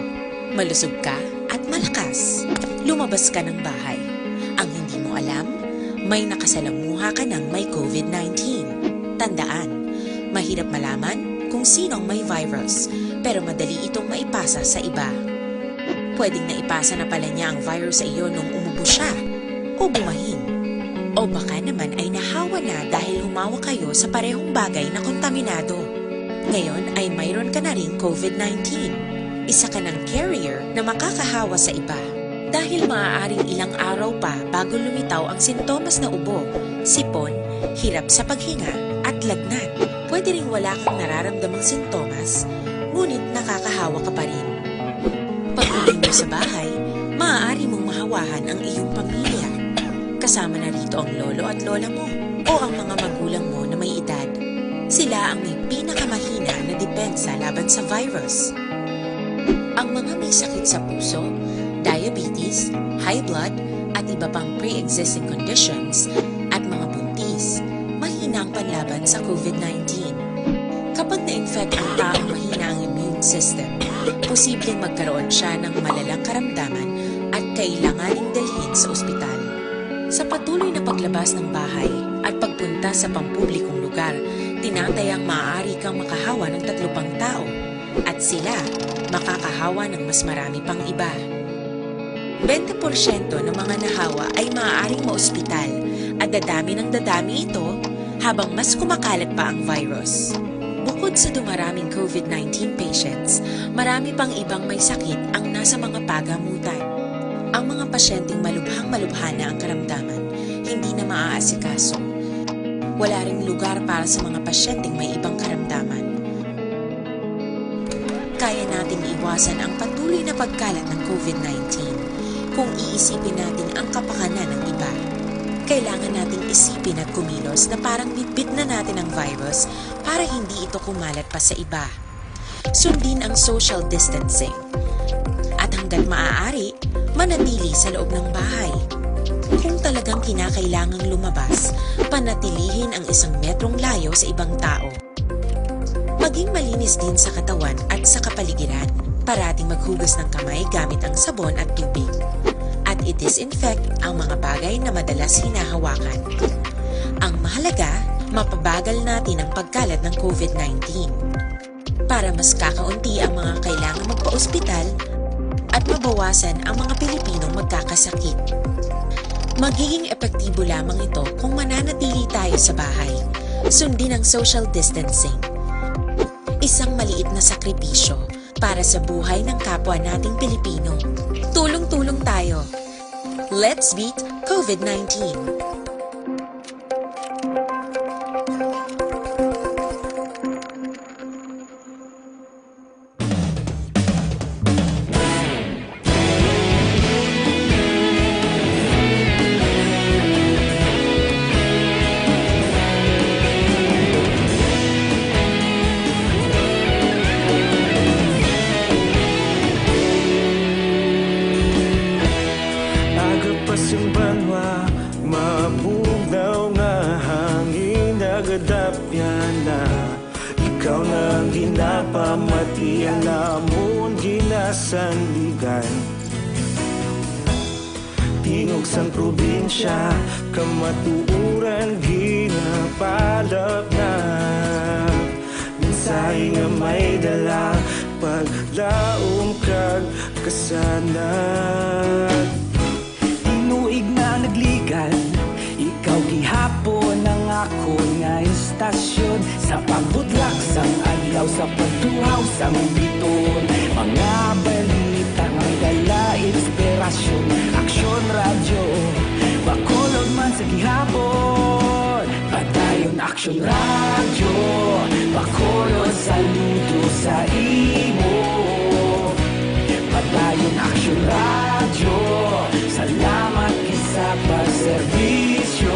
Malusog ka at malakas. Lumabas ka ng bahay. Ang hindi mo alam, may nakasalamuha ka ng may COVID-19. Tandaan, mahirap malaman kung sinong may virus, pero madali itong maipasa sa iba. Pwedeng naipasa na pala niya ang virus sa iyo nung umubo siya o bumahin. O baka naman ay nahawa na dahil humawa kayo sa parehong bagay na kontaminado. Ngayon ay mayroon ka na ring COVID-19. Isa ka ng carrier na makakahawa sa iba. Dahil maaaring ilang araw pa bago lumitaw ang sintomas na ubo, sipon, hirap sa paghinga at lagnat. Pwede ring wala kang nararamdamang sintomas, ngunit nakakahawa ka pa rin. Pag-uwi mo sa bahay, maaari mong mahawahan ang iyong pamilya. Kasama na rito ang lolo at lola mo o ang mga magulang mo na may edad. Sila ang may pinakamahina na depensa laban sa virus. Ang mga may sakit sa puso, diabetes, high blood, at iba pang pre-existing conditions, at mga buntis, mahina ang panlaban sa COVID-19. Kapag na-infect ang taong mahina ang immune system, posibleng magkaroon siya ng malalang karamdaman at kailanganing dalhin sa ospital. Sa patuloy na paglabas ng bahay at pagpunta sa pampublikong lugar, tinatayang maaari kang makahawa ng 3 pang tao at sila makakahawa ng mas marami pang iba. 20% ng mga nahawa ay maaaring maospital at dadami ng dadami ito habang mas kumakalat pa ang virus. Bukod sa dumaraming COVID-19 patients, marami pang ibang may sakit ang nasa mga pagamutan. Ang mga pasyenteng malubhang-malubha na ang karamdaman, hindi na maaasikaso. Wala ring lugar para sa mga pasyenteng may ibang karamdaman. Kaya nating iwasan ang patuloy na pagkalat ng COVID-19 kung iisipin natin ang kapakanan ng iba. Kailangan nating isipin at kumilos na parang bitbit na natin ang virus para hindi ito kumalat pa sa iba. Sundin ang social distancing. At hanggat maaari, manatili sa loob ng bahay. Kung talagang kinakailangang lumabas, panatilihin ang 1 metrong layo sa ibang tao. Maging malinis din sa katawan at sa kapaligiran. Parating maghugas ng kamay gamit ang sabon at tubig. At i-disinfect ang mga bagay na madalas hinahawakan. Ang mahalaga, mapabagal natin ang pagkalat ng COVID-19 para mas kakaunti ang mga kailangan magpa-ospital at mabawasan ang mga Pilipinong magkakasakit. Magiging epektibo lamang ito kung mananatili tayo sa bahay. Sundin ang social distancing. Isang maliit na sakripisyo para sa buhay ng kapwa nating Pilipino. Tulong-tulong tayo. Let's beat COVID-19. Ikaw na ginapamati, alamon ginasandigan. Tingog sang probinsya, kamatuuran ginapalap na. Mensahe nga may dala, paglaom kag kasanag. Tinuig na nagligan, ikaw gihapon ang ako nga istasyon. Sa pagbutlak sang adlaw, sa pagtuhaw sang biton. Mga balita nga dala inspirasyon. Aksyon radyo, bakolod man sa gihapon. Padayon aksyon radyo, bakolod saludo sa imo. Padayon aksyon radyo, salamat isa pagserbisyo.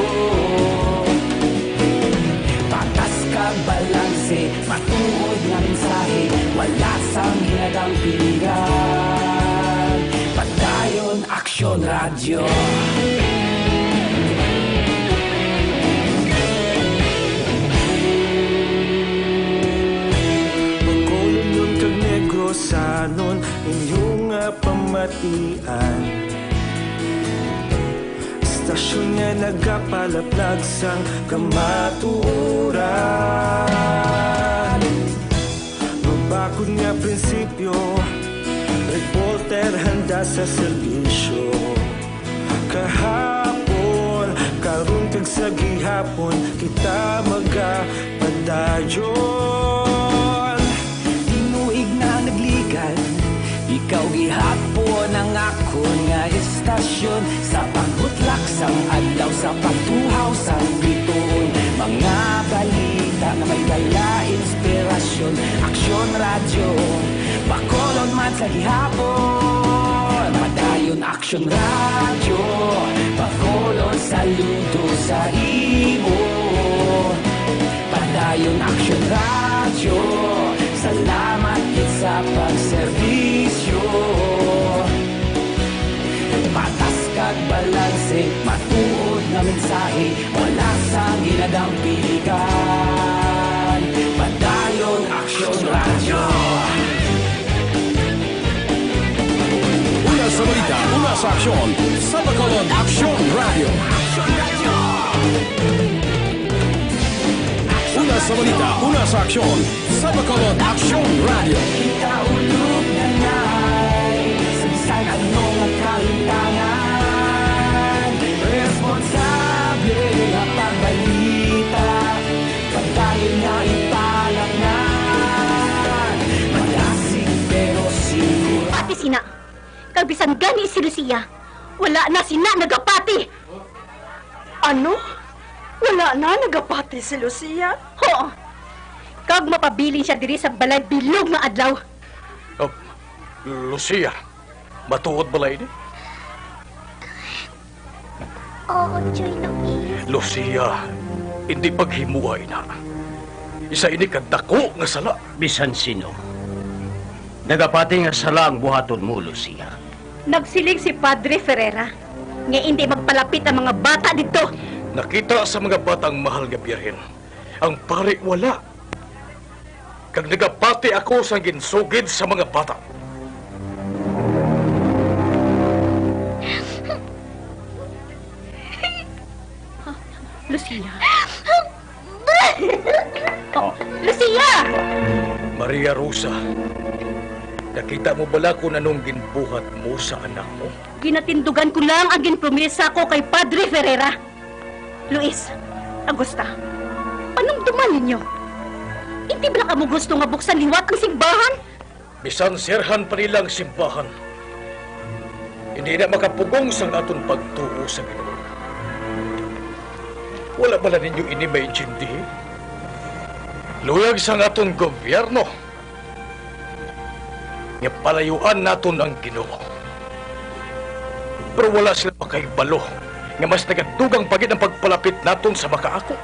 Patas kag balanse, matuod nga mensahe, wala sang hinagang piligan. Padayon aksyon radyo. Pagkulong nun kag negrosanon, inyong pamatian. Istasyon nga nagapalaplag sang kamatuuran. Mabakod nga prinsipyo, reporter handa sa serbisyo. Kahapon, karon kag sa gihapon, kita magapadayon. Tinuig na nagligan, ikaw gihapon ang ako nga istasyon. Sa pagbutlak sang adlaw, sa pagtuhaw sang biton. Mga balita na may dala inspirasyon. Aksyon radyo, bakolod man sa gihapon. Padayon aksyon radyo, bakolod saludo sa imo. Padayon aksyon radyo, salamat sa pagserbisyo. Patas kag balanse, matuod na mensahe, wala sang hinagang piligan. Padayon aksyon radyo. Una sa balita, una sa aksyon, sa Bacolod Aksyon Radio. Una sa balita, una sa aksyon, sa Bacolod Aksyon Radio. Ikaulog na nga'y sa bisan anong kalintangan. Responsable na pagbalita, pagdali na ipalaknan. Malasig pero siguro. Pati sina. Kabisan gani si Lucia. Wala na sina nagapati. Ano? Wala na nagapati si Lucia? Oo. Kag mapabilin siya diri sa balay bilog nga adlaw. Oh, Lucia, matuod ba ini? Oo, Choy Luis. Lucia, hindi paghimuay na. Isa ini kadako nga sala. Bisan sino. Nagapati nga sala ang buhaton mo, Lucia. Nagsilig si Padre Ferreira. Nga hindi magpalapit ang mga bata dito. Nakita sa mga batang mahal nga biyahin. Ang pare wala. Kag nagapati ako sa ginsugid sa mga bata. Lucia. Oh, Lucia! Maria Rosa, nakita mo bala kung anong ginbuhat mo sa anak mo? Ginatindugan ko lang ang ginpromesa ko kay Padre Ferreira. Luis, Agusta, panumduman ninyo. Hindi ba na kamo gusto nga buksan liwat ang simbahan? Bisan serhan pa nilang simbahan. Hindi na makapugong sa aton pagtuo sa Ginoo. Wala ba na ninyo ini maintindi? Luyag sa aton gobyerno. Nga palayuan naton ang Ginoo. Pero wala sila makaibalo nga mas nagadugang pagid ang pagpalapit naton sa makaako.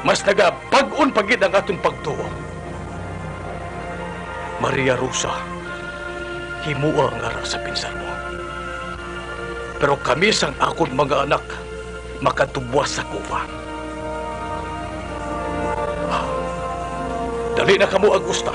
Mas nagapag-on pagid ang aton pagtuo. Maria Rosa, himuha ang ara sa pinsan mo. Pero kami sang akon mga anak, makatubwas sa kupa. Dali na kamo, Agusta.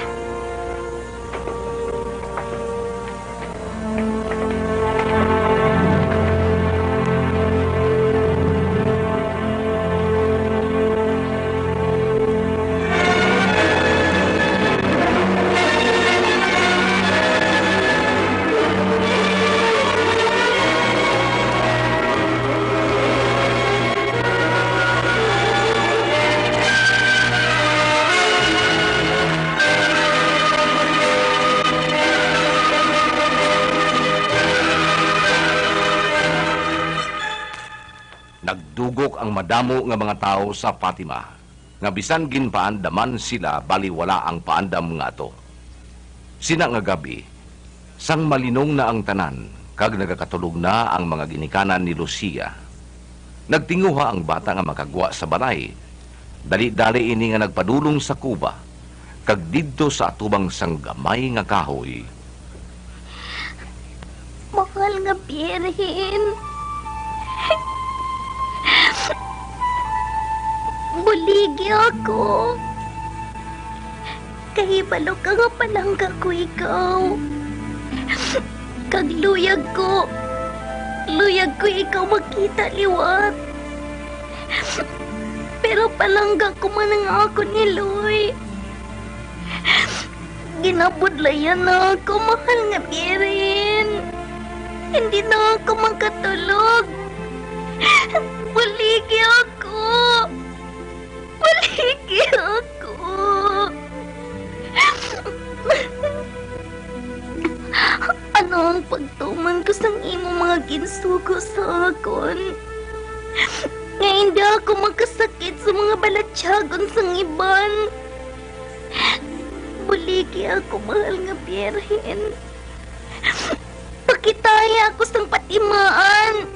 Nagdugok ang madamo nga mga tao sa Fatima, nga bisan ginpaandaman sila baliwala ang paandam nga to. Sina nga gabi, sang malinong na ang tanan, kag nagakatulog na ang mga ginikanan ni Lucia. Nagtinguha ang bata nga makagwa sa balay. Dali-dali ini nga nagpadulong sa kuba, kag didto sa atubang sang gamay nga kahoy. Mahal nga Birhen. Buligi ako. Kahibalo ka nga palangga ko ikaw. Kagluyag ko ikaw makita liwat. Pero palangga ko man ang ako ni Loy. Ginabudlayan na ako, mahal nga Birhen. Hindi na ako magkatulog. Buligi ako. Buligi ako. Ano ang pagtuman ko sang imo mga ginsugo sa akon? Nga hindi ako magkasakit sa mga balatyagon sang iban. Buligi ako, mahal nga Birhen. Pakitaya ako sang patimaan.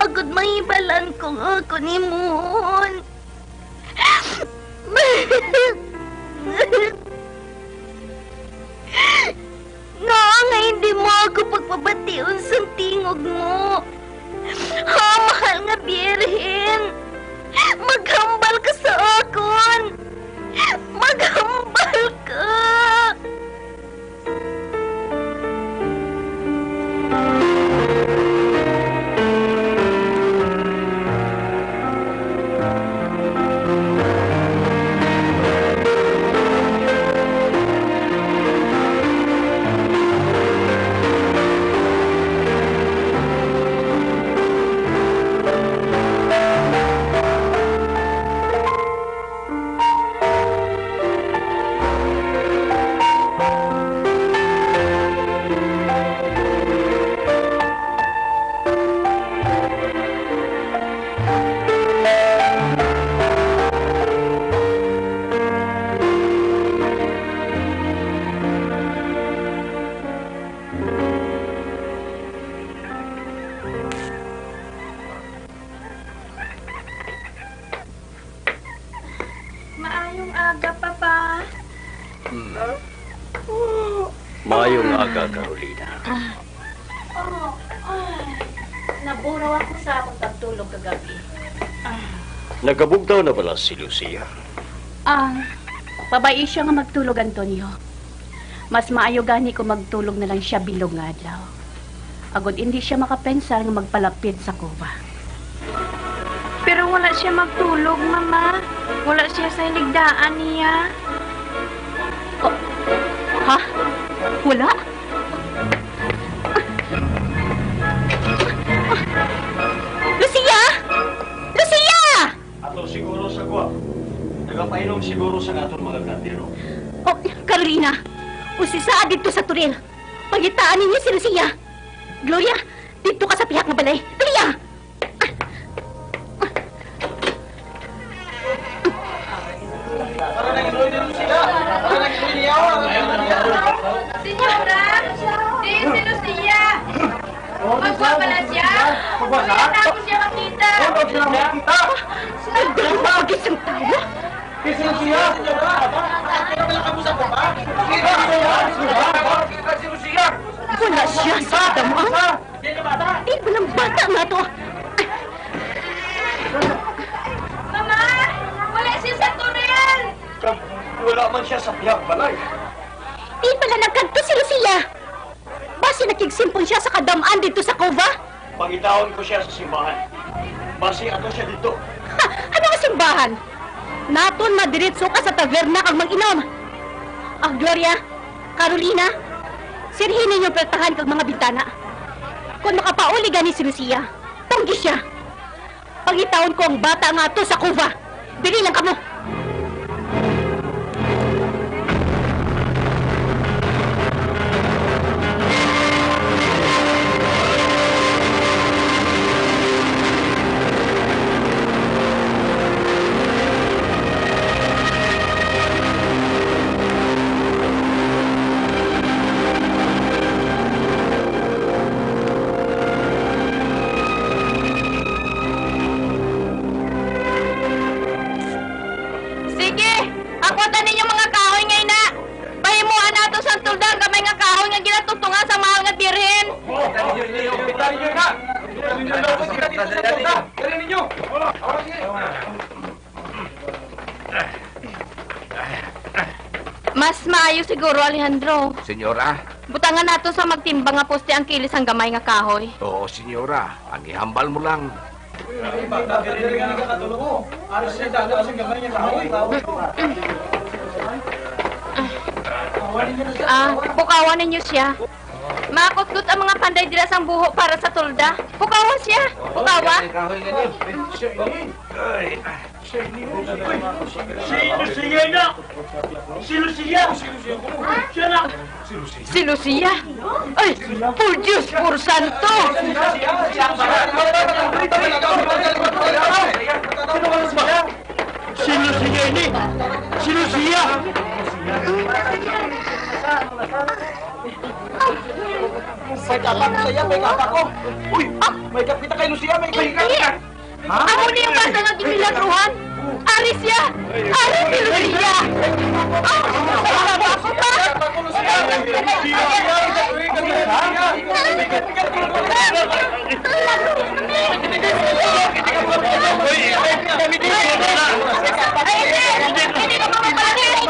Agad mahibalan ko nga ako ni Moon. Nga hindi mo ako pagpabatiun sa tingog mo. Ha, mahal nga Birhen. Maghambal ka sa akon. Maghambal ka. aga, Papa. Mayong aga, Carolina. Naburaw ako sa akong pagtulog kagabi. Nagabugtaw na pala si Lucia. Babae siya nga magtulog, Antonio. Mas maayo gani ko magtulog na lang siya bilog nga adlaw. Agod hindi siya makapensar nga magpalapit sa kuba. Pero wala siya magtulog, Mama. Wala siya sa iligdaan niya. Ha? Wala? Lucia! Lucia! Ato siguro sa kuwa. Nagapainom siguro sa aton mga kandiro. Oh, Carolina, usisa dito sa turil. Pagitaan ninyo si Lucia. Gloria, dito ka sa pihak na balay. Gloria! Senyora! Si Lucia! Magpapala siya! Wala ako siya makita! Nagdamagis ang tayo? Wala siya sa damang? Di ba ng bata nga to? Mama! Wala siya sa tunel! Wala man siya sa pihak balay. Di pala nagkanto si Lucia. Basi nakigsimpon siya sa kadamaan dito sa Cova? Pangitawon ko siya sa simbahan. Basi ato siya dito. Ha! Ano ang simbahan? Naton madiritso ka sa taverna kang mag-inom. Gloria, Carolina, sirhin ninyo pertahan kag mga bintana. Kung makapauli gani si Lucia, tunggi siya. Pagitaon ko ang bata nga to sa Cova. Dili lang kamo. Mas maayo siguro, Alejandro. Senyora? Butangan nato sa magtimbang nga poste ang kilis ang gamay nga kahoy. Oo, senyora. Ang ihambal mo lang. Pukawan ninyo siya. Makot-gut ang mga panday dila sang buho para sa tulda. Pukawan siya. Pukawa. Si Lucia na! Si Lucia! Siya na! Si Lucia? Ay, por Diyos, por Santo! Si Lucia ini! Si Lucia! May kapak saya, may kapak ko. Uy, may kap kita kay Lucia, may kapak. Amo ni yung bata nga gimilagruhan. Aris siya! Aris si Lucia! Salamat ako pa! Hindi ka mamapalagay!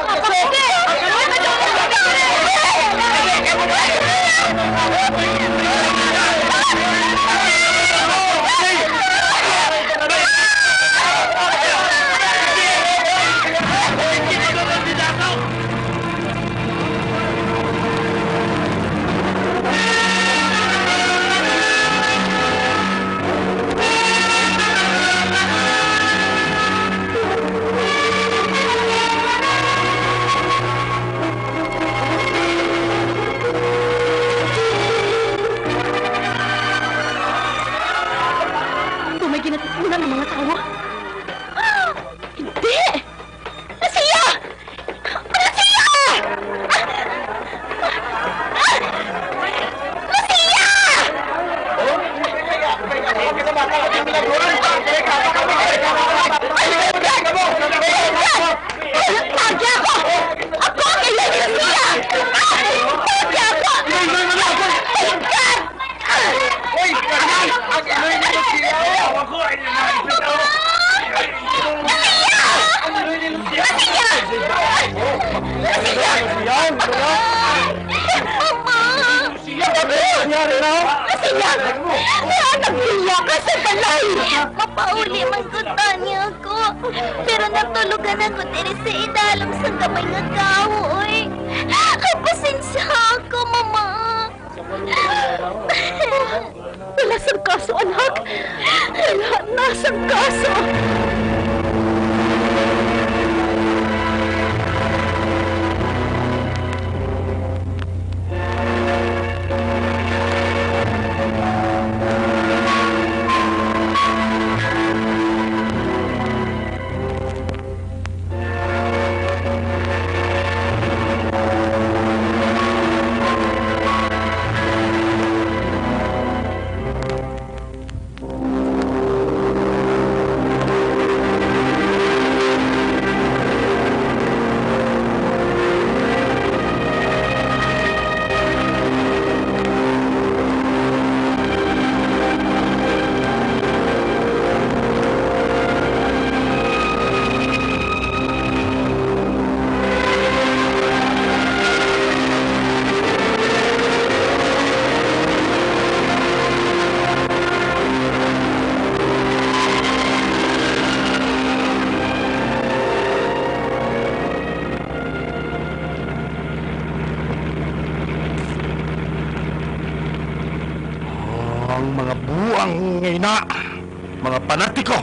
Nangyari na? Lucia! Nagbiya ka sa balay! Mapauli man kuta niya ako. Pero natulugan ako diri sa idalong sa gamay nga kahoy. Pasensya ako, mama. Wala sang kaso, anak. Wala na sang kaso. Ang mga buang ngayna, mga panatiko,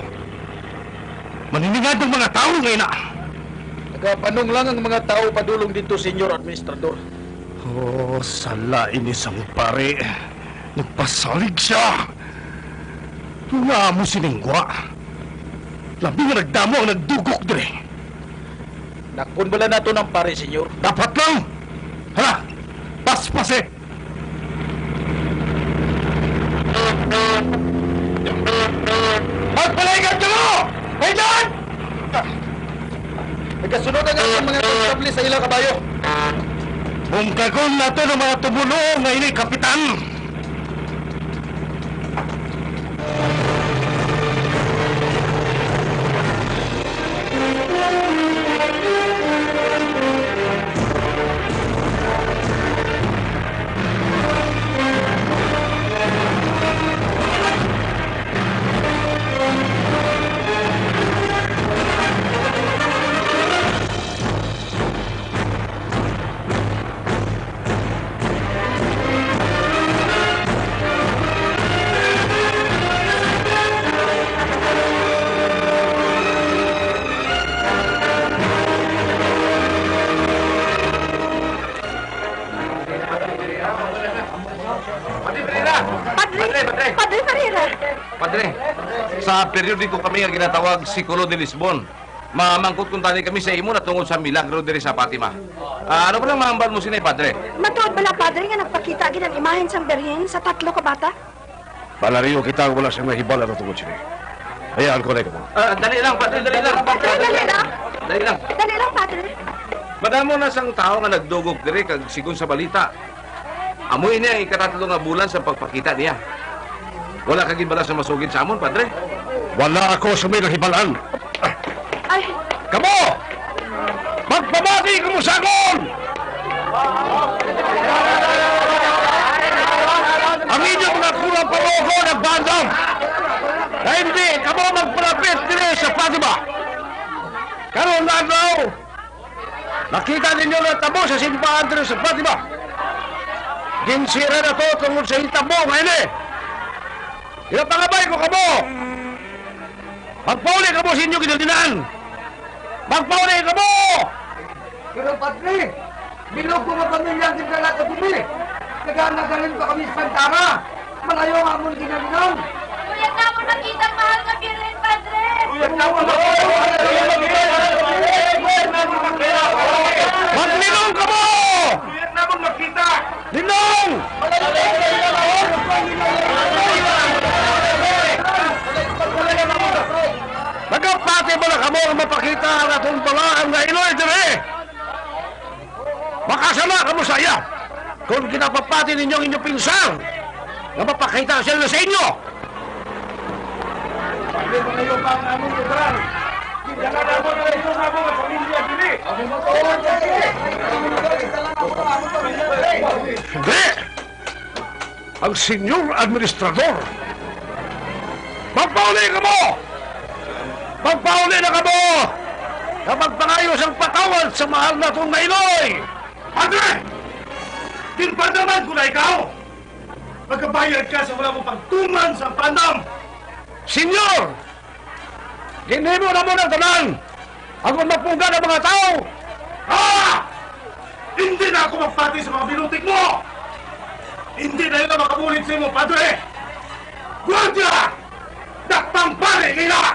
maniningad ng mga tao ngayna. Nagapanong lang ang mga tao padulong dito, Senyor Administrador. Oh, sala inisang pare. Nagpasalig siya. Nga mo siningwa. Labi nga nagdamo ang nagdugok dire. Nakpon bala nato ng pare, Senyor. Dapat lang! Hala! Paspase! Magpalaygad ka mo! Kailan? Nagkasunod ang mga konstabli sa ilang kabayo. Bungkagon nato ng mga tumulo ngayon ay kapitan! Padre Ferreira! Padre, sa periodiko kami nga ginatawag Sikulo de Lisbon. Mamangkot kung tani kami sa imo na tungod sa milagro diri sa Fatima. Ano ba lang mahambal mo sinay, Padre? Matuod bala, Padre, nga nagpakita gid ang imahen sang Berhen sa 3 ka bata? Palariyo kita wala siyang mahibala na tungkol siya. Hayaan ko na ikaw. Dali lang, Padre, dali lang. Dali lang! Dali lang. Dali lang, Padre! Madamo na sang tao nga nagdugok diri kag sigon sa balita. Amoy niya ikatatlo nga bulan sa pagpakita niya. Wala kagin bala sa masugid sa amon, Padre? Wala ako sa may nahibalaan. Ay! Kamo! Magpabati ka mo sa akin! Ang inyong mga kulang paloko nagbandam! Na hindi kamo magpalapit dire sa Fatima! Karoon na araw! Nakita ninyo na tabo sa simbahan dire sa Fatima! Ginsira na to tungkol sa hitabo ngayon eh! Pinapangabay ko kamo! Magpauli ka mo sa inyo kinalinan! Magpauli ka mo! Pero, Padre, bilog ko mapamilya din ka natin kami. Naganagalin pa kami sa Pantara. Malayo nga mo ginalinan. Kuya na mo nakita ang mahal na Birhen, Padre! Maglinong ka mo! Linong! Nagapati mo na kamo ang mapakita ang atong balaan nga Iloy dire! Makasama ka mo sa iya kung kinapapati ninyong inyong pinsang na mapakita sila sa inyo! Padre, mga iyo pa ang among lugar. Hindi! Ang senyor administrador! Magpauli ka mo! Magpauli na ka mo! Kapag pangayos ang patawad sa mahal na itong nailoy! Padre! Tinpadaman ko na ikaw! Magkabayad ka sa wala mo pagtungan sa pandam! Senyor! Ginhimo na mo ng tanan! Ako magpungga ng mga tao! Hindi na ako magpati sa mga binutik mo! Hindi na yun makabulit sa imo, Padre! Guardia! Dakpang pare nila!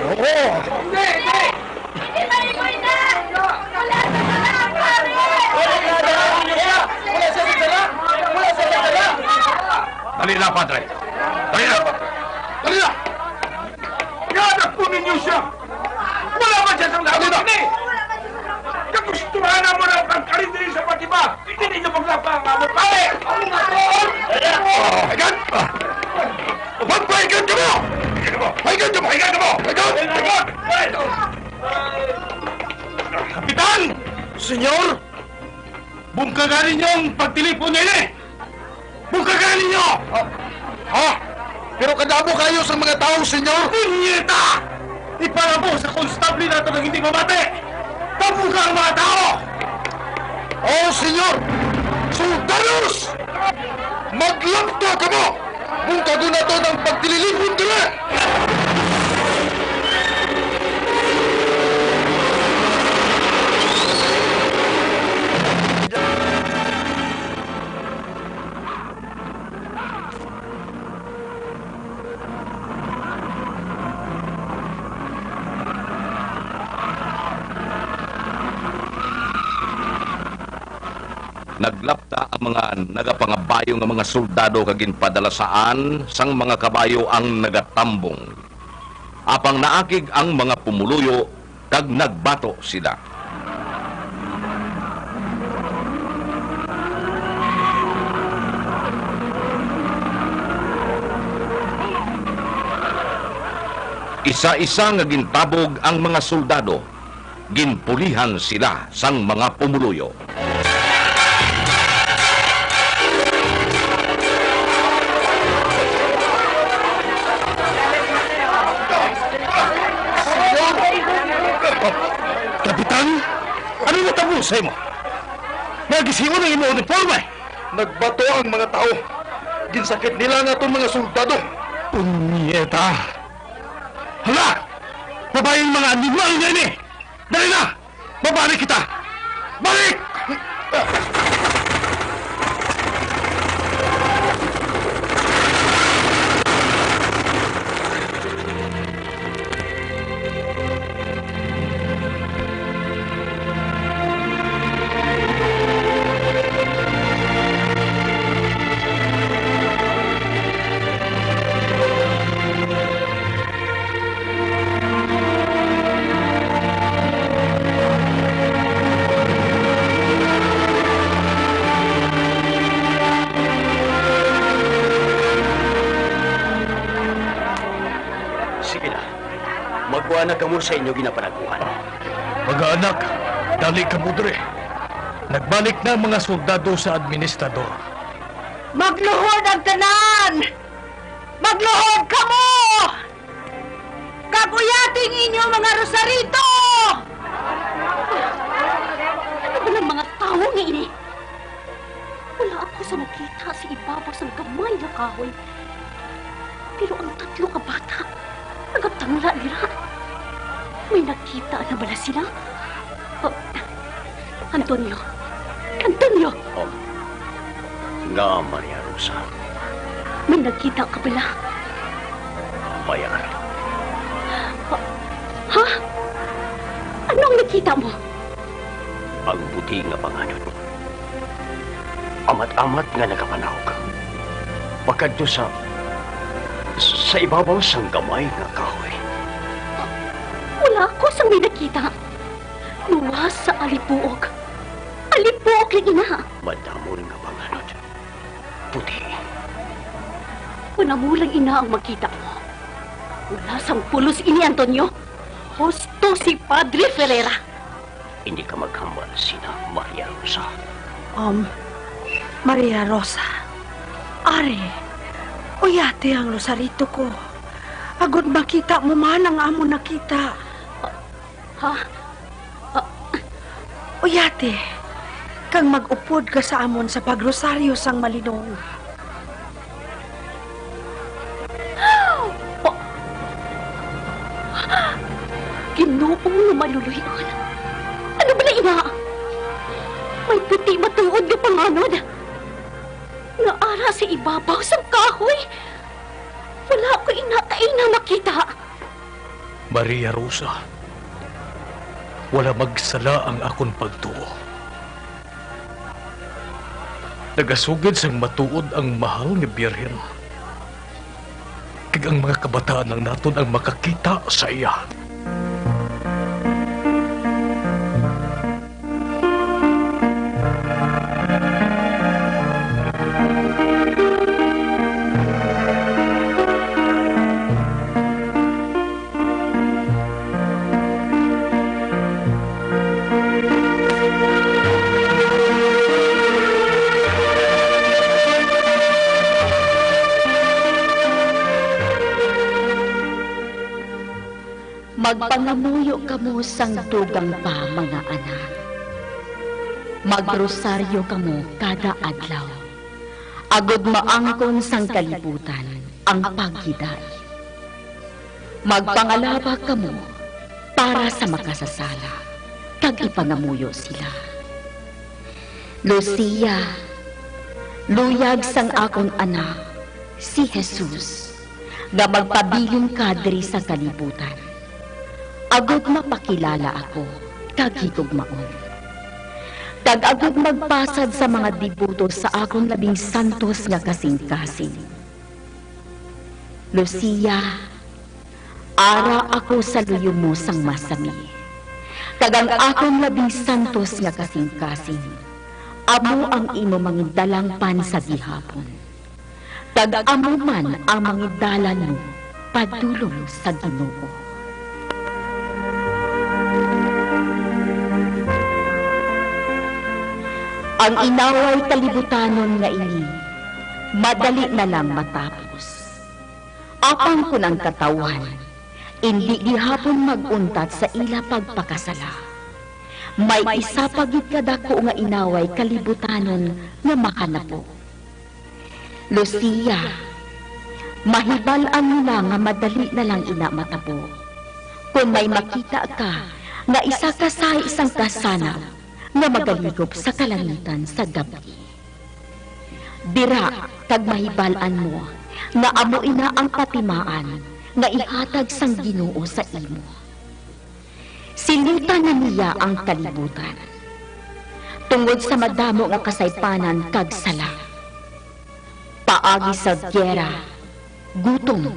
Oo! Hindi! Hindi malikoy na! Wala sa dala, pare! Wala sa dala! Wala sa dala! Dali na, Padre! Dali na! Dali na! Ianak po ninyo siya! Wala ba siya sa lahat na? Kagustuhan na mo na ang karindirin sa patiba! Hindi ninyo maglapa ang amon, pare! Ang naton! Paigan! Magpaigan ka mo! Paigan ka mo! Paigan ka mo! Paigan! Kapitan! Senyor! Bungkagan ninyo ang pagtilipon niya eh! Bungkagan ninyo! Pero kadamo kayo sa mga tao, senyor! Punyeta! Iparabo sa konstable natin ang hindi mamate! Tabuka ang mga tao! Oh, senyor! Soldados! Maglapta ka mo! Bungkago na to ng pagtililipon dili! Naglapta ang mga nagapangabayo nga mga soldado kagin padalasaan sang mga kabayo ang nagatambong. Apang naakig ang mga pumuluyo kag nagbato sila. Isa-isa nga gintabog ang mga soldado. Ginpulihan sila sang mga pumuluyo. Kapitan, ano natabo sa imo? Nagisiwan ang imo uniforme. Nagbato ang mga tao. Ginsakit nila nga itong mga soldado. Punyeta! Hala! Babayang mga animal nga ini! Dali na! Babalik kita! Balik! Magkuha na kamo sa inyo ginapanaguhan. Mag-anak, dali ka mo dre. Nagbalik na ang mga soldado sa administrador. Magluhod ang tanan! Magluhod ka mo! Kaguyating inyo mga rosarito! Ano ba ng mga tao nga ini? Wala ako sa nakita sa ibabaw sa gamay na kahoy. Pero ang tatlo ka bata, nagatangla nila. May nakita na bala sila? Oh, Antonio! Antonio! Oh, nga Maria Rosa. May nakita ka bala? Bayan. Ha? Anong nakita mo? Ang buti nga panganod. Amat-amat nga nakapanahog. Pagkadto sa ibabaw sang gamay nga kahoy. Wala ko sang may nakita. Luwas sa alipuok. Alipuok yung ina. Madamon nga panganod. Puti. Panamulang ina ang makita mo. Wala sang pulos ini, Antonio. Husto si Padre Ferreira. Hindi ka maghambal, Sina Maria Rosa. Maria Rosa. Are, uyate ang rosarito ko. Agod makita mo man ang amo nakita. Ha? Uyate, kang mag-upod ka sa amon sa pagrosaryo sang malinong. Ginoong na maluluyon. Ano ba na ina? May puti matuod nga panganod. Nga ara sa ibabaw sa kahoy. Wala ko ina makita. Maria Rosa, wala magsala ang akong pagtuo. Nagasugid sang matuod ang mahal nga Birhen. Kag ang mga kabataan ng naton ang makakita sa iya. Magpangamuyo kamo sang dugang pa, mga anak. Magrosaryo kamo kada adlaw. Agod maangkon sang kalibutan ang paghiday. Magpangalaba kamo para sa makasasala, kag ipangamuyo sila. Lucia, luyag sang akong anak, si Jesus, nga magpabiling kadri sa kalibutan. Agod mapakilala ako, kag higugmaon. Kag agod magpasad sa mga dibuto sa akong labing santos nga kasing-kasing. Lucia, ara ako sa luyo mo sang masami. Kag ang akong labing santos nga kasing-kasing, amo ang imo mangidalang pan sa gihapon. Kag amo man ang mangidalan mo padulong sa Ginoo. Ang inaway kalibutanon nga ini, madali na lang matapos. Apang ko ng katawan, hindi gihapon maguntat sa ila pagpakasala. May isa pagit kadako nga inaway kalibutanon nga makanapo. Lucia, mahibal ang nila nga madali na lang ina matapo. Kung may makita ka nga isa ka sa isang kasanap, nga magaligop sa kalangitan sa gabi. Dira, kag mahibalan mo, nga amo ina ang patimaan, nga ihatag sang Ginoo sa imo. Silutan na niya ang kalibutan. Tungod sa madamo nga kasaypanan kag sala. Paagi sa gyera, gutom,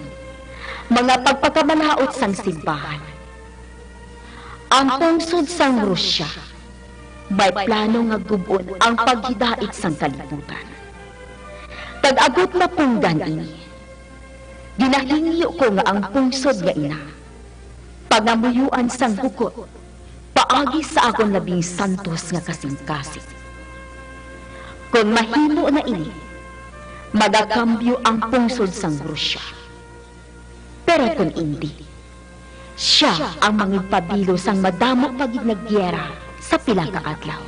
mga pagpagkamalaot sang simbahan. Ang pungsod sang Rusya, may plano nga gubon ang paghidait sang kalibutan. Tag-agot na punggan ini. Ginahingyo ko nga ang pungsod nga ina. Pangamuyuan sang hugot, paagi sa akong labing santos nga kasing-kasing. Kung mahimo na ini, magakambyo ang pungsod sang Rusya. Pero kung hindi, siya ang mangipabilo sang madamo pagid nga gyera sa pilang kaadlaw.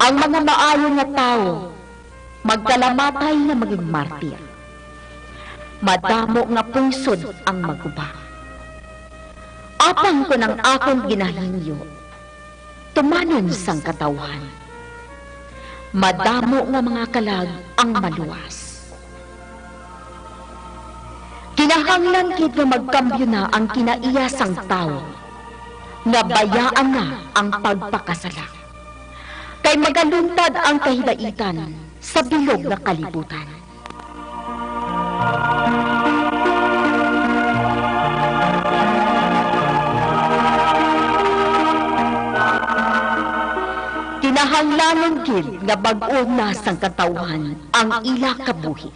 Ang mga maayon nga tao, magkalamatay nga maging martir. Madamo nga pungsod ang maguba. Apang ko ng akong ginahingyo, tumanon sang katawhan. Madamo nga mga kalag ang maluwas. Kinahanglan kit nga magkambyo na ang kinaiya sang tao, nga bayaan na ang pagpakasala. Kay magaluntad ang kahidaitan sa bilog na kalibutan. Kinahanglanon gid nga bag-o na sang katawhan ang ila kabuhi.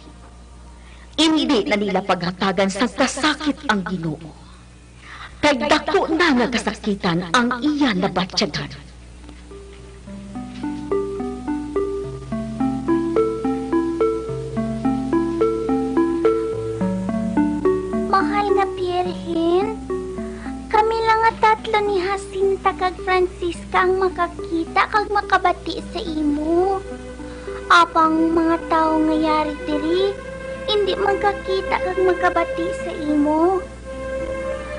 Hindi na nila paghatagan sa kasakit ang Ginoo. Kay dako na nga kasakitan ang iya nabatyagan. Mahal nga Birhen, kami lang nga tatlo ni Jacinta kag Francisca ang makakita kag makabati sa imo. Apang mga tao nga yari diri, hindi magkakita kag magkabati sa imo.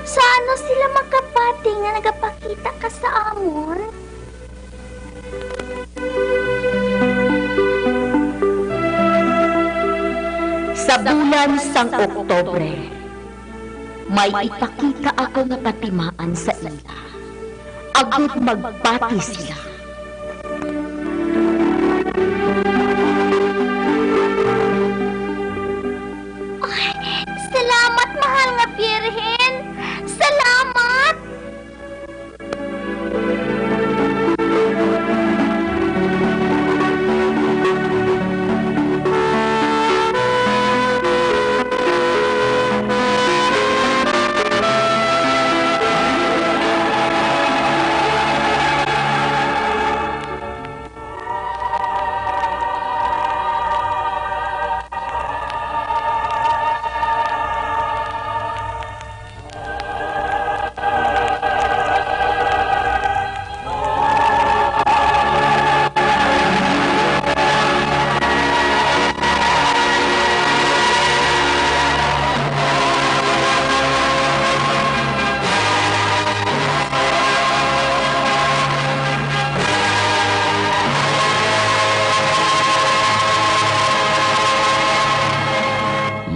Sa ano sila magkapati nga nagapakita ka sa amon? Sa bulan sang Oktobre, may ipakita ako nga patimaan sa ila. Agud magbati sila. Ay, salamat mahal nga Birhen. Salamat!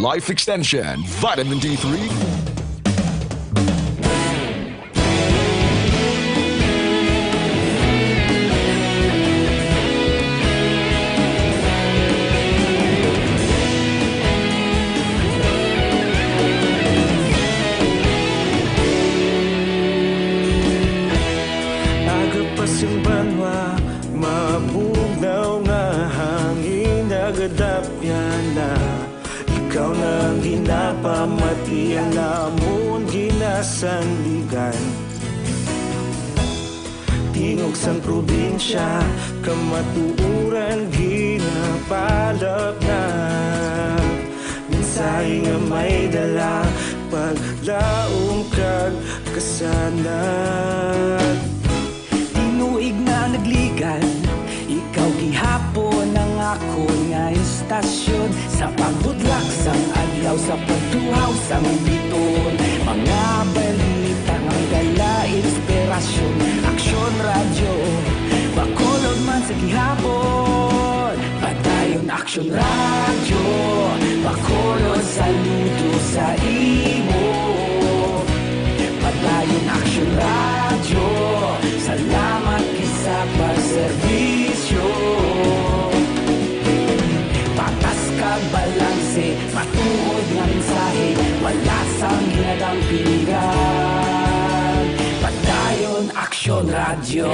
Life Extension, Vitamin D3. Agapasing banwa, mabugnaw nga hangin nagadapyan na. Ikaw na ginapamati ang namon ginasandigan. Tingog sang probinsya, kamatuuran ginapalap na. Minsay nga may dala, paglaom kag kasanat. Tinuig na nagligan, ikaw gihapon ang ako nga istasyon. Sa pagbudlak sang adlaw, sa pagtuhaw sang biton. Mga balita nga dala inspirasyon. Aksyon radyo, bakolod man sa gihapon. Padayon aksyon radyo, bakolod saludo sa imo. Padayon aksyon radyo, salamat kisa pagserbisyo. Patas kag balanse, matuod nga mensahe, wala sang ginadang piligan. Padayon aksyon radyo.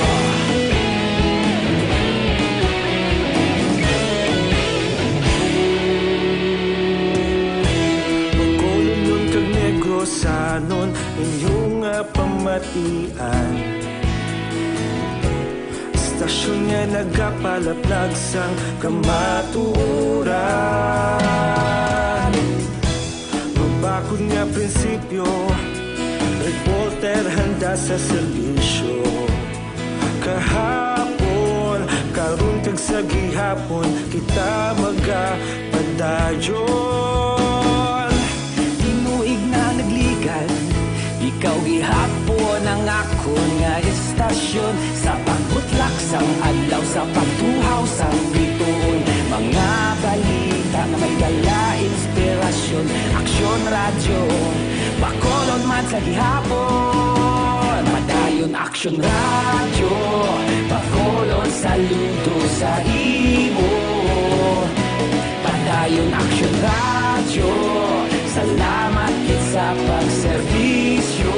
Bakolod nun kag Negrosanon, inyong pamatian. Stasyon nga nagapalaplag sang kamatuuran. Magbakod nga prinsipyo, reporter handa sa serbisyo. Kahapon, karon kag sa gihapon, kita magapadayon. Tinuig na nagligan, ikaw gihapon ang ako nga istasyon. Sa pagbutlak sang adlaw, sa pagtuhaw sang biton. Mga balita na may dala inspirasyon. Aksyon radyo, bakolod man sa gihapon. Padayon aksyon radyo, bakolod saludo sa imo. Padayon aksyon radyo, salamat kit sa pagserbisyo.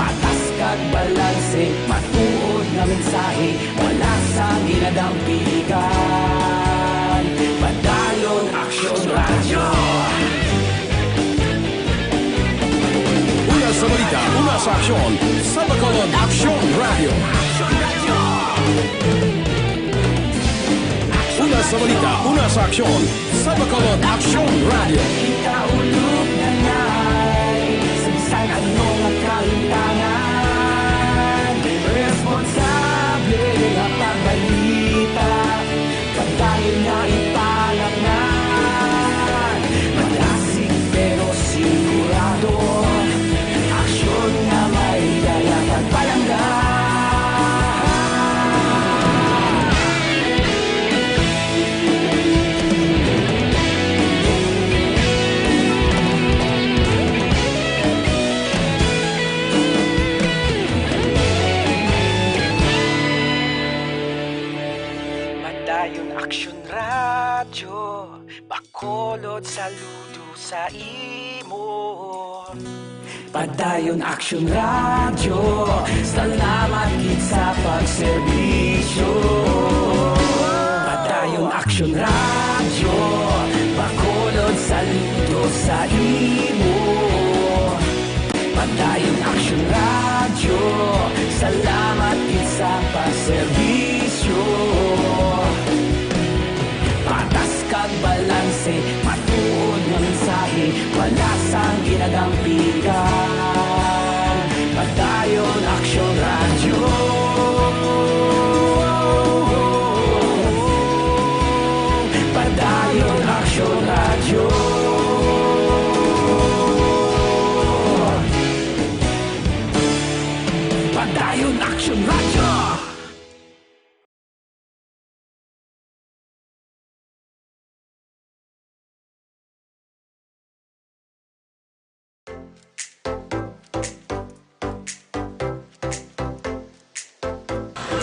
Patas kag balanse, matuod nga mensahe, wala sang ginadang piligan. Padayon Radyo. Una sa balita, una sa aksyon, sa Bacolod Aksyon Radio. Una sa balita, una sa aksyon, sa Bacolod Aksyon Radio. Ikaulog na nga'y sabisan anong kalintangan. Responsable na pagbalita, pagdahil na ipalangan. Malasig pero sigurado, aksyon na may dalang pagpalanggan. Madayon Aksyon Radyo, Bacolod saludo sa imo. Padayon Aksyon Radyo, salamat gid sa pagserbisyo. Padayon Aksyon Radyo, Bacolod saludo sa imo. Padayon Aksyon Radyo, salamat gid sa pagserbisyo. Patas kag balanse, matuod nga mensahe, wala sang ginagampikan. Padayon Aksyon Radyo. Padayon Aksyon Radyo. Padayon Aksyon Radyo.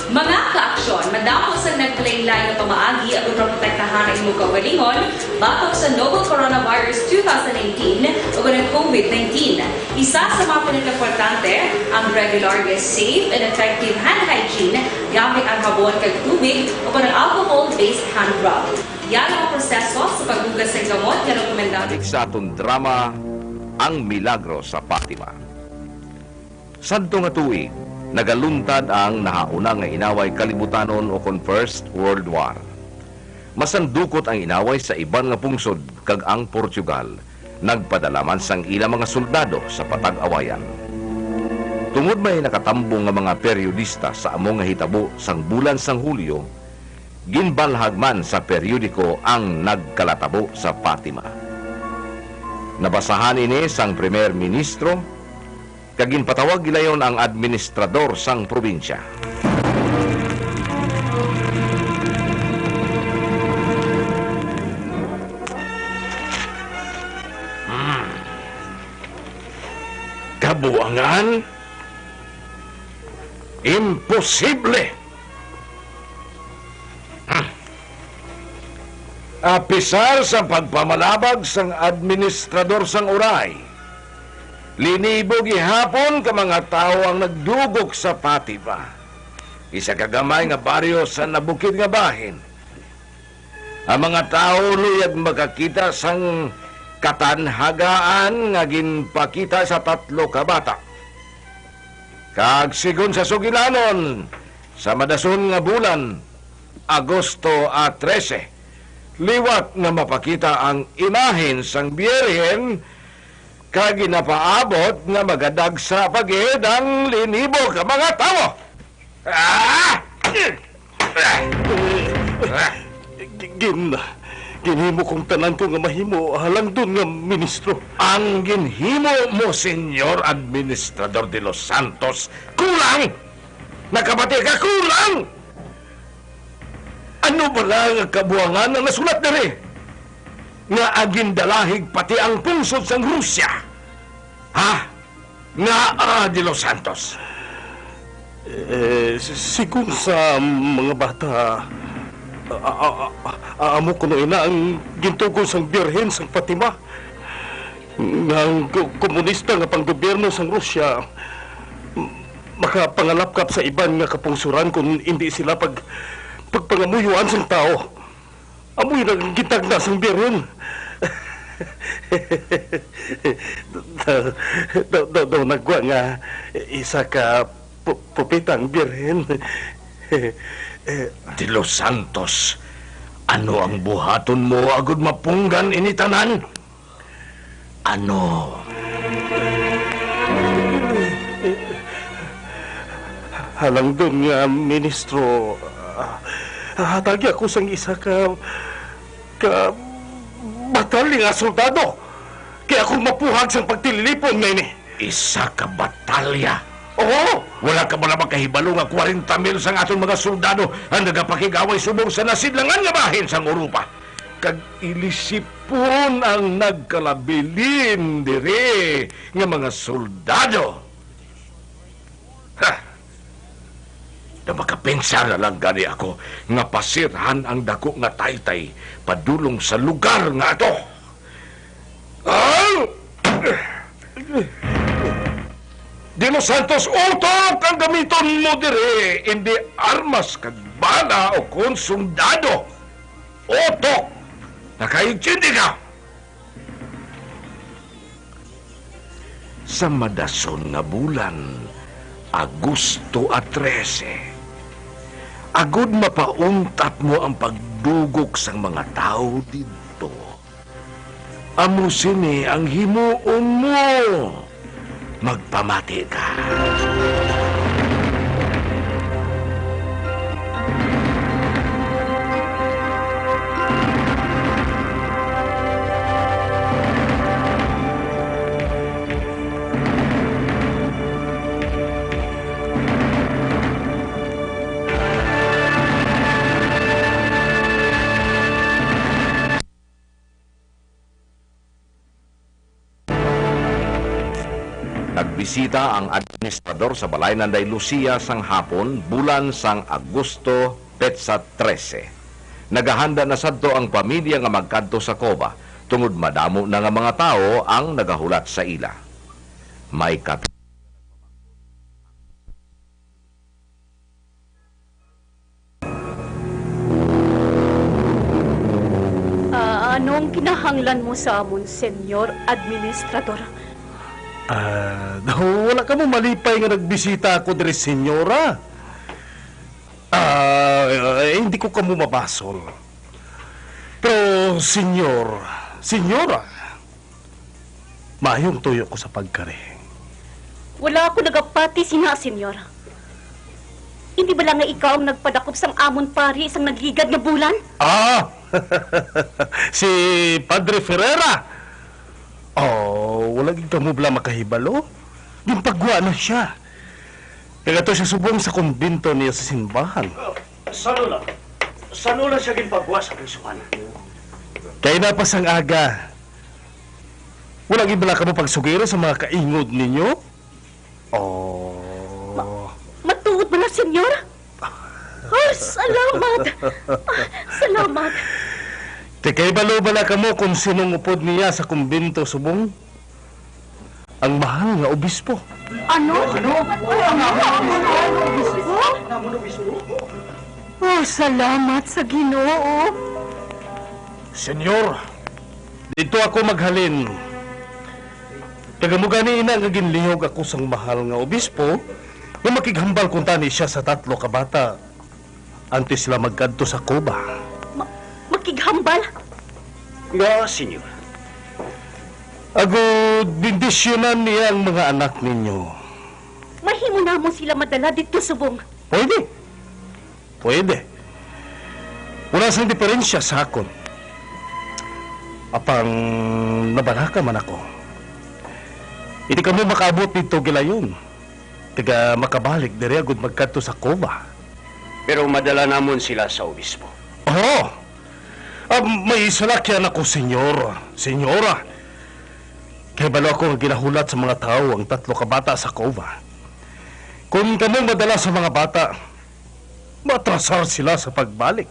Mga ka-aksyon, madapos ang naglaylay na pamaagi at uprotektahan ang imong kaugalingon batok sa novel coronavirus 2018 o ng COVID-19. Isa sa mga pinaka-importante ang regular, safe, and effective hand hygiene gamit ang habon kag tubig o ng alcohol-based hand rub. Yan ang proseso sa paghugas ng gamot na rekomendado. Sa atong drama, Ang Milagro sa Fatima. Sadto nga tuig, nagaluntad ang nahauna nga inaway kalibutanon o kon First World War. Masandukot ang inaway sa iban nga pungsod kag ang Portugal nagpadalaman sang ilang mga soldado sa patag-awayan. Tungod may nakatambong nga mga periodista sa among nga hitabo sang bulan sang Hulyo, ginbalhagman sa periodiko ang nagkalatabo sa Fatima. Nabasahan ini sang Premier Ministro kagin patawag gilayon ang administrador sang probinsya. Kabuangan? Imposible! Apisar sa pagpamalabag sang administrador sang uray, linibo gihapon ka mga tao ang nagdugok sa Fatima, isa kagamay nga baryo sa nabukid nga bahin. Ang mga tao luyag makakita sang katanhagaan nga ginpakita sa 3 ka bata. Kag sigon sa sugilanon sa madason nga bulan, Agosto 13, liwat nga mapakita ang imahen sang Birhen kag ginapaabot nga magadag sa pagid ang linibo ka mga tao. Ginhimo kong tanan ko nga mahimo halang doon nga ministro. Ang ginhimo mo, Senyor Administrador de los Santos, kulang! Nakabati ka, kulang! Ano ba lang ang kabuangan na nasulat na rin? Nga agindalahig pati ang pungsod sang Rusya. Ha? Nga de los Santos. Sigun sa mga bata, amo ko no ina ang gintugol sang Birhen sang Fatima. Ng komunista nga panggobyerno sang Rusya, makapangalapkap sa iban nga kapungsuran kung hindi sila pagpangamuyuan sang tao. Amoy nang gitagna sang Birhen. Daw nagwa nga isa ka pupitang birhen. De Los Santos, ano ang buhaton mo agud mapunggan initanan? Ano? Halang doon nga, ministro, hatagi ako sang isa ka batalya nga soldado. Kaya akong mapuhag sang pagtililipon ngayon eh. Isa ka batalya? Oo! Wala ka ba na makahibalo nga 40,000 sang atong mga soldado ang nagapakigaway subong sa nasidlangan nga bahin sang Europa? Kag ilisipon ang nagkalabilin dire nga mga soldado. Na makapensa na lang gani ako nga pasirhan ang dako nga taytay padulong sa lugar nga ato. De Los Santos, utok ang gamiton mo dire, hindi armas kag bala o kon sundado. Utok! Nakaintindi ka? Sa madason nga bulan, Agosto 13, agud mapauntat mo ang pagdugok sang mga tao dito. Amo sini ang himuon mo. Magpamati ka. Nagbisita ang administrador sa balay ng Day Lucia sang hapon, bulan sang Agosto, petsa 13. Nagahanda na sadto ang pamilya nga magkadto sa Coba, tungod madamo na nga mga tao ang nagahulat sa ila. May Anong kinahanglan mo sa amon, Senyor Administrador? Wala ka mo malipay nga nagbisita ako dire, senyora. Hindi ko ka mo mabasol. Pero, senyora, mayong tuyo ko sa pagkari. Wala ako nagapati sina, Senyor. Hindi ba lang nga ikaw ang nagpadakop sang amon pari isang naghigad nga bulan? Si Padre Ferreira. Wala gid ka mo bala makahibalo. Yung pagwa na siya. Kaya to siya subong sa kumbinto niya sa simbahan. Saan lang siya ginpagwa sa prisuhan? Kaya napasang aga. Wala gid bala ka mo pagsugiro sa mga kaingod ninyo? Matuod ba na, Senyor? Salamat! Salamat! Kay balo bala ka mo kung sinong upod niya sa kumbinto subong? Ang mahal nga obispo. Ano? Salamat sa Ginoo. Senyor, dito ako maghalin. Tagamugani ina nga ginlihog ako sang mahal nga obispo nga makighambal kung tani siya sa 3 ka bata antes sila magkadto sa Cuba. Makighambal? Nga, senyor. Agud, bindisyonan niya ang mga anak ninyo. Mahimo na mo sila madala dito subong. Pwede. Wala sang diferensya sa akon. Apang nabalaka man ako. Hindi ka mo makaabot dito gilayon. Taga makabalik dire agud magkadto sa Cuba. Pero madala namon sila sa obispo. May salakyan ako, senyora. Kaya balo ako ang ginahulat sa mga tao ang 3 ka bata sa Cuba. Kung kamo madala sa mga bata, matrasar sila sa pagbalik.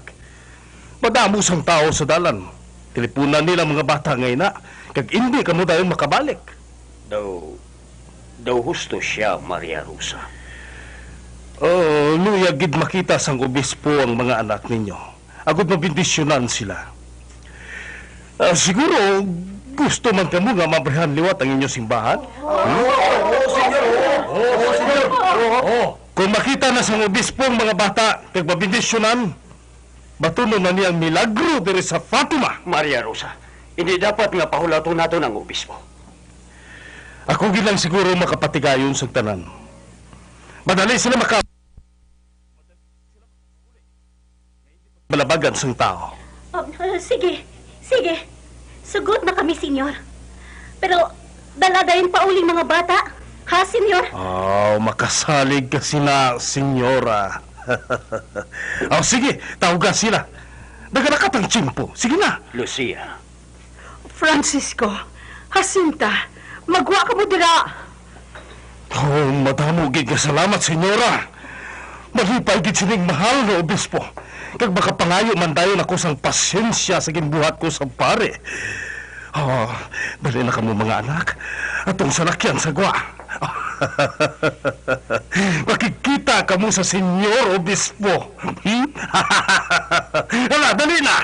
Madamo sang tao sa dalan. Teleponan nila mga bata ngayon na, kag hindi kamo dayon makabalik. Daw husto siya, Maria Rosa. Luya gid makita sang obispo ang mga anak ninyo. Agud mabindisyonan sila. Siguro, Gusto man kamo nga mabrihan liwat ang inyong simbahan? Kung makita na sa obispo ang mga bata, nagbabindisyonan, batunon na niya ang milagro diri sa Fatima. Maria Rosa, hindi dapat nga pahulaton nato ng obispo. Ako gilang siguro makapatigayon sa tanan. Madali sila balabagan sang tao. Sige. Sugot na kami, senyor. Pero, daladayin pa uling mga bata. Ha, senyor? Makasalig kasi na, senyora. Sige, tawagan sila. Naganakat ang tsimpo. Sige na. Lucia. Francisco, Jacinta, magwa ka mo dira. Madamo gid nga salamat, senyora. Malipay gid sining mahal na obispo. Kag makapangayo man dayon ako sang pasyensya sa ginbuhat ko sa pare. Dali na kamo mga anak. Atong salakyan sa gwa. Makikita kamo sa senyor obispo. Hala, dali na!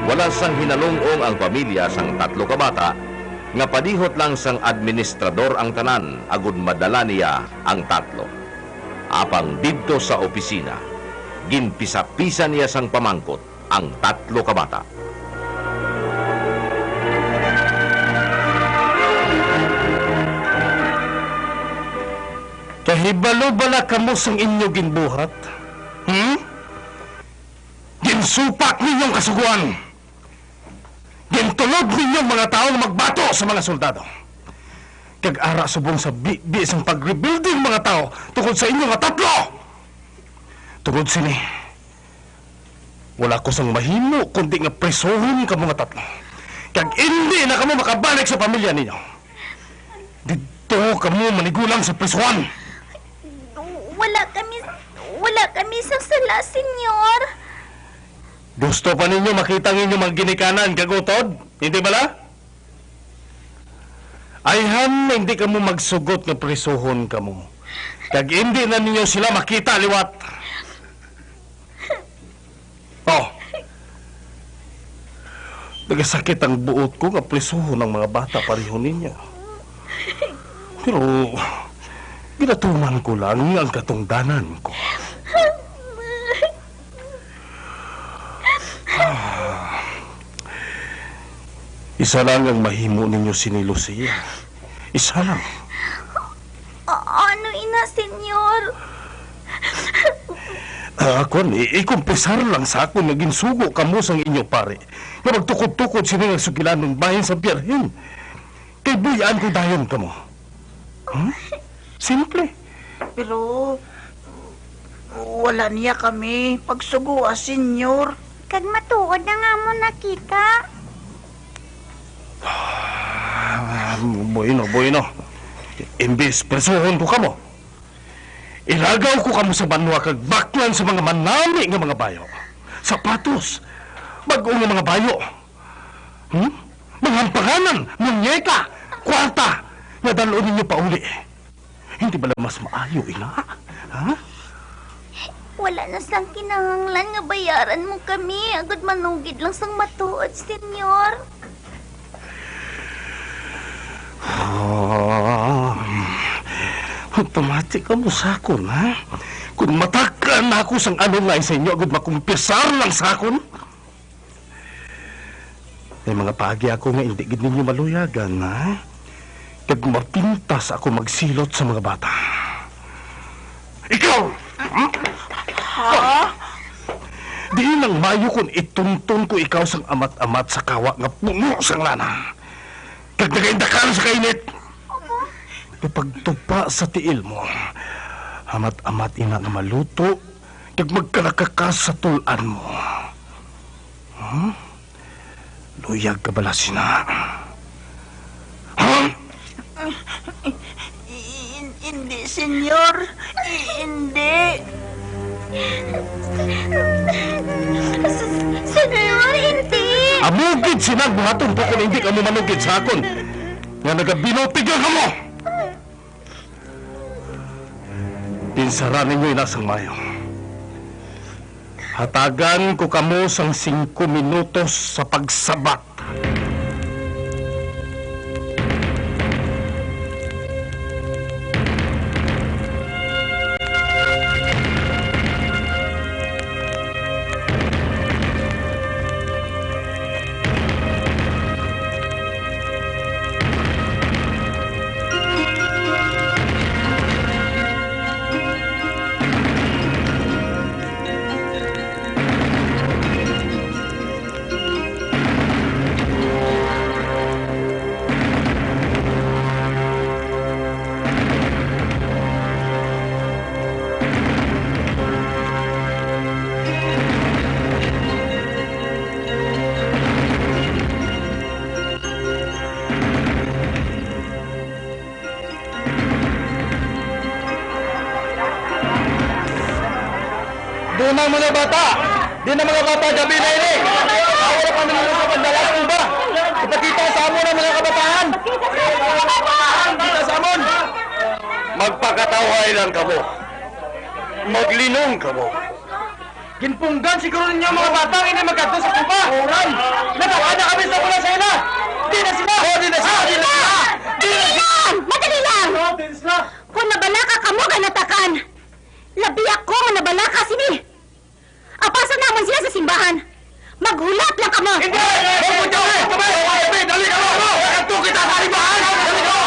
Wala sang hinalungong ang pamilya sang tatlo ka bata, nga padihot lang sang administrador ang tanan, agud madala niya ang tatlo. Apang didto sa opisina, ginpisa-pisa niya sang pamangkot ang tatlo ka bata. Kahibalo bala kamo sang inyo ginbuhat? Ginsupak ninyong kasuguan. Gintulod ninyong mga tao na magbato sa mga soldado. Kag-ara subong sa isang pag-rebuilding mga tao tungkol sa inyo nga tatlo. Tungkol sini, wala ko sang mahimo kundi nga presohon ka mga tatlo. Kag hindi na kamo makabalik sa pamilya ninyo. Dito kamo manigulang sa presohan. Wala kami sa sala, senyor. Gusto pa ninyo makita ang inyong mga ginikanan, kagutod? Hindi bala? Ayhan, hindi ka mo magsugot nga presohon ka mo. Kag hindi na ninyo sila makita, liwat. Nagasakit ang buot ko nga presohon ng mga bata pareho ninyo. Pero, ginatuman ko lang ang katungdanan ko. Isa lang ang mahimo ninyo sini Lucia. Isa lang. Ano ina, senyor? Ikumpisar lang sa ako na ginsugo kamo sang inyo pare. Na magtukod-tukod sila ng sugilan ng bahin sa Birhen. Kay buyaan ko dayon kamo. Simple. Pero, wala niya kami pagsugo, senyor. Kag matuod na nga mo nakita. Bueno. Imbis presohon ko kamo. Ilagaw ko kamo sa banwa kag baklan sa mga manami nga mga bayo. Sapatos, bago nga mga bayo. Mga hampanganan, munyeka, kwarta, nga dalo ninyo pa uli. Hindi ba lang mas maayo, ina? Ha? Wala na sang kinahanglan nga bayaran mo kami. Agad manugid lang sang matuod, senyor. Automatic ka mo sakon, ha? Kung matakan na ako sang ano nga sa inyo, agad makumpisar lang sakon. May mga pagi ako nga hindi gid ninyo maluyagan, ha? Kag mapintas ako magsilot sa mga bata. Ikaw! Di nang mayo kung ituntun ko ikaw sang amat-amat sa kawa nga puno sang lana. Kag nagaindakan sa kainit. Kapag tupa sa tiil mo, amat-amat ina nga maluto, kag magkalakakas sa tulan mo. Luyag ka bala sina. Hindi, senyor. Hindi. Senyor, hindi. Amugid sinag buhaton po kung hindi ka mo manugid sa akon. Nga nagabinotigan ka mo. Ginsara ninyo inasang mayo. Hatagan ko kamo sang 5 minutos sa pagsabat. Doon ang mga bata! Di na mga bata gabi na ini! Awala kami nila sa pandalas mo ba? Ipakita sa amon ang mga kabataan! Kita sa amon! Magpakataway lang kamo. Maglinong kamo. Ginpunggan siguro ninyo mga bata ini magkadto sa kuba! Oran! Napakada kami sa pula sa ina! Di na sila! Oh, di na sila! Di na sila! Madali lang! Madali lang! Kung nabalaka ka mo, ganatakan! Labi ako nga nabalaka sini! Apasan naman sila sa simbahan! Maghulat lang ka mo! Hindi! Huwag mo dyan! Kamay! Dali ka mo! Ito kita sa libahan! Dali ka mo!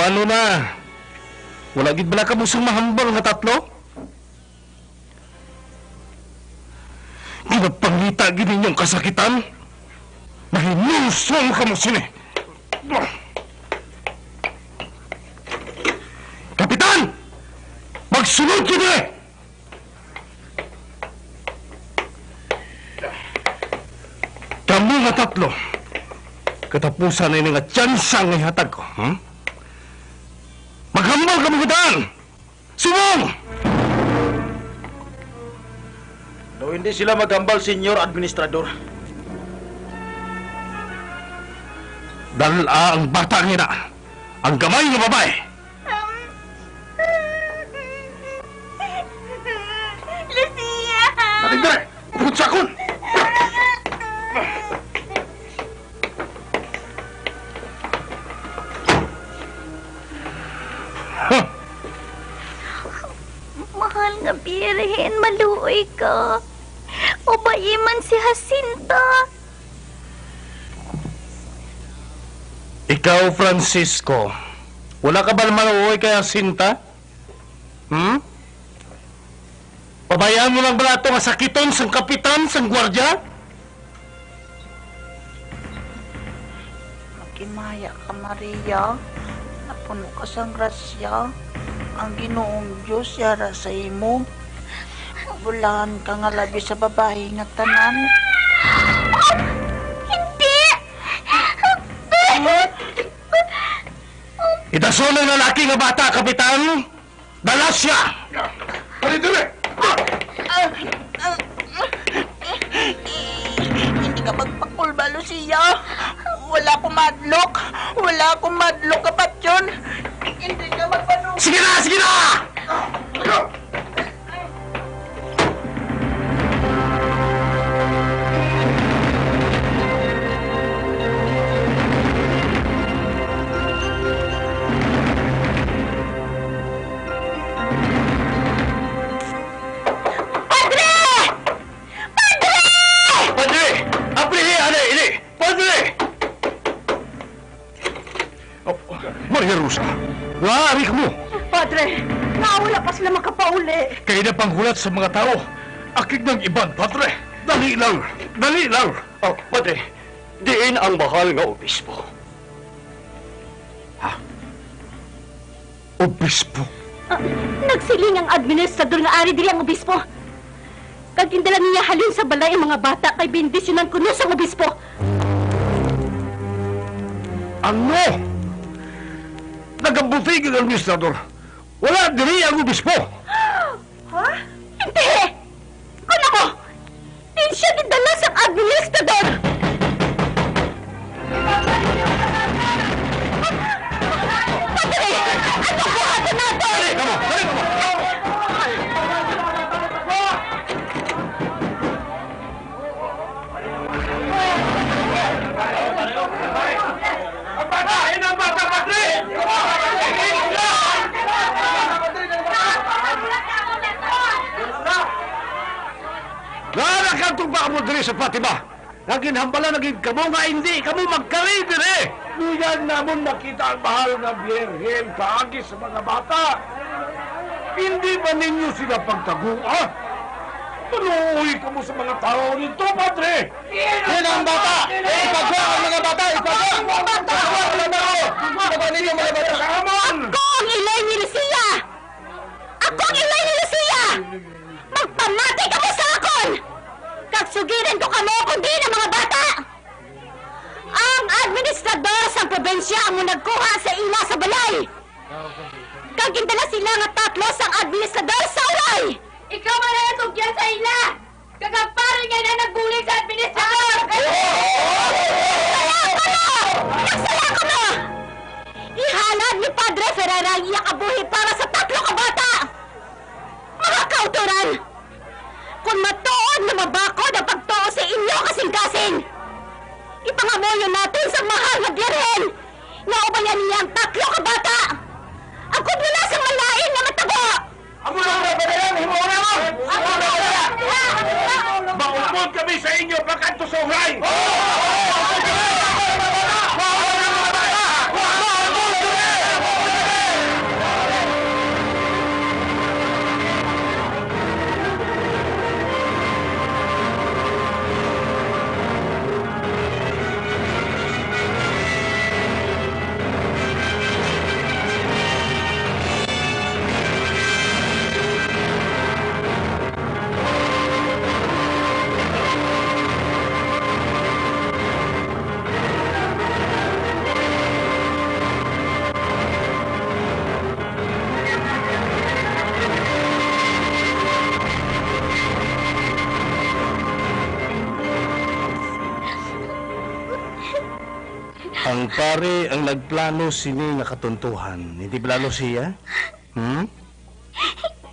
Ano na? Wala gid bala ka busong mahambal nga tatlo? Ginapangita gid ninyong kasakitan? Nahinusong ka mo sini. Kapitan! Magsunod kini! Kamu nga tatlo. Katapusan na nga tsansa nga ihatag ko, Maghambal ka mga daan! Subong! No, hindi sila maghambal, Senyor Administrador. Dala ang bata nila, ang gamay ng babae. Lucia! Natigdare! Upot sa akon! Mahal nga Birhen, maluoy ka. Ubayiman si Jacinta. Ikaw, Francisco, wala ka ba maluoy kay Jacinta? Pabayaan mo lang ba ito nga sakiton sang kapitan, sang gwardya? Makimaya ka, Maria. Napuno ka sang grasya. Ang Ginoong Diyos yara sa imo. Bulahan ka nga labi sa babae nga tanan. Hindi! Itaso ng lalaki nga bata, kapitan! Dala siya! Halidire! Hindi ka magpakulba, Lucia. Wala akong madlock. Wala akong madlock, kapatyon. Hindi ka magpanong... Sige na! Sige na! Maria Rosa, maaari ka mo. Padre, nawala pa sila makapauli. Kayo na panghulat sa mga tao. Akig ng iban, Padre. Dali lang. Dali lang. Oh, Padre, diin ang mahal nga obispo. Obispo? Nagsiling ang administrador nga ari diri ang obispo. Kag indala niya halin sa balay ang mga bata kay bendisyonan kuno sa obispo. Ano? Nagabuti ang administrador. Wala diri ang obispo. Ha? Hindi! Kung ako, din siya didala sa administrador! Padre! Ano buhatan natin? Nakakantong ba mo diri sa Fatima? Naging hambala, naging kamo nga hindi. Kamo magkari diri. Duyan namon nakita ang mahal na Birhen kaagi sa mga bata. Hindi ba ninyo sila pagtagua? Tuloy ka mo sa mga tao nito, Padre! Yan ang bata! Ipagwa ang mga bata! Ipagwa ang mga bata! Ipagwa ninyo mga bata! Ako ang ilay ni Lucia! Ako ang ilay ni Lucia! Magpamatay ka mo sa akon! Kagsugirin ko kamo kundi ng mga bata! Ang administrador sa probensya ang nagkuha sa ila sa balay! Kagindala sila nga tatlo sang administrador sa ulay! Ikaw man na natugyan sa ila! Kagapari nga na nagbulig sa administrador! Nagsala ko mo! Ihalad ni Padre Ferrera ang iya kabuhi para sa tatlo ka bata! Mga kauturan! Kung matuod na mabakod ang pagtuo sa inyo kasing-kasing, ipangamoyo natin sa mahal na Birhen na ubayan niya ang tatlo ka bata! Ako mula sa malain na matabo! Amo na ba yan? Himo na mo! Maupod kami sa inyo pagkanto sa ulay! Ang pare ang nagplano sini nga katuntuhan. Hindi plano siya?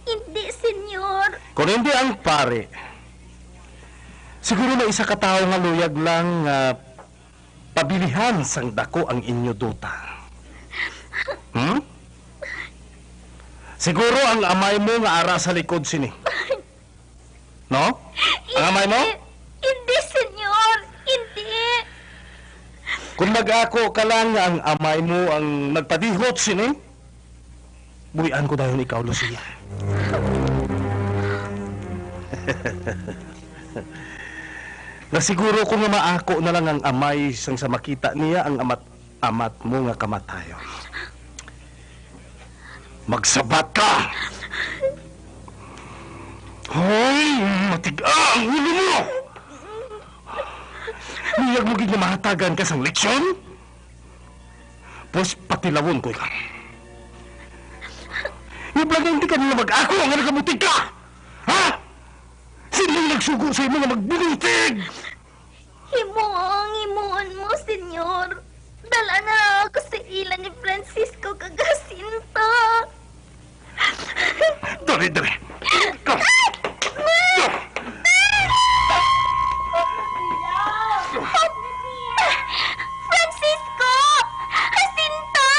Hindi, senyor. Kung hindi ang pare, siguro na isa ka tao nga luyag lang pabilihan sang dako ang inyo duta. Siguro ang amay mo nga ara sa likod sini. No? Ang amay mo? Hindi, senyor. Hindi. Kung mag-ako ka lang nga ang amay mo ang nagpadihot sini, buwian ko dayon ikaw, Lucia. Nasiguro ko nga maako na lang ang amay sang sa makita niya ang amat mo nga kamatayon. Magsabat ka! Hoy! Matiga ang ulo mo! Niyag mo gina mahatagan ka sang leksyon? Pues patilawon ko ikaw. Iblang hindi ka nila mag-ako ang nagabutig ka! Ha? Sino nagsugo sa imo nga magbunutig? Himuon mo, senyor. Dala na ako sa ila ni Francisco Cagacinta. Dali! Come! Francisco! Jacinta!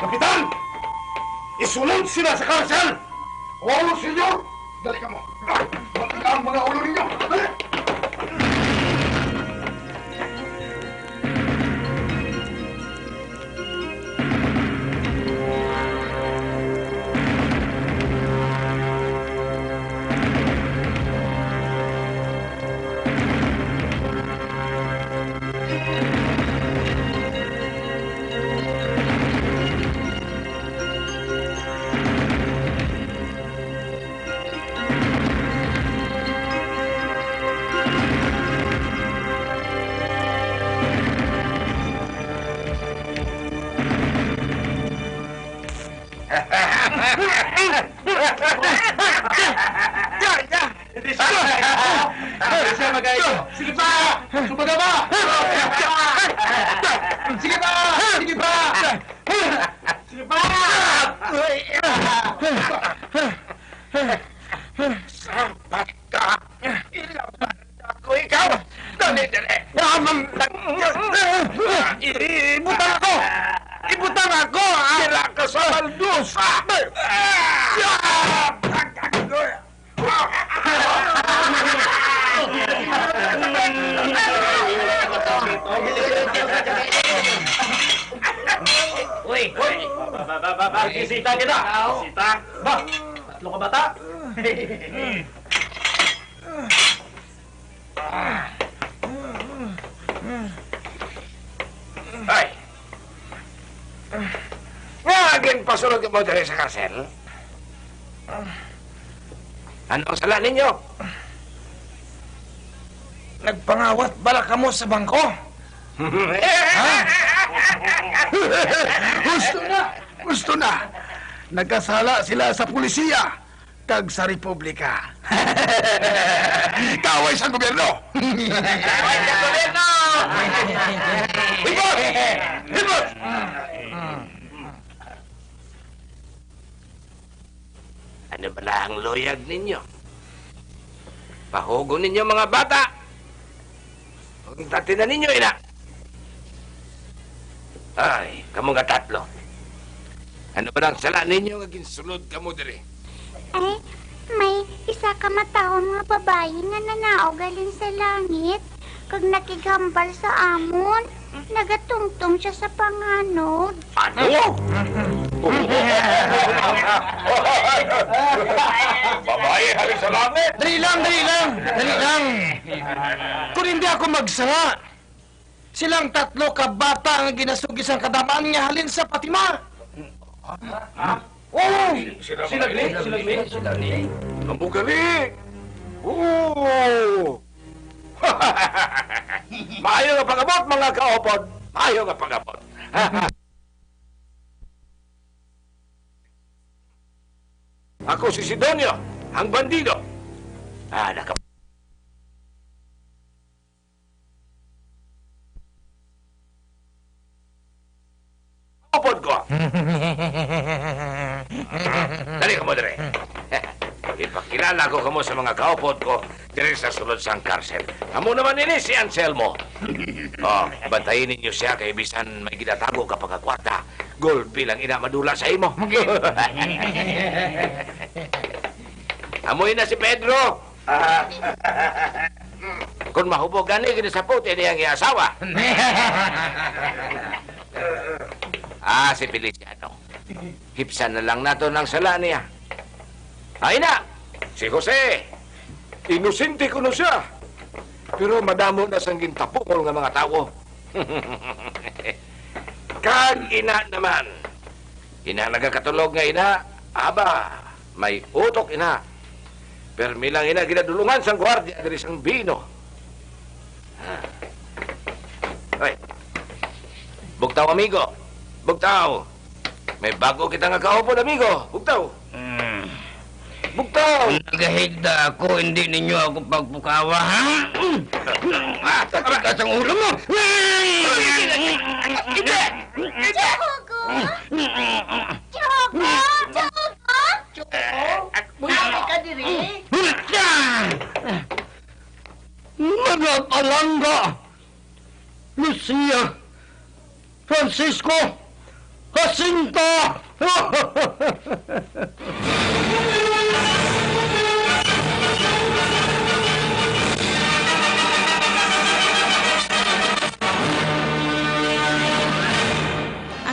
Kapitan! Isulod sila sa karsel! Ulo, senyor! Dali ka mo! Matiga ang mga ulo ninyo! Dali! Siya magayo. Sige pa! Sumaga ba? Sige pa! Sige pa! Sige pa! Sapat ka! Ilaban ako ikaw! Dali, dali! Ibutang ako! Ibutang ako! Sira ka sa baldusa! Uy! Sita kita! Sita! Ba? Tatlo ka bata? Ay! Ngagin pasunod ka mo dali sa karsel? Ano ang sala ninyo? Nagpangawat bala ka mo sa bangko? Gusto na! Nagkasala sila sa pulisiya kag sa republika. Kaway sa gobyerno! Kaway sa gobyerno! Hibot! Hibot! Ano bala ang loyag ninyo? Pahugo ninyo mga bata! Huwag tatinan ninyo, ina! Ay, kamo nga tatlo. Ano ba ang sala ninyo nga ginsulod kamo diri? Ay, may isa ka mataon nga babae nga nanao galing sa langit. Kag nakigambal sa amon, nagatungtong siya sa panganod. Ano? Babae, haling sa langit! Dali lang, dali lang! Dali lang! Kung hindi ako magsala, silang tatlo ka bata nga ginasugis ang kadamaan nga halin sa Fatima. Oo! Sila gali? Kamu gali! Oo! Maayo nga pagabot, mga kaopod! Maayo nga pagabot! Ako si Sidonio, ang bandido. Naka... Opod ko. Dali ka mo, dali. Ipakilala ko kamo sa mga kaopod ko diri sa sulod sang karsel. Amo naman ini si Anselmo. Oh, bantayin ninyo siya kay bisan may ginatago ka pagkakwarta. Gulpi lang ina madula sa imo. Amoy na si Pedro. Kung mahubog gani gini sa puti niyang iasawa. Si Feliciano. Hipsan na lang nato ng sala niya. Ay na! Si Jose! Inosente ko na siya. Pero madamo na sang gintapungol nga mga tao. Kag ina naman. Ina nagakatulog nga ina. Aba, may utok ina. Permi lang ina ginadulungan sang gwardiya diri sang bino. Ay. Bugtaw, amigo. Bugtaw. May bago kita nga kaupod, amigo. Bugtaw. Bugtaw! Nagahigda ako, hindi ninyo ako pagpukawa, ha? Takikas ang ulo mo! Hindi! Chogo! Chogo! Chogo! Buhay ka diri? Mga palangga! Lucia! Francisco! Jacinto!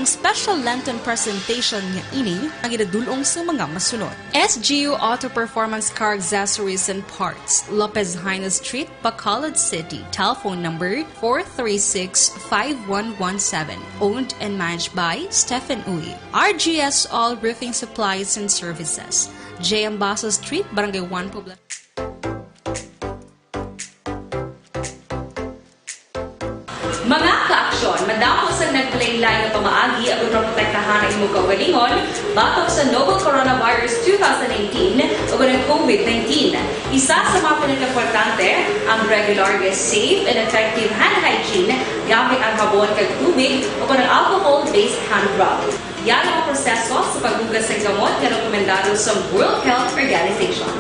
Ang special Lenten presentation nga ini ang ginadulong sa mga masunod. SGU Auto Performance Car Accessories and Parts, Lopez Haina Street, Bacolod City. Telephone number 436-5117. Owned and managed by Stephen Uy. RGS All Roofing Supplies and Services. J. Ambasa Street, Barangay 1, Poblacion. Mga kaaksyon, madamo sa naglaylay nga pamaagi aron protektahan ang imong kaugalingon batok sa novel coronavirus 2018 ug ang COVID-19. Isa sa mga pinakaimportante ang regular, safe, and effective hand hygiene gamit ang sabon kag tubig o ang alcohol-based hand rub. Yan ang proseso sa paghugas sa gamot na rekomendado sa World Health Organization.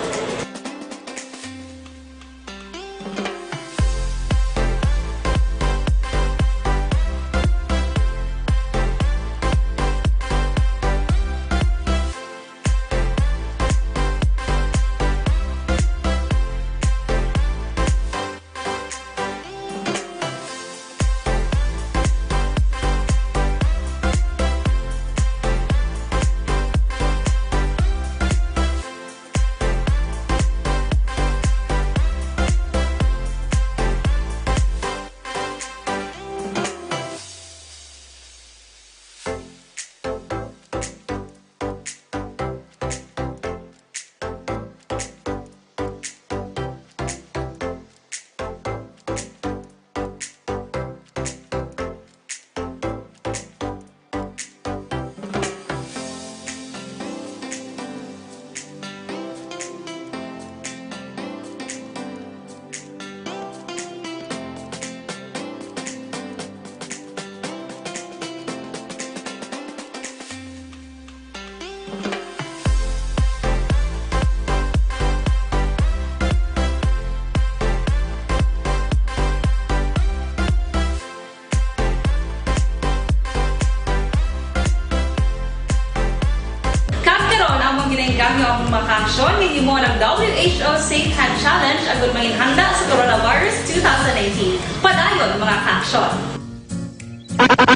Ginenggamyo ang makaksyon ninyo mo ng WHO Safe Hand Challenge agad may handa sa coronavirus 2019. Padayon mga kaaksyon!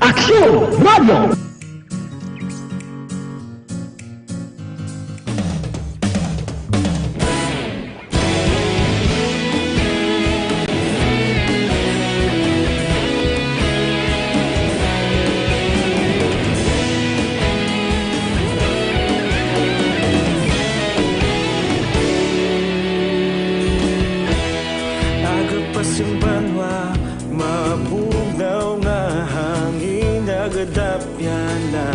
Aksyon! Radio! Simbanwa, mabugaw na hangin nagadapyan na.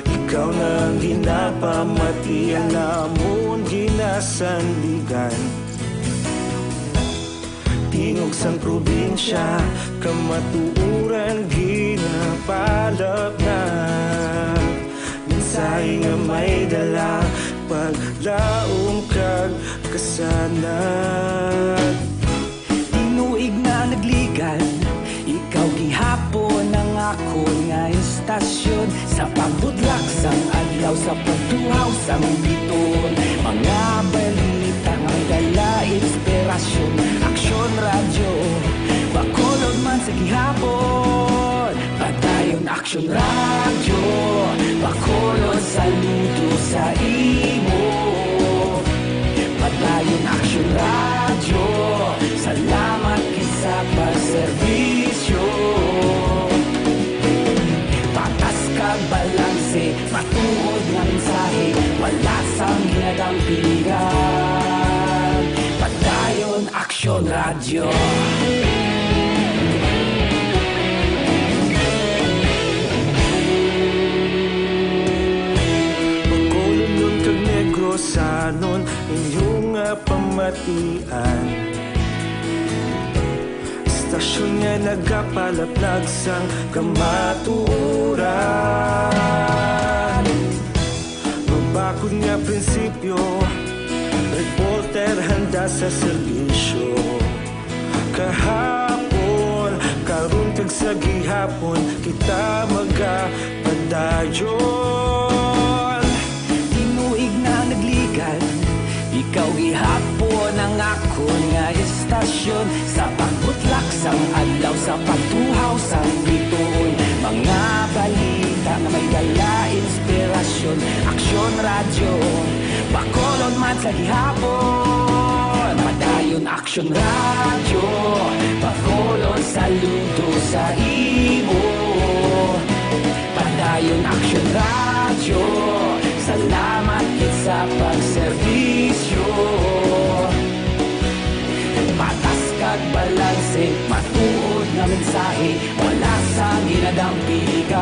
Ikaw nang ginapamatian namon ginasandigan. Tingog sang probinsya, kamatuuran ginapalap na. Minsay nga may dala, paglaom kag kasanat. Tinuig na nagligan, ikaw gihapon ang ako nga istasyon. Sa pagbudlak sang adlaw, sa pagtuhaw sang biton. Mga balita nga dala inspirasyon. Aksyon radyo, bakolod man sa gihapon. Padayon aksyon radyo, bakolod saludo sa imo. Padayon aksyon radyo, salamat kisa pagserbisyo. Patas kag balanse, matuod nga mensahe, wala sang ginadampigan. Padayon aksyon radyo. Pagkolon kag Negrosanon, inyong pamatian. Stasyon nga nagapalaplag sang kamatuuran. Mabakod nga prinsipyo, reporter handa sa serbisyo. Kahapon, karon kag sa gihapon, kita magapadayon. Tinuig na nagligan, ikaw gihapon ang ako nga istasyon. Sa pagbutlak sang adlaw, sa pagtuhaw sang biton. Mga balita na may dala inspirasyon. Aksyon radyo, bakolod man sa gihapon. Padayon aksyon radyo, bakolod saludo sa imo. Padayon aksyon radyo, salamat sa pagserbisyo. Patas kag balanse, matuod nga nga mensahe, wala sa ginadampigan.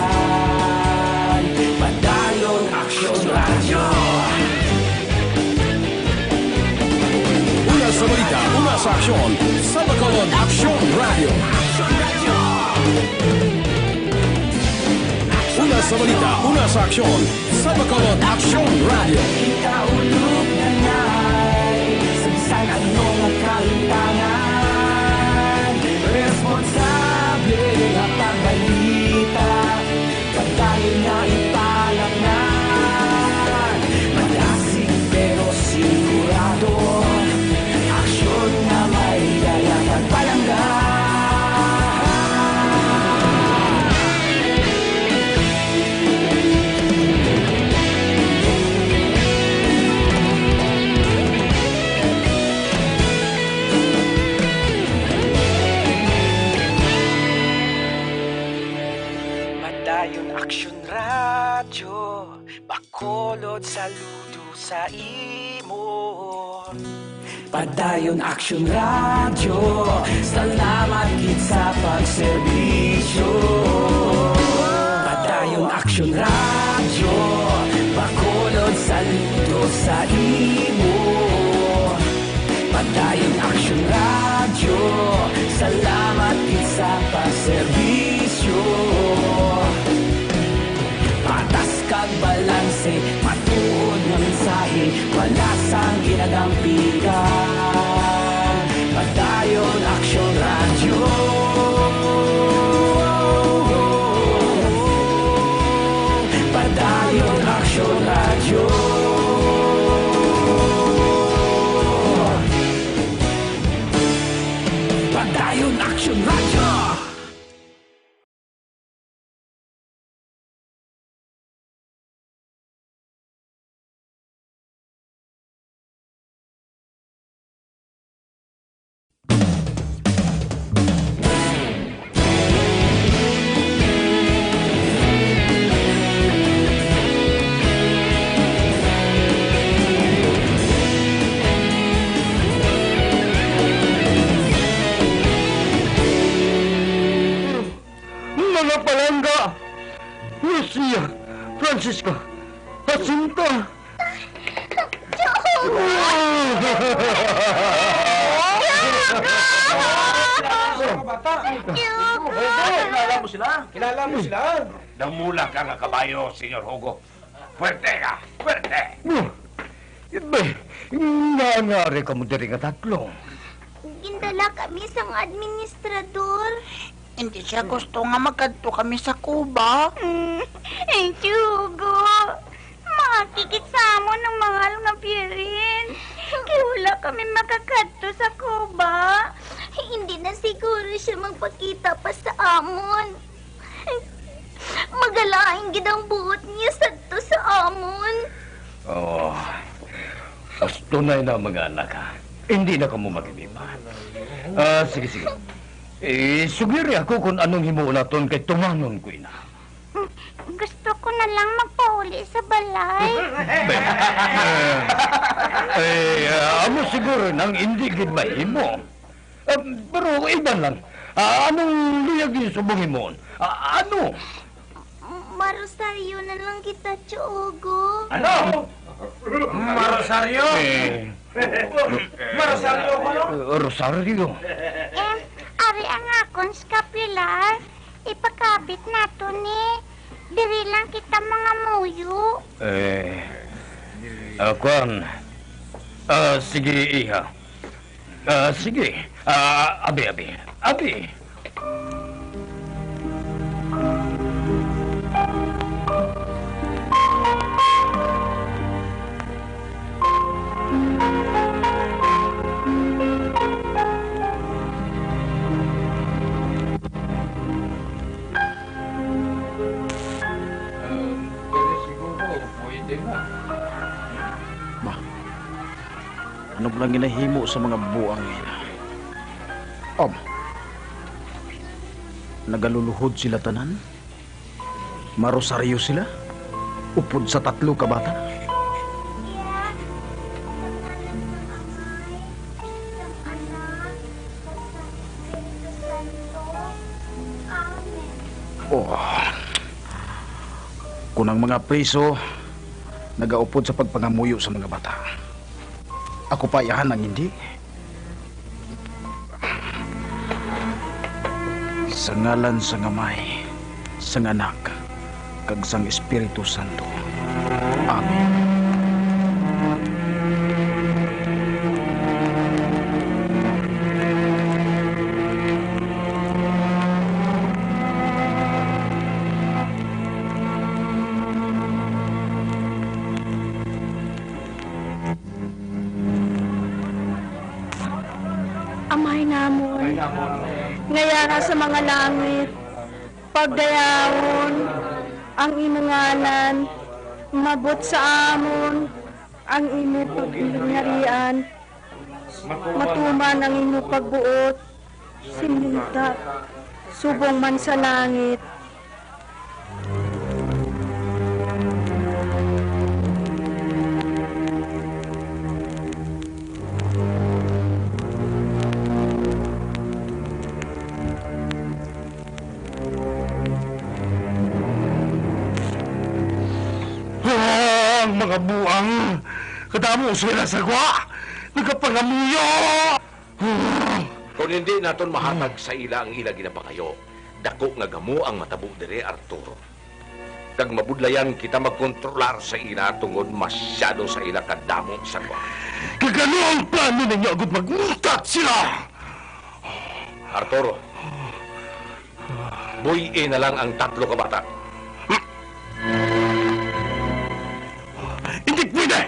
Padayon Aksyon Radyo. Una sa balita, una sa aksyon, sa Bacolod Aksyon Radio. Una sa balita, una sa aksyon, sa Bacolod Aksyon Radio. Ikaulog na na'y sagsag anong kalintangan. Responsable nga pagbalita, pagkain na ipalaknan. Malasig pero sigurado, aksyon na may dala pagpalanggan. Padayon Aksyon Radyo, Bacolod saludo sa imo. Padayon Aksyon Radyo, salamat gid sa pagserbisyo. Padayon Aksyon Radyo, Bacolod saludo sa imo. Padayon Aksyon Radyo, salamat gid sa pagserbisyo. Patas kag balanse, matuod nga mensahe, wala sang ginadampigan. Padayon Aksyon Radyo. Padayon Aksyon Radyo. Padayon Aksyon Radyo. Mga palangga! Lucia, Francisca, Jacinta! Kilala mo sila? Kilala mo sila? Damula ka nga kabayo, Senyor Hugo. Puwerte ka! Puwerte! Nangyari ka mo diri nga tatlo. Gindala kami sa administrador. Hindi siya gusto nga magkadto kami sa Cuba. Ay, Chugo. Makakikit sa amon ng mahal nga pirin. Kaya wala kami makakadto sa Cuba. Hindi na siguro siya magpakita pa sa amon. Magalaing gid ang buot niya sadto sa amon. Oh, gusto na na mga anak ha. Hindi na ka mo mag-ibiba. Sige. Sugiri ako kung anong himuon naton kay tumanon ko ina. Gusto ko na lang magpauli sa balay. Amo siguro nang hindi gid mahimo. Pero iban lang. Anong liyag yung subong himuon? Ano? Marosaryo na lang kita, Chugo. Ano? Marosaryo? Marosaryo ko, no? Rosario. Ari ang akong scapular. Ipakabit nato ni. Diri lang kita mga muyo. Kwan. Sige, iha. Sige. Abi. Ano ba lang ginahimo sa mga buang nila? Nagaluluhod sila tanan? Marosaryo sila? Upod sa 3 kabata? Oh. Kung ang mga preso nagaupod sa pagpangamuyo sa mga bata, ako pa iyahan ang hindi. Sa ngalan sa Amay, sa Anak, kag sang Espiritu Santo. Amen. Amay namon, ngayara sa mga langit, pagdayawon, ang imungalan, mabot sa amon, ang imo pagingarian, matuman ang imo pagbuot, sininta, subong man sa langit. Ang mga buang, kadamo sila sa gwa, nagapangamuyo! Kung hindi naton mahatag sa ila ang ila ginapangayo, dako nga gamo ang matabo dire, Arturo. Kag mabudlayan kita magkontrolar sa ila tungod masyado sa ila kadamo sa gwa. Kagano ang plano ninyo agad magmutat sila? Arturo, buhay na lang ang 3 kabata. Hindi pwede!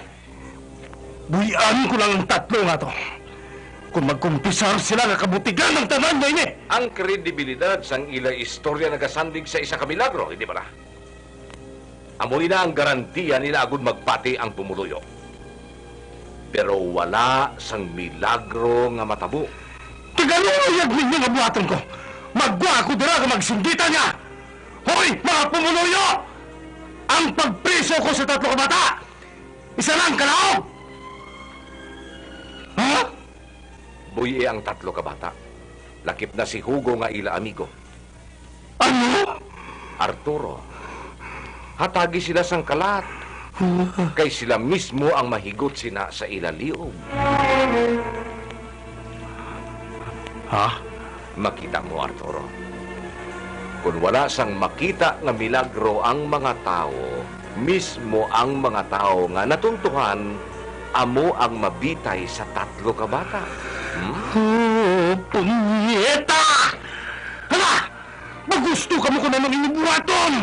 Buhian ko lang ang 3 nga to. Kung magkumpisar sila nga kabutigan ng tanan na ini. Ang kredibilidad sang ila istorya nagasandig sa isa ka milagro, hindi ba na? Amoy na ang garantiya nila agud magpati ang pumuluyo. Pero wala sang milagro nga matabo. Tagaluyag ninyo nga buhaton ko. Magwa ako dira nga magsunditan niya. Hoy, mga pumuluyo! Ang pagpriso ko sa 3 kabata, isa lang kalaog! Ha? Buhi ang 3 kabata. Lakip na si Hugo nga ila amigo. Ano? Arturo, hatagi sila sang kalat. Kay sila mismo ang mahigot sina sa ila liog. Ha? Makita mo, Arturo. Kung wala sang makita nga milagro ang mga tao, mismo ang mga tao nga natuntuhan, amo ang mabitay sa 3 kabata. Punyeta! Hala! Magusto ka mo ko na ng inubuhaton!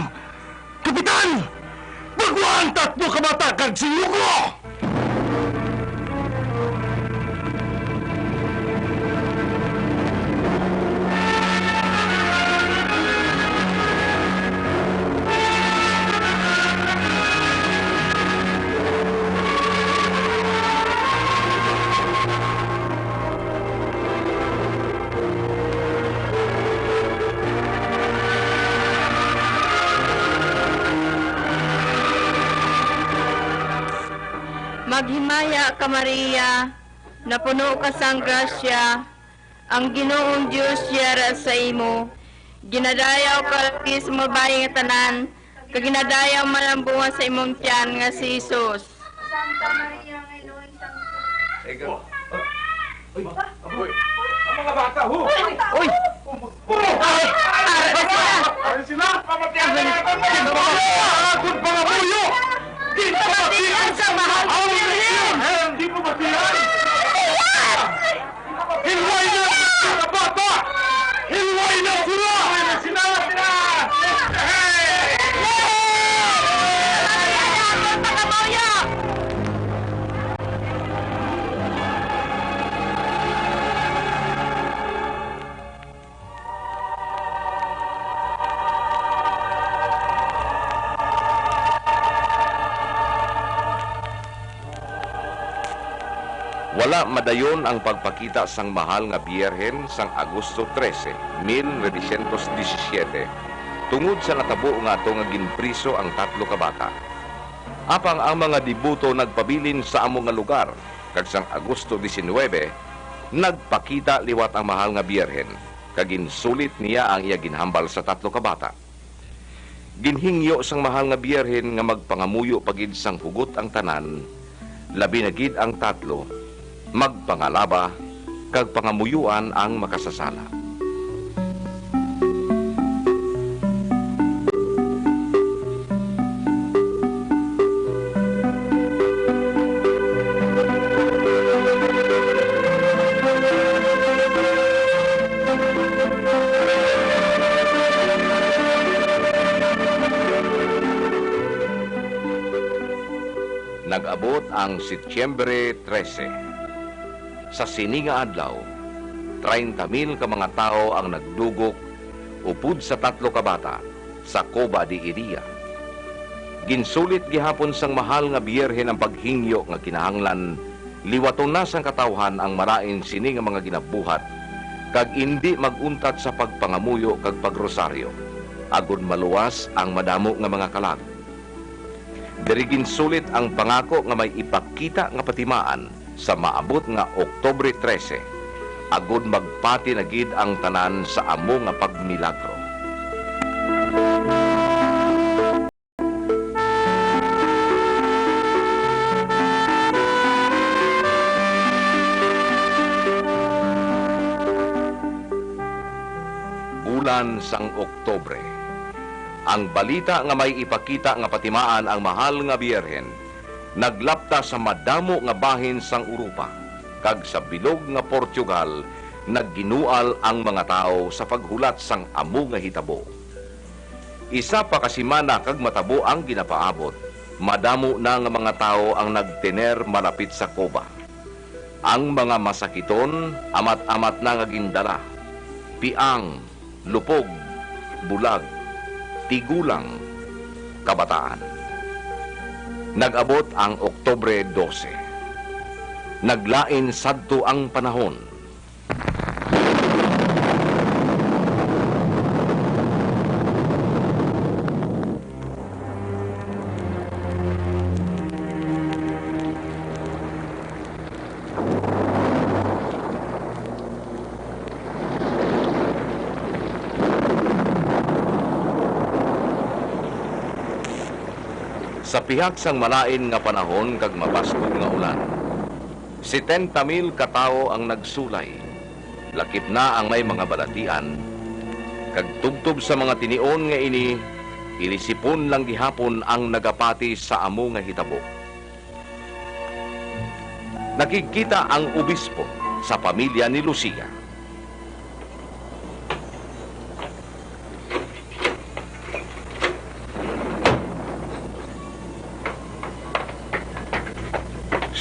Kapitan! Bagwa ang 3 kabata kag si Hugo! Maghimaya ka, Maria, napuno ka sang grasya, ang Ginoong Diyos yara sa imo. Ginadayaw ka lagi sa mabayi nga tanan, kag ginadayaw man ang bunga sa imong tiyan nga si Jesus. Santa Maria, Elohim Santo. Uy! Ang mga bata, ho! Uy! Ay, sila! Pamatiyan na natin mga bata! Agod mga buyo! Di pa matiyan sa mahal na Birhen! Hindi po matiyan! Hilway na mga bata! Hilway na sila! Sila! Wala madayon ang pagpakita sang mahal nga Biyerhen sang Agosto 13, 1917, tungod sa natabo nga ito nga ginpriso ang 3 kabata. Apang ang mga dibuto nagpabilin sa among nga lugar, kag sang Agosto 19, nagpakita liwat ang mahal nga Biyerhen, kag ginsulit niya ang iya ginhambal sa 3 kabata. Ginhingyo sang mahal nga biyerhen nga magpangamuyo pagid sang hugot ang tanan, labi na gid ang tatlo, magpangalaba, kag pangamuyuan ang makasasala. Nag-abot ang Setyembre 13. Sa sininga adlaw, 30,000 ka mga tao ang nagdugok upod sa 3 ka bata sa Coba de Iria. Ginsulit gihapon sang mahal nga biyerhen ang paghingyo nga kinahanglan, liwaton na sang katawhan ang marain sini nga mga ginabuhat, kag indi maguntat sa pagpangamuyo kag pagrosaryo, agud maluwas ang madamo nga mga kalag. Dirigin sulit ang pangako nga may ipakita nga patimaan sa maabot nga Oktubre 13, agud magpati na gid ang tanan sa amo nga pagmilagro. Bulan sang Oktubre. Ang balita nga may ipakita nga patimaan ang mahal nga biyerhen, naglapta sa madamo nga bahin sang Europa, kag sa bilog nga Portugal, nagginual ang mga tao sa paghulat sang amo nga hitabo. Isa pa kasimana kag matabo ang ginapaabot, madamo na nga mga tao ang nagtener malapit sa Coba. Ang mga masakiton, amat-amat na nga gindala, piang, lupog, bulag, tigulang, kabataan. Nag-abot ang Oktubre 12. Naglain sadto ang panahon. Sa pihak sang malain nga panahon kag mabaskog nga ulan, 70,000 katao ang nagsulay. Lakip na ang may mga balatian, kag tubtob sa mga tinion nga ini, ilisipon lang gihapon ang nagapati sa amo nga hitabo. Nakikita ang obispo sa pamilya ni Lucia.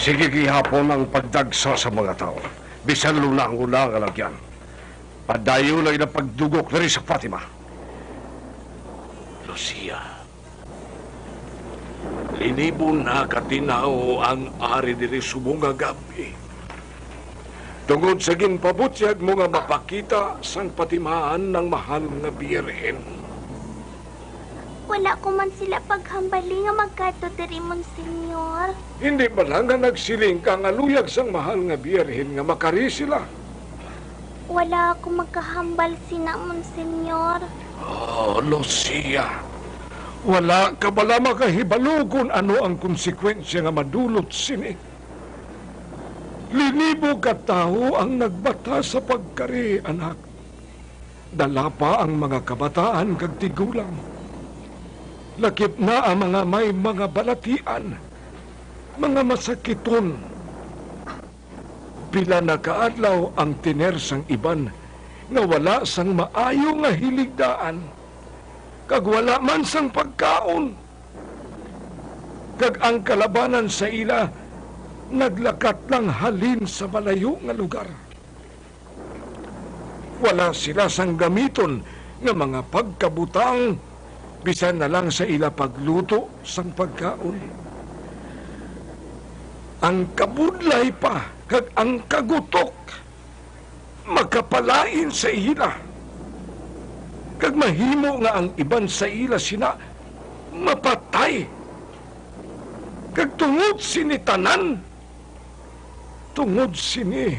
Sige gihapon ang pagdagsa sa mga tao. Bisan luna ang ulang alagyan. Padayo lang na pagdugok na rin sa Fatima. Lucia, linibon na katinaw ang ari diri subong nga gabi. Tungod sa ginpabutyag mo nga mapakita sang patimaan ng mahal nga biyerhen. Wala ko man sila paghambali nga magkato diri, Monsenyor. Hindi ba lang nga nagsiling ka nga luyag sang mahal nga biyerhen nga makari sila? Wala ako magkahambal sina, Monsenyor. Oh, Lucia. Wala ka bala makahibalo kung ano ang konsekwensya nga madulot sini. Linibo ka tao ang nagbata sa pagkari, anak. Dala pa ang mga kabataan kag tigulang. Lakip na ang mga may mga balatian, mga masakiton. Pila na kaadlaw ang tiner sang iban nga wala sang maayo nga hiligdaan, kag wala man sang pagkaon. Kag ang kalabanan sa ila naglakat lang halin sa malayo nga lugar. Wala sila sang gamiton nga mga pagkabutang, bisan na lang sa ila pagluto sang pagkaon. Ang kabudlay pa kag ang kagutok magkapalain sa ila. Kag mahimo nga ang iban sa ila sina mapatay. Kag tungod sini tanan, tungod sini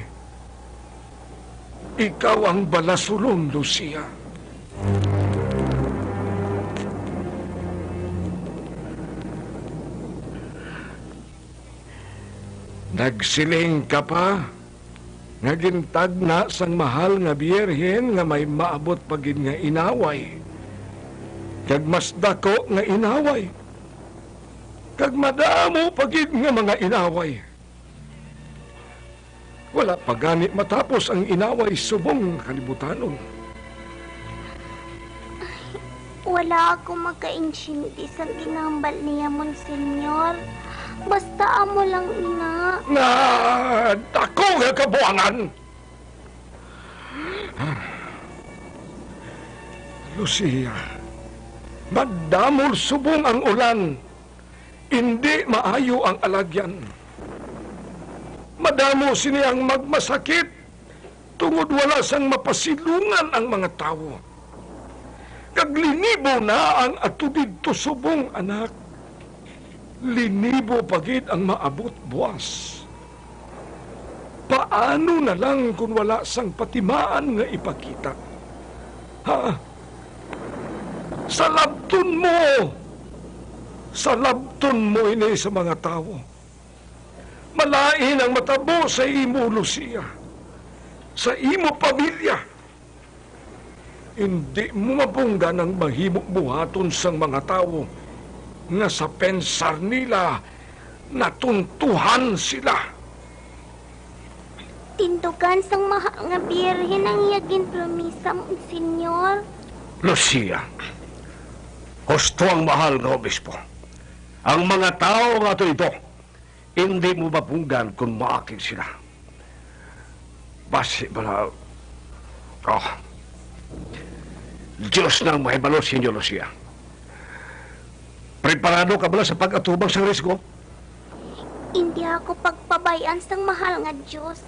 ikaw ang balasulon, Lucia. Nagsiling ka pa, nga gintag na sang mahal nga biyerhen nga may maabot pagid nga inaway. Kag mas dako nga inaway. Kag madamo pagid nga mga inaway. Wala pa gani matapos ang inaway subong kalibutanon. Wala ako magka-insyindi sa ginambal niya, Monsenyor. Basta amo lang, ina. Na dako nga kabuangan! Lucia, madamol subong ang ulan. Hindi maayo ang alagyan. Madamo siniyang magmasakit tungod wala sang mapasilungan ang mga tao. Kaglinibo na ang atubid to subong anak. Linibo pagid ang maabot buwas. Paano na lang kung wala sang patimaan nga ipakita? Ha? Sa labton mo! Sa labton mo ini sa mga tao. Malain ang matabo sa imo, Lucia. Sa imo pamilya. Hindi mo mabungga ng mahimok buhaton sang mga tao nga sa pensar nila natuntuhan sila. Tindugan sang mahal nga biyerhen ang iyagin promisa, Monsenyor. Lucia, husto ang mahal nga obispo. Ang mga tao nga ito, hindi mo mabunggan kung maakig sila. Basi bala... Oh, Diyos nang mahibalo sa inyo, Lucia. Preparado ka ba sa pag-atubang sa risgo? Hindi ako pagpabayan sang mahal nga Diyos.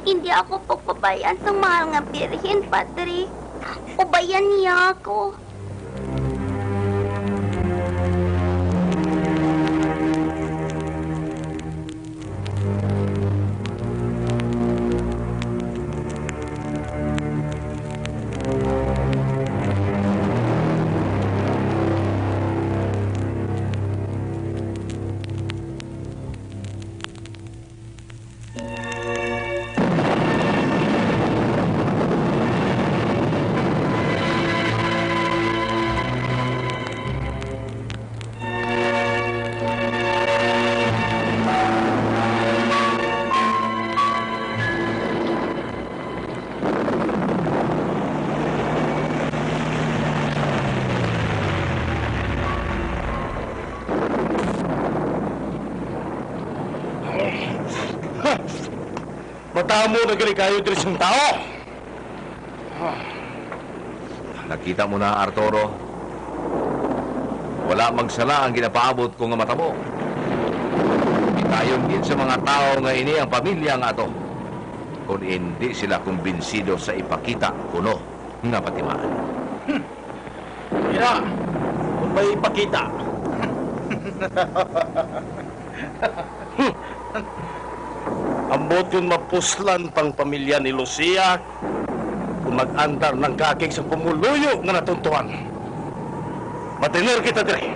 Hindi ako pagpabayan sang mahal nga birhen, Padre. Ubayan niya ako. Matamo na gali kayo diri sa tao. Nakita mo na, Arturo. Wala magsala ang ginapaabot ko nga matabo. Ikayon din sa mga tao nga ini ang pamilya nga ato. Kung hindi sila kumbinsido sa ipakita kuno nga patimaan. Ira, kung may ipakita. Ambot yun mapuslan pang pamilya ni Lucia kung mag-andar ng kakig sa pumuluyo nga natuntuan. Matiner kita dire.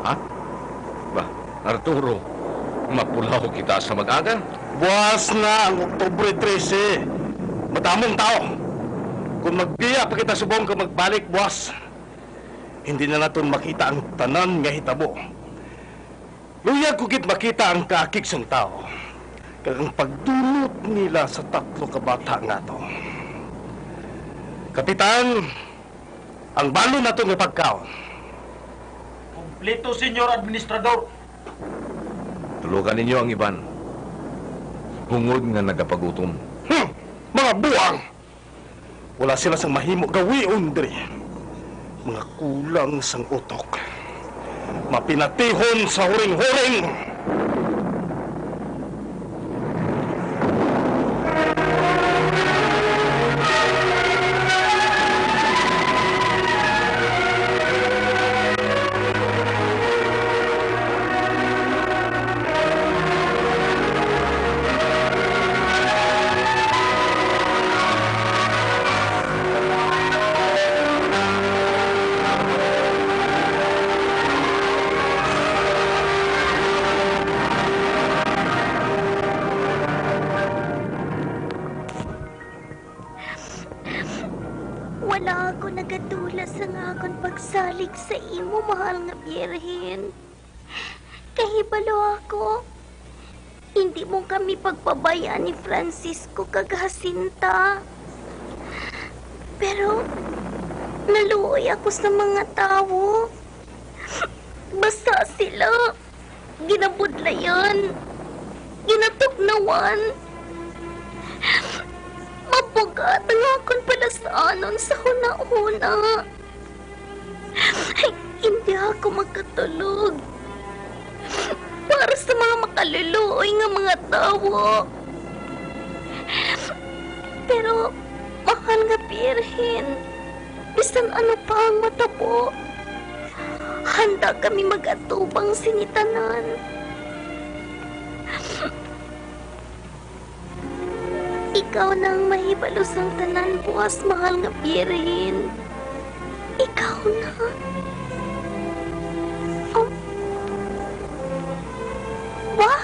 Ha? Ba, Arturo, mapulaw kita sa mag-aga? Buwas na ang Oktubre 13. Matamong tao. Kung magbiya pa kita subong ka magbalik, buwas. Hindi na natin makita ang tanan nga hitabo. Luyag kugit makita ang kakig sang tao. Kag ang pagdulot nila sa 3 kabata nga to. Kapitan, ang balo na to nga pagkaon. Kompleto, Senyor Administrador. Tulugan ninyo ang iban. Hungod nga nagapagutom. Mga buwang! Wala sila sang mahimo gawion diri. Mga kulang sang utok. Mapinatihon sa huring-huring. akong pagsalig sa imo, mahal nga Birhen. Kahibalo ako. Hindi mo kami pagpabayaan ni Francisco kag Jacinta. Pero, naluoy ako sa mga tao. Basta sila, ginabudlayan, ginatugnawan. Mabugat ang akong palasaanon sa huna-huna. Ay, hindi ako makatulog. Para sa mga makaluluoy nga mga tao. Pero, mahal nga Birhen, bisan ano pa ang matabo, handa kami mag-atubang sinitanan. Ikaw na ang mahibalos ang tanan bukas, mahal nga Birhen. Ikaw na. Wah?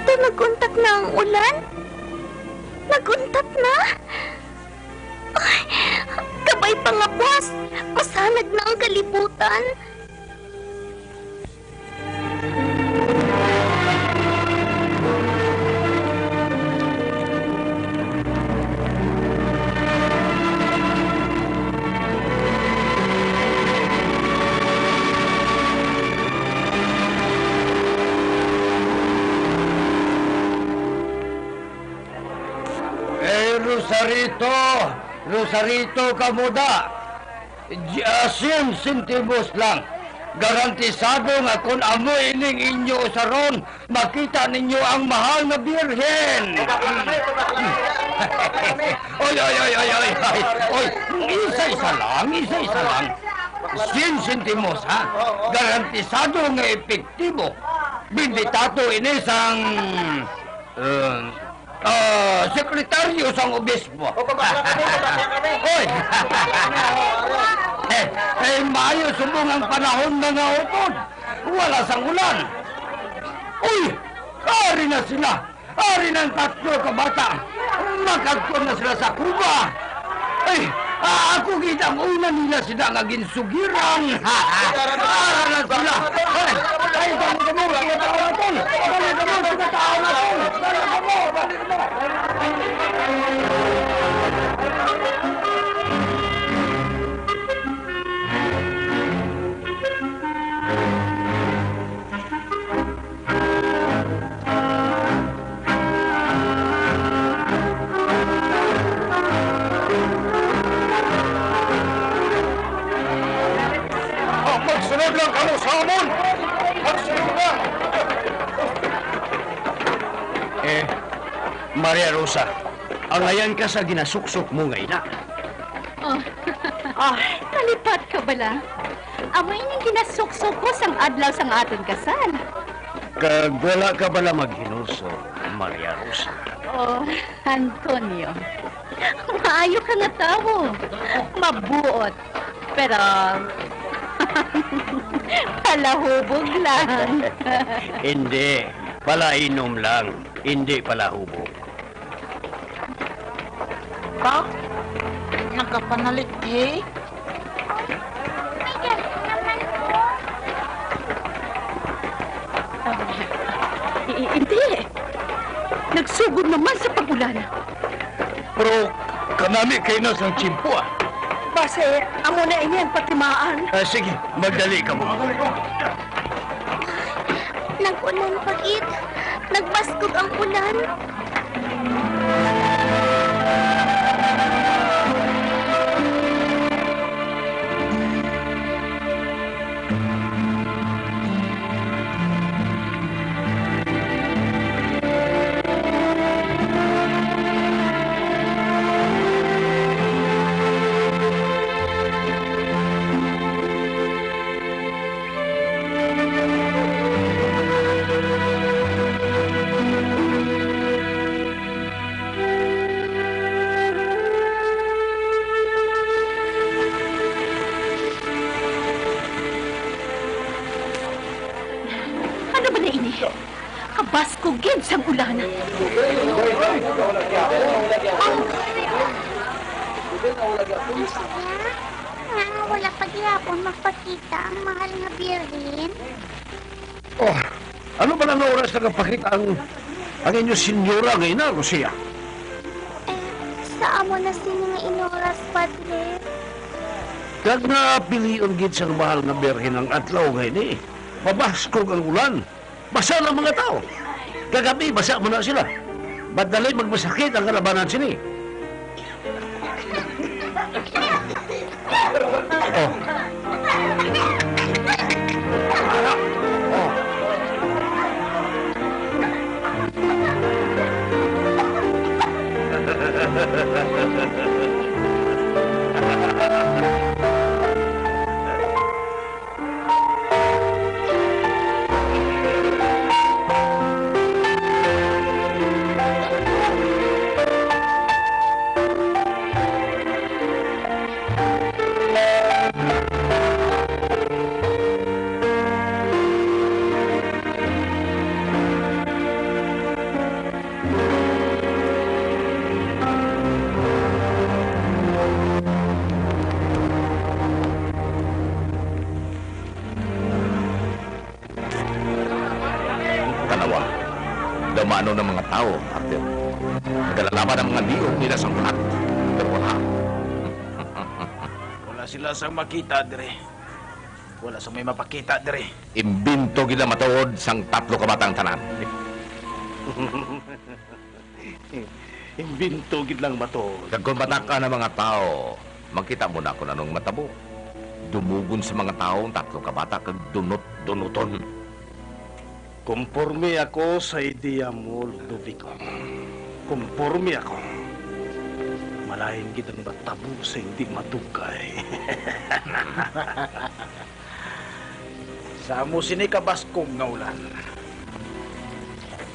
To naguntat na ang ulan? Naguntat na? Ay, kabay pa nga, boss. Masanag na ang kalibutan. Rosarito kamuda. Jasin sentimos lang. Garantisado nga kung amo ining inyo usaron, makita ninyo ang mahal na Birhen. Oy, isa-isa lang. Sin sentimos, ha? Garantisado nga epektibo. Binditato inisang sekretaryo sang obispo. Oy! Mayo subong ang panahon na nga upod. Wala sang ulan. Uy! Ari na sila. Ari ng 3 kabata. Makagkon na sila sa Cuba. Ay! Ako kitang una nila sila nga ginsugiran. Ara na sila. Ay, dali mo. Magsunod lang kamo sa amon! Magsunod na! Maria Rosa, angayan ka sa ginasuksok mo ngayon na. Nalipat ka bala? Amoy nang ginasuksok ko sang adlaw sang aton kasal. Kag wala ka bala maghinuso, Maria Rosa? Antonio, maayo ka nga tao. Mabuot. Pero, palahubog lang. Hindi, palainom lang. Hindi palahubog. Pa? Nagkapanalit eh? Hindi. Nagsugod naman sa pagulan. Pero kanami kayo na sa chimpo ah. Base, amo na inyan patimaan. Sige, magdali ka mo. Nag-ulan pagit. Nagbaskog ang ulan. Kabaskugin sang ulan. Nga, wala pa gihapon magpakita ang mahal nga birhen. Oh, ano ba lang oras na kapakita ang inyong senyora ngayon na, Lucia? Saan mo na sino nga inoras, Padre? Kag napilion gid sa mahal nga birhen ang adlaw ngayon eh. Mabaskog ang ulan. Basa ng mga tao. Kagabi, basa mo na sila. Badalay magmasakit ang kalabanan sini. Oh. Dumano ng mga tao, Arthur. Nagalalaban ang mga liyong nila sa lahat. Pero wala. Wala sila sang makita, dire. Wala sa may mapakita, dire. Imbinto gila matuod sang tatlo kabatang tanan. Imbinto gid lang bato. Kag kung bataka ng mga tao, makita mo na kung anong matabo. Dumugon sa mga tao ang tatlo kabata kag dunot-dunuton. Kumporme ako sa ideya mo, Ludovico. Kumporme ako. Malahin kitang batabo sa hindi matugay. Sa mo sinikabaskog nga ulan.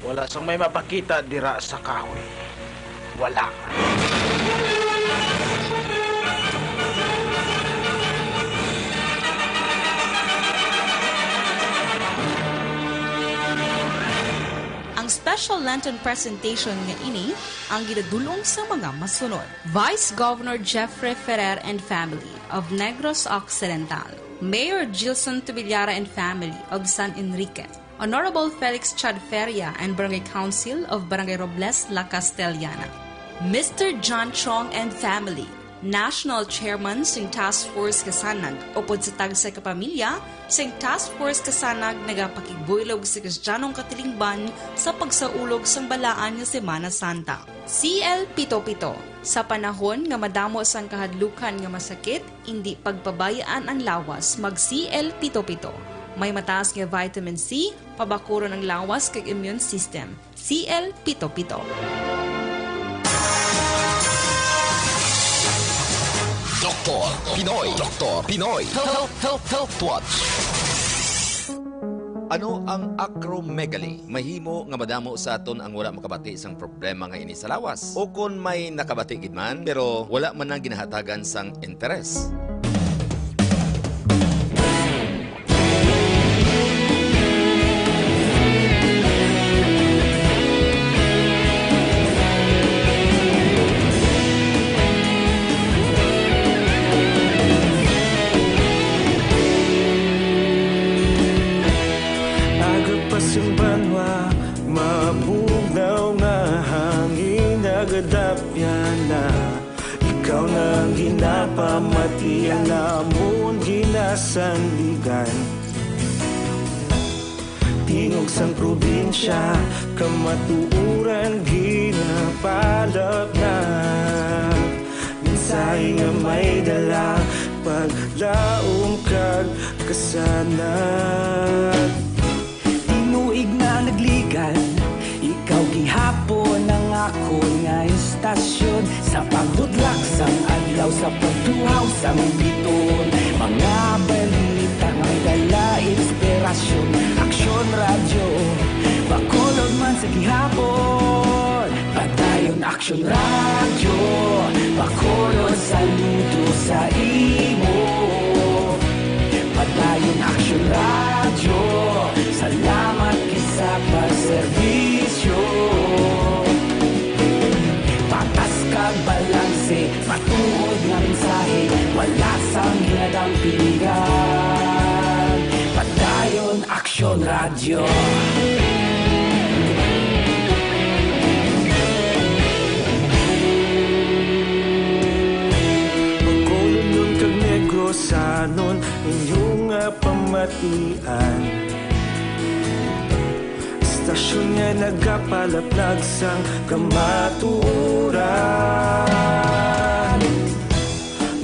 Wala sang may mapakita dira sa kahoy. Wala. Ang special Lantern presentation nga ini ang ginadulong sa mga masunod. Vice Governor Jeffrey Ferrer and family of Negros Occidental, Mayor Gilson Tubillara and family of San Enrique, Honorable Felix Chadferia and Barangay Council of Barangay Robles, La Castellana, Mr. John Chong and family, National Chairman sing Task Force Kasanag, upod sa tag sa kapamilya, sing Task Force Kasanag nagapakigbuylog sa Kristyanong Katilingban sa pagsaulog sang balaan nga Semana Santa. CL Pito-Pito, sa panahon nga madamo sang kahadlukan nga masakit, hindi pagpabayaan ang lawas, mag CL Pito-Pito. May mataas nga vitamin C, pabakuro ng lawas kag immune system. CL Pito-Pito. Doktor Pinoy. Health Watch. Ano ang acromegaly? Mahimo nga madamo sa aton ang wala makabati sang problema nga ini sa lawas. O kun may nakabati gid man pero wala man ang ginahatagan sang interes. Ikaw nang ginapamati ang namon ginasandigan. Tingog sang probinsya, kamatuuran ginapalap na. Minsay nga may dala, paglaom kag kasanag. Tinuig na nagligan, ikaw gihapon ang ako nga istasyon. Sa pagdudlak sang adlaw, sa pagtuhaw sang biton. Mga balita nga dala inspirasyon. Aksyon radyo, bakolod man sa gihapon. Padayon aksyon radyo, bakolod saludo sa imo. Padayon aksyon radyo, salamat kisa pagserbisyo. Patas kag balanse, matuod ginadampigan. Padayon Aksyon Radio. Pagkulon nun kag negosanon inyong pamatian. Istasyon nga nagapalaplag sang kamaturan.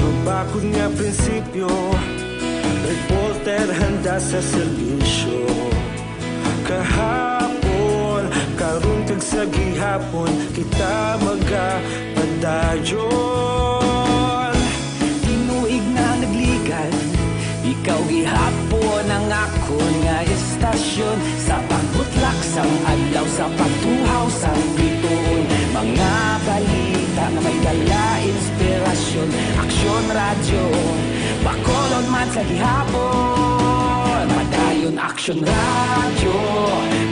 Magbakod nga prinsipyo, reporter handa sa serbisyo. Kahapon, karong kag sa gihapon, kita magapadayon. Tinuig na nagligan, ikaw gihapon ang akon nga estasyon. Sa pagbutlak sang adlaw, sa pagtuhaw sang bituon. Mga balita na may dala inspirasyon. Aksyon Radio, Bacolod man sa gihapon. Padayon Aksyon Radio,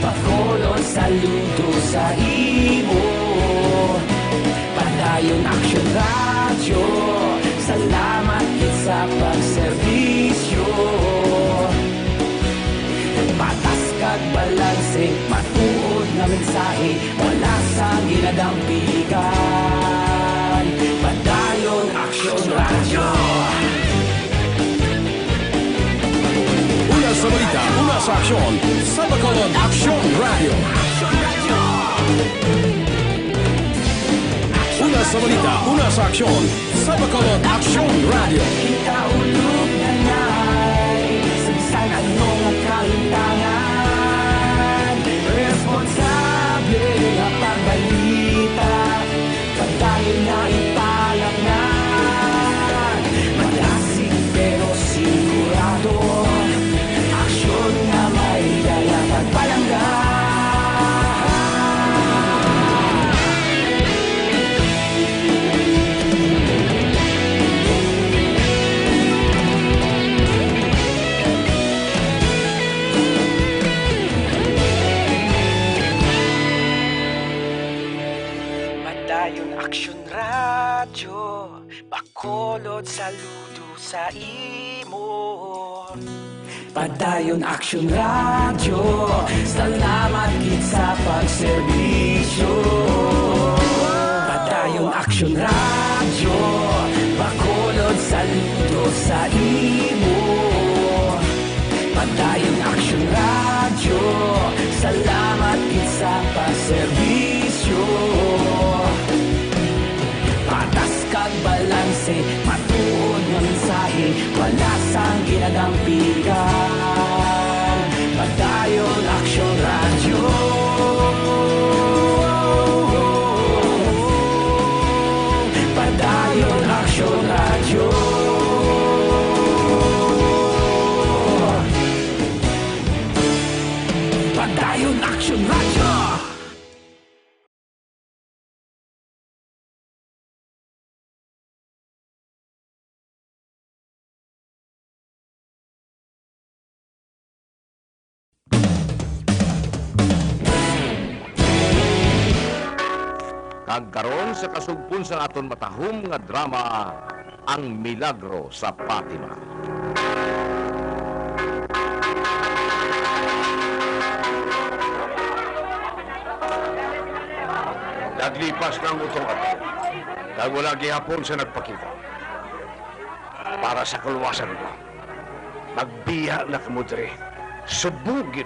Bacolod saludo sa imo. Padayon Aksyon Radio, salamat gid sa pagserbisyo. Patas kag balanse, matuod nga mensahe, wala sa ginadampigan. Padayon Aksyon Radio. Una sa balita, una sa aksyon, sa Bacolod Aksyon Radio. Una sa balita, una sa aksyon, sa Bacolod Aksyon Radio. Ikaulog na ngay, sa bisan anong ang kahintangan. Responsable nga pagbalita, pagdayon na ipalaknan. Malasig pero sigurado, aksyon na may dala pagpalanggan. Padayon Aksyon Radio, Bacolod saludo sa imo. Padayon Aksyon Radio, salamat gid sa pagserbisyo. Padayon Aksyon Radio, Bacolod saludo sa imo. Padayon Aksyon Radio, salamat gid sa pagserbisyo. Patas kag balanse, matuod nga mensahe, wala sang ginadampigan. Padayon Aksyon Radio. Padayon Aksyon Radio. Padayon Aksyon Radio. Kagkaroon sa kasugpon sa aton matahom nga drama, Ang Milagro sa Fatima. Naglipas ng utong ato. Kag wala gihapon sa nagpakita. Para sa kaluwasan ko. Magbiya na kamo diri. Subugid.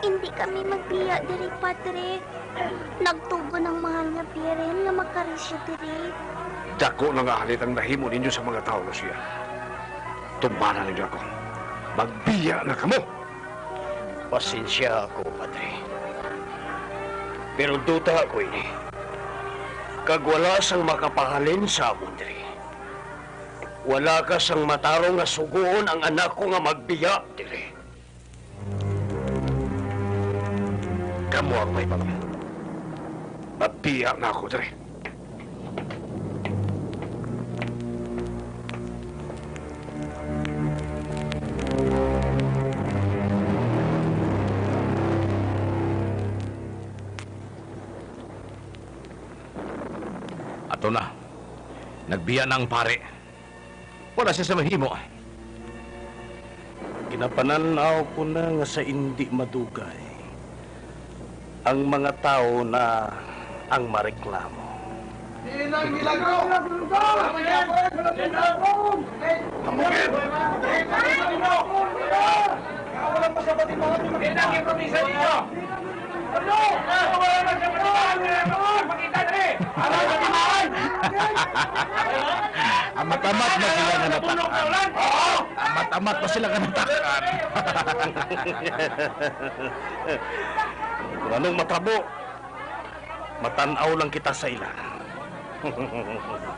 Hindi kami magbiya diri, Padre. Nagtugo ng mahal nga biren nga makarisyo diri. Dako na nga halit ang nahimo ninyo sa mga tao, Lucia. Tumbana ninyo ako. Magbiya na kamo. Pasensya ako, Padre. Pero duta ako ini. Kag wala sang makapahalin sa amon diri. Wala ka sang matarong nga suguon ang anak ko nga magbiya diri. Kamu ang may pangam. Magbiya na ako diri. Ato na. Nagbiya na ang pare. Wala siya sa mahimo. Kinapananaw ko na nga sa hindi madugay ang mga tao na ang mareklamo. Amat-amat na sila nga natakan. Amat-amat na sila nga natakan. Kung anong matabo, matanaw lang kita sa ila.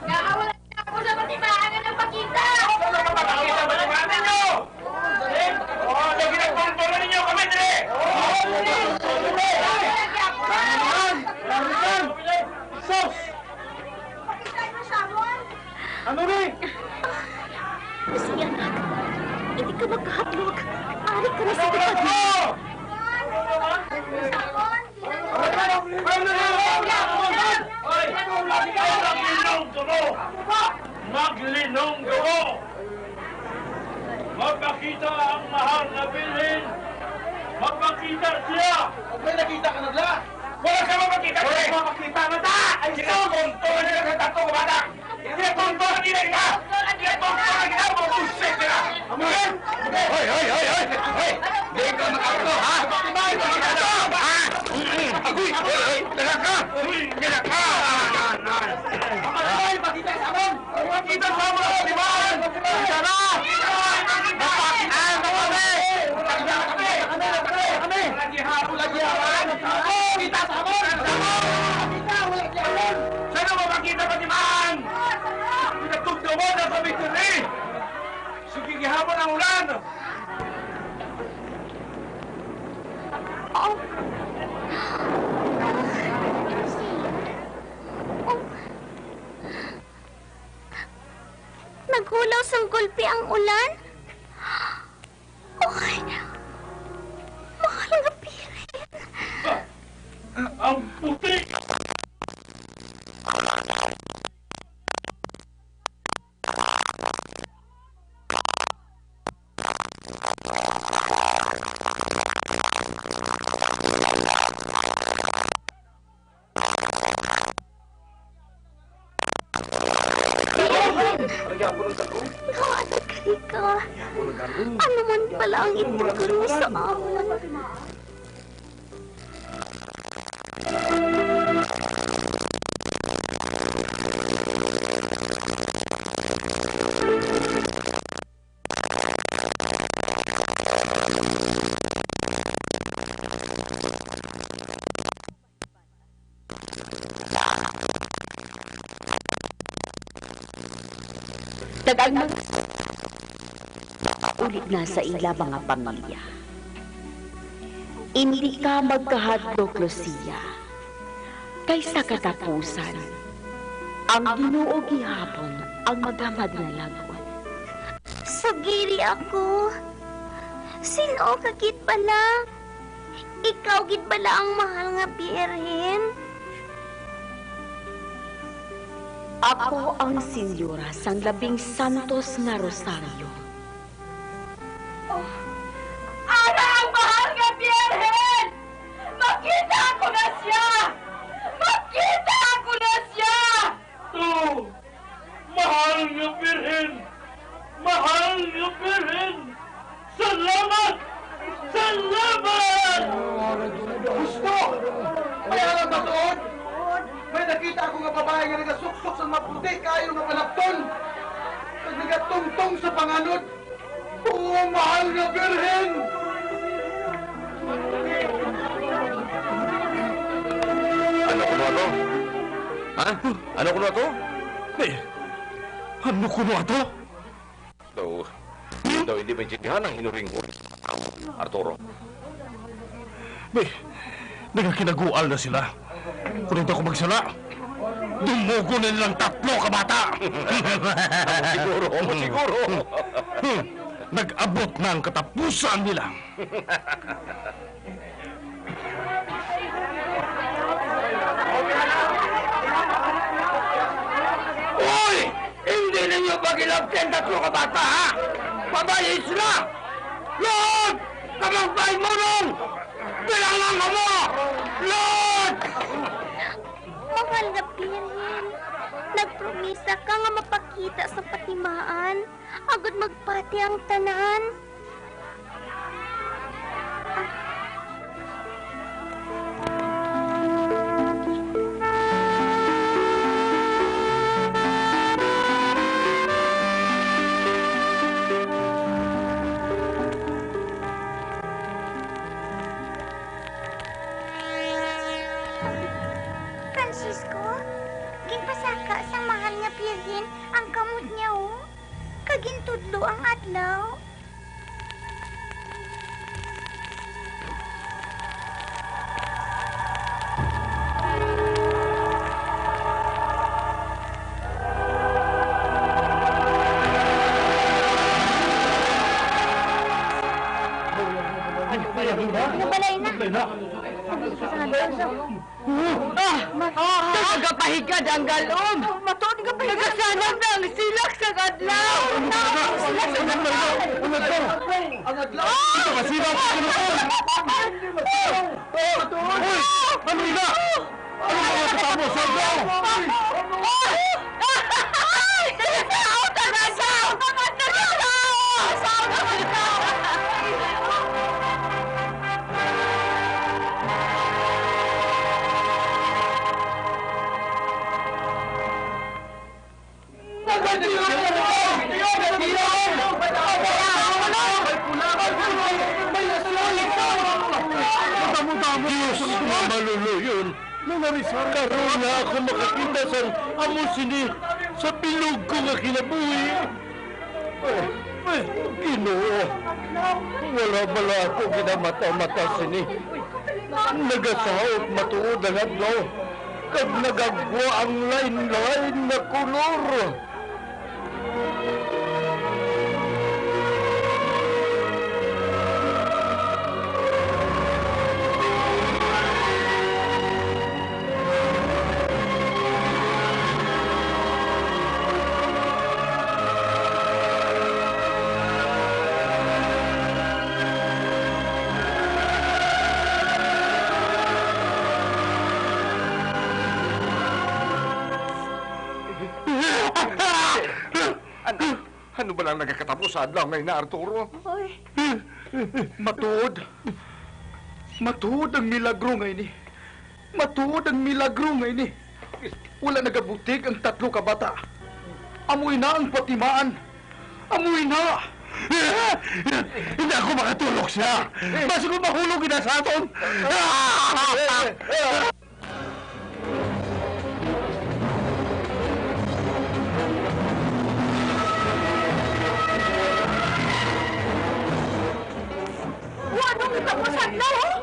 Nakawalan na ako sa patimaan ng pakita! Ano ka makakita ba ng mga ninyo? Oo, so ginagpulpula ninyo kami, dire! Sos! Ano ni? Lucia, hindi ka magkahatlog. Ari ka na sa likod mo. Maglinong dugo! Magpakita ang mahal na bilhin! Magpakita siya! May nakita ka na ba? Wala ka mapakita! Wala ka mapakita na ta! Ay, sila tonto na nila sa tato, bata! Hindi na tonto na nila ka! Hindi na tonto na nila! Mga pusik nila! Amen! Hoy! Hindi ka makato, ha? Hindi ka makato! Ha? Agoy! Daga ka! Daga ka! Ay, pakita sa amin! Pakita sa amin! Di ba? Pakita na! Kita sa amin! Sana mo makita pa, Timan! Pinagtugtuman na sa victory! Sige, gihapon ang ulan! Naghulaw sang gulpi ang ulan? Oy, mahal nga pirin. Ang puti! Ika, ano man pala ang ituturo sa amon? Tagang mga ulit na sa ila mga pamilya. Hindi ka magkahadlok, Lucia. Kaysa katapusan, ang Ginoo gihapon ang magamad na lagon. Sugiri ako. Sino ka gid bala? Ikaw gid bala ang mahal nga Birhen? Ako ang senyora sang labing santos nga Rosario. Ara ang mahal nga Birhen! Makita ako na siya! Makita ako na siya! Mahal nga Birhen! Mahal nga Birhen! Salamat! Salamat! Gusto! May alam ba doon? May nakita ako nga babae nga nagasuksok sa maputi kayo nga palapton. Pag nagatungtong sa panganod. Oo, mahal nga Birhen! Ano kuno ato? Ha? Ano kuno ato? Ano kuno ato? Daw hindi maintindihan ang hinuring ko. Arturo. Nagkakinagual na sila. Kung hindi ako magsala, dumugo na nilang tatlo, kabata! Amo siguro. Nag-abot na ang katapusan nila. Hoy! Hindi ninyo pagilapten tatlo ka bata, ha? Pabayin sila! Lord! Kamagpay mo nung! Kailangan ka mo! Lord! Mahal na Birhen, nagpromisa ka nga mapakita sa patimaan. Agad magpati ang tanan. Francisco, ginpasaka sa mahal nga Birhen ang kamot niya, oh. Kagintudlo ang adlaw. Nabalay na. Nagapahigad ang galom! Matuod ka pa nagasanap na ang silak sa kadlaw! Ang adlaw! Ito masilaw sa kinukon! Uy! Ano ina? Ano mga katamo sa adlaw? Diyos na maluluyon. Karoon na ako makakita sa amo sini sa bilog ko nga kinabuhi. Ginoo, wala bala ako ginamata-mata sini. Nagasaot matuod ang adlaw. Kag nagagwa ang lain-lain na kulor. Ano ba lang nagkakatapos sa adlaw ngayon na, Arturo? Hoy. Matuod. Matuod ang milagro ngayon eh. Matuod ang milagro ngayon eh. Wala nagabutig ang 3 ka bata. Amoy na ang patimaan. Amoy na! Hindi ako makatulog siya. Basta ko mahulog na sa aton. Anong itapos adlaw, oh?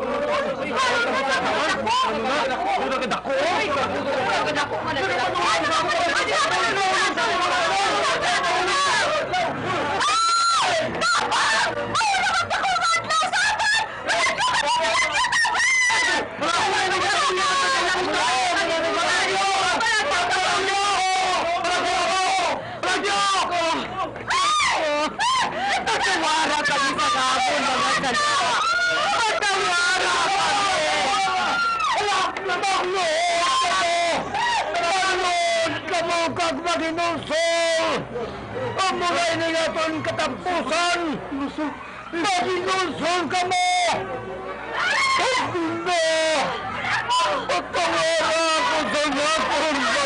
Tatawara kami sa kapon, mga kanila. Tatawara kami! Tangon kamo kag maginulsol! Amuray na yaton katampusan! Maginulsol kamo! Hindi! Tatawara ko sa yapon, mga kanila!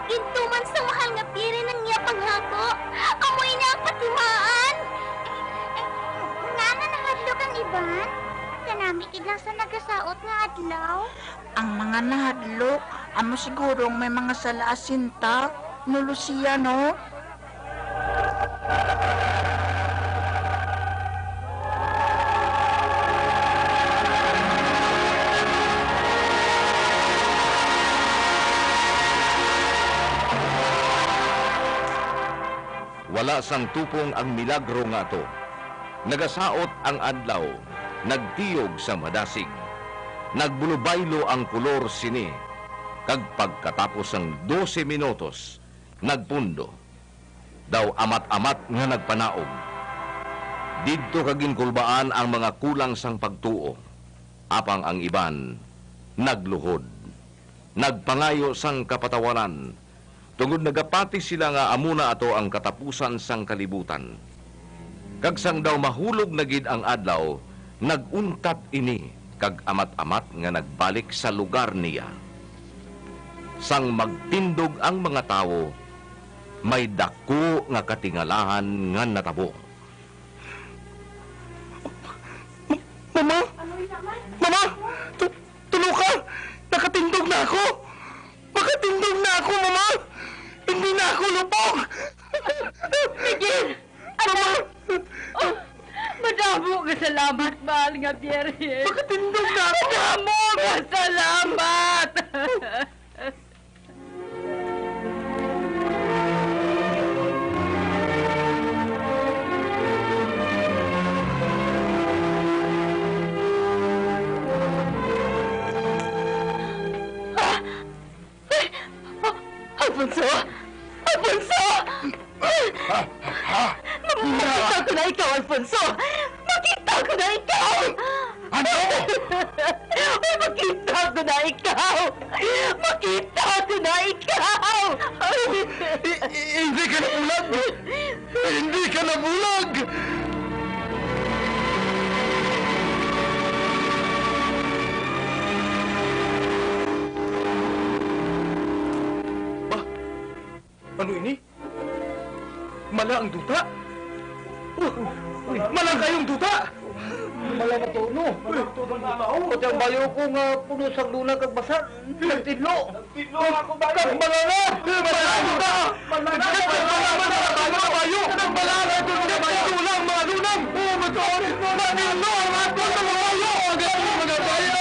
Gintuman sa mahal nga Birhen ang iya panghako. Amoy na ang patimaan. Nga na nahadlok ang iban? Kanami lang sa nagasaot nga adlaw. Ang mga nahadlok, amo sigurong may mga salaasinta, no Lucia, no? wala sang tupong ang milagro nga to. Nagasaot ang adlaw, nagtiyog sa madasig. Nagbulubaylo ang kolor sini. Kag pagkatapos ang 12 minutos, nagpundo. Daw amat-amat nga nagpanaog. Didto kaginkulbaan ang mga kulang sang pagtuo. Apang ang iban, nagluhod. Nagpangayo sang kapatawaran. Tungod nagapati sila nga amuna ato ang katapusan sang kalibutan. Kag sang daw mahulog na gid ang adlaw, naguntat ini kag amat-amat nga nagbalik sa lugar niya. Sang magtindog ang mga tao, may dako nga katingalahan nga natabo. Mama! Mama! Tulo ka! Nakatindog na ako! Makatindog na ako, Mama! Hindi na ako lubog! Miguel! Mama! Oh, madamo ka salamat, mahal nga Pierre. Makatindog na ako! Madamo ka salamat! Alfonso! Alfonso! Makita ko na ikaw, Alfonso! Makita ko na ikaw! Ano? Ay, makita ko na ikaw! Makita ko na ikaw! Hindi ka nabulag! Hindi ka nabulag! Ano ini? Mala ang duta? Mala kayong duta? Mala na tono. Pati ang bayo ko nga puno sa luna kag basa. Nagtidlo. Nagtidlo ako bayo. Kag mala na! Mala ang duta! Mala na! Mala na bayo! Mala na ito mga bayo! Tulang mga lunang! Oo, matoon! Nagtidlo ang ato ng mga bayo! Agad mga bayo!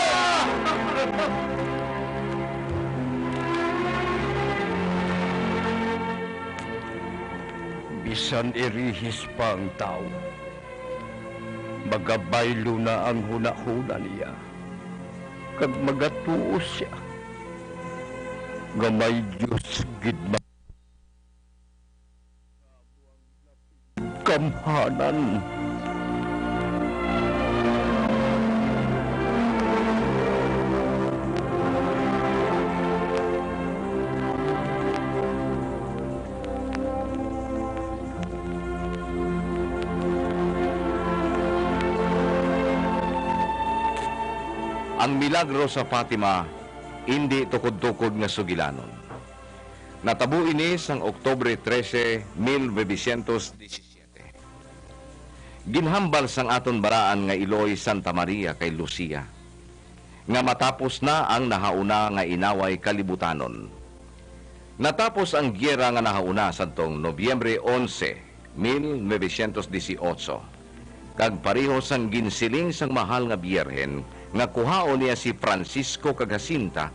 Bisan irihis pa ang tao, magabaylo na ang huna-huna niya, kag magatuos siya. Gamay Diyos gidma kamhanan. Ang milagro sa Fatima, hindi tukod-tukod nga sugilanon. Natabo ini sang Oktubre 13, 1917. Ginhambal sang aton baraan nga Iloy Santa Maria kay Lucia, nga matapos na ang nahauna nga inaway kalibutanon. Natapos ang gyera nga nahauna sadtong Nobyembre 11, 1918, kag pareho sang ginsiling sang mahal nga Biyerhen nga kuhaon niya si Francisco kag Jacinta.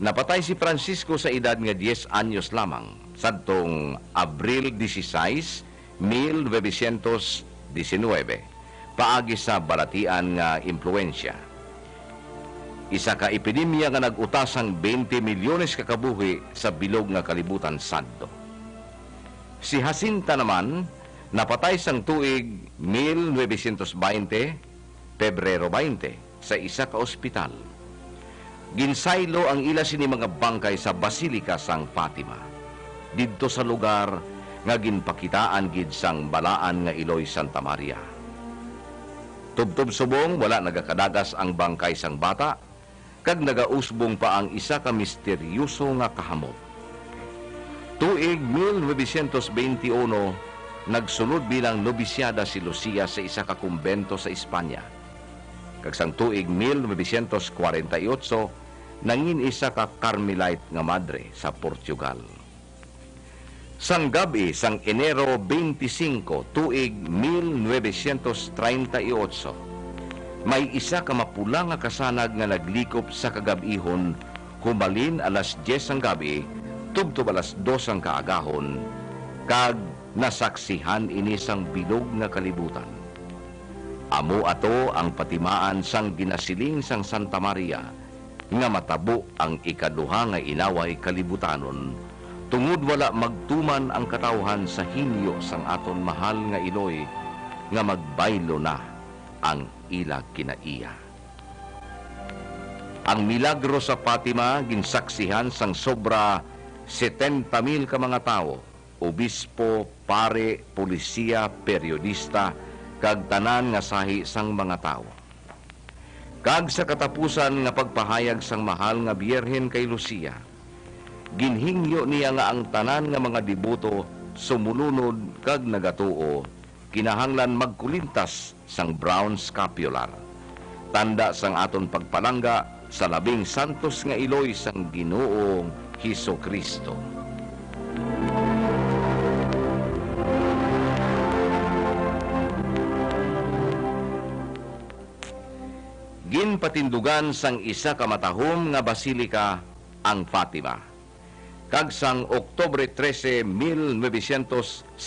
Napatay si Francisco sa edad nga 10 anyos lamang sadtong Abril 16, 1919, paagi sa balatian nga impluensya. Isa ka epidemya nga nagutasang 20 milyones ka kabuhi sa bilog nga kalibutan sadto. Si Jacinta naman napatay sang tuig 1920, Pebrero 20, sa isa ka ospital. Ginsaylo ang ila sini mga bangkay sa Basilika sang Fatima. Didto sa lugar nga ginpakitaan gid sang balaan nga Iloy Santa Maria. Tubtob subong wala nagakadagas ang bangkay sang bata, kag nagausbong pa ang isa ka misteryoso nga kahamot. Tuig 1921, nagsunod bilang nobisyada si Lucia sa isa ka kumbento sa Espanya. Kag sang tuig 1948, nangin isa ka Carmelite nga madre sa Portugal. Sang gabi sang Enero 25, tuig 1938, may isa ka mapula nga kasanag nga naglikop sa kagabihon, humalin alas 10 ang gabi, tubtob alas 2 ang kaagahon, kag nasaksihan ini sang bilog nga kalibutan. Amo ato ang patimaan sang ginasiling sang Santa Maria nga matabo ang ikaduha nga inaway kalibutanon tungod wala magtuman ang katawhan sa hinyo sang aton mahal nga Iloy nga magbaylo na ang ila kinaiya. Ang milagro sa Fatima ginsaksihan sang sobra 70,000 ka mga tao, obispo, pare, pulisya, periodista, kag tanan nga sahi sang mga tao. Kag sa katapusan nga pagpahayag sang mahal nga Biyerhen kay Lucia, ginhingyo niya nga ang tanan nga mga deboto sumulunod kag nagatuo, kinahanglan magkulintas sang brown scapular, tanda sang aton pagpalangga sa labing santos nga Iloy sang Ginoong Hesukristo. Ginpatindugan sang isa ka matahom nga basilika ang Fatima. Kag sang Oktubre 13, 1951,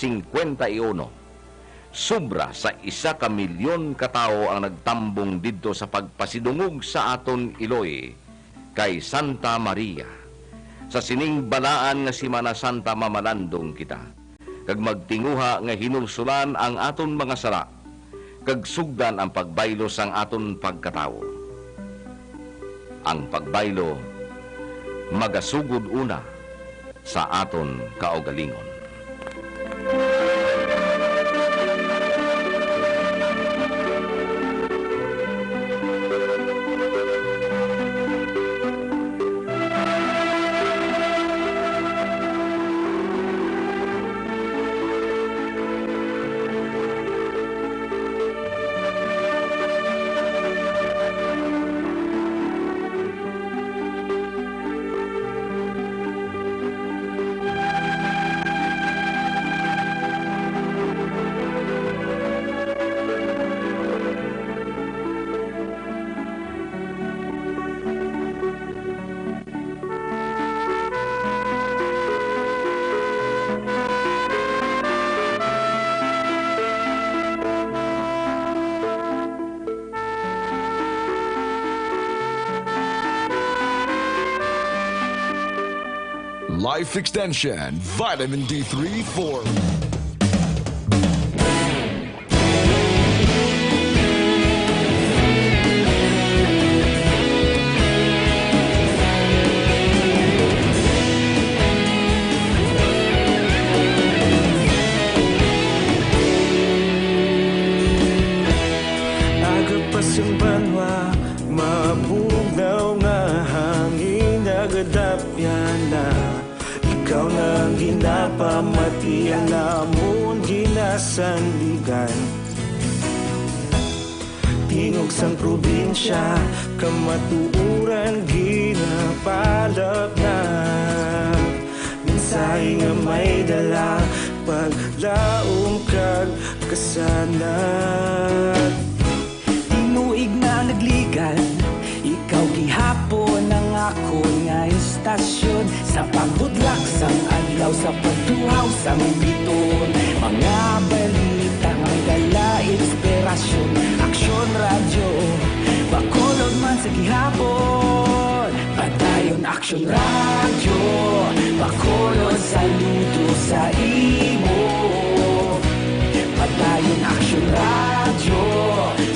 sobra sa 1,000,000 ka tawo ang nagtambong didto sa pagpasidungog sa aton Iloy kay Santa Maria. Sa sining balaan nga Semana Santa mamalandong kita, kag magtinguha nga hinulsulan ang aton mga sala, kag sugdan ang pagbaylo sang aton pagkatawo. Ang pagbaylo magasugod una sa aton kaugalingon. Life Extension, Vitamin D3 for... Agapasang banwa, mabugnaw nga hangin nagadapyan na. Ikaw na ang ginapamatian namon ginasandigan. Tingog sang probinsya, kamatuuran ginapalap na. Mensahe nga may dala, paglaom kag kasanat. Tinuig na nagligan, ikaw gihapon ang ako nga istasyon. Sa pagbudlak sang adlaw, sa pagtuhaw sang biton. Mga balita nga dala inspirasyon. Aksyon radyo, bakolod man sa gihapon. Padayon aksyon radyo, bakolod saludo sa imo. Padayon aksyon radyo,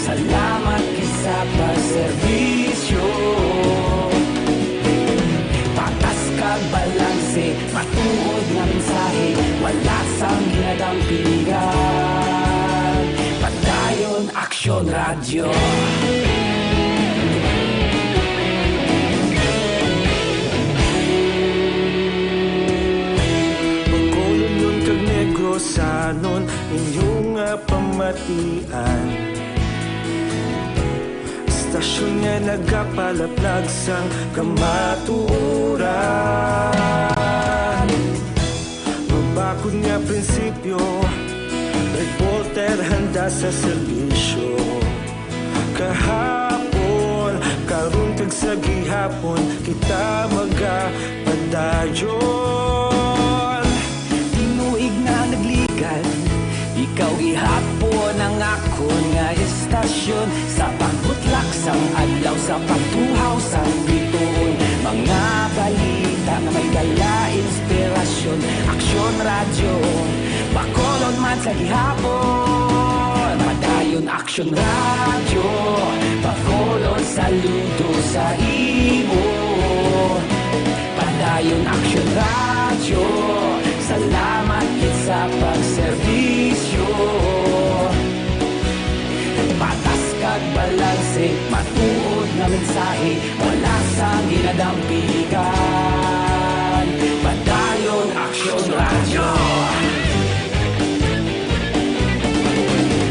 salamat kisa pagserbisyo. Patas kag balanse, matuod nga mensahe, wala sang ginadampingan. Padayon aksyon radyo. Pagkulon yun kag negosanon, inyong nga pamatian. Istasyon nga nagapalaplag sang kamatuuran. Mabakod nga prinsipyo, reporter handa sa serbisyo. Kahapon, karon kag sa gihapon, kita magapadayon. Tinuig na nagligan, akon nga estasyon sa pagbutlak sang adlaw sa pagtuhaw sang bituon. Mga balita na may dala inspirasyon, aksyon radyo, bakolon man sa gihapon. Padayon aksyon radyo, bakolon saludo sa imo. Padayon aksyon radyo, salamat kit sa pagserbisyo. Patas kag balanse, matuod na mensahe, wala sa ginadampigan. Padayon aksyon radyo.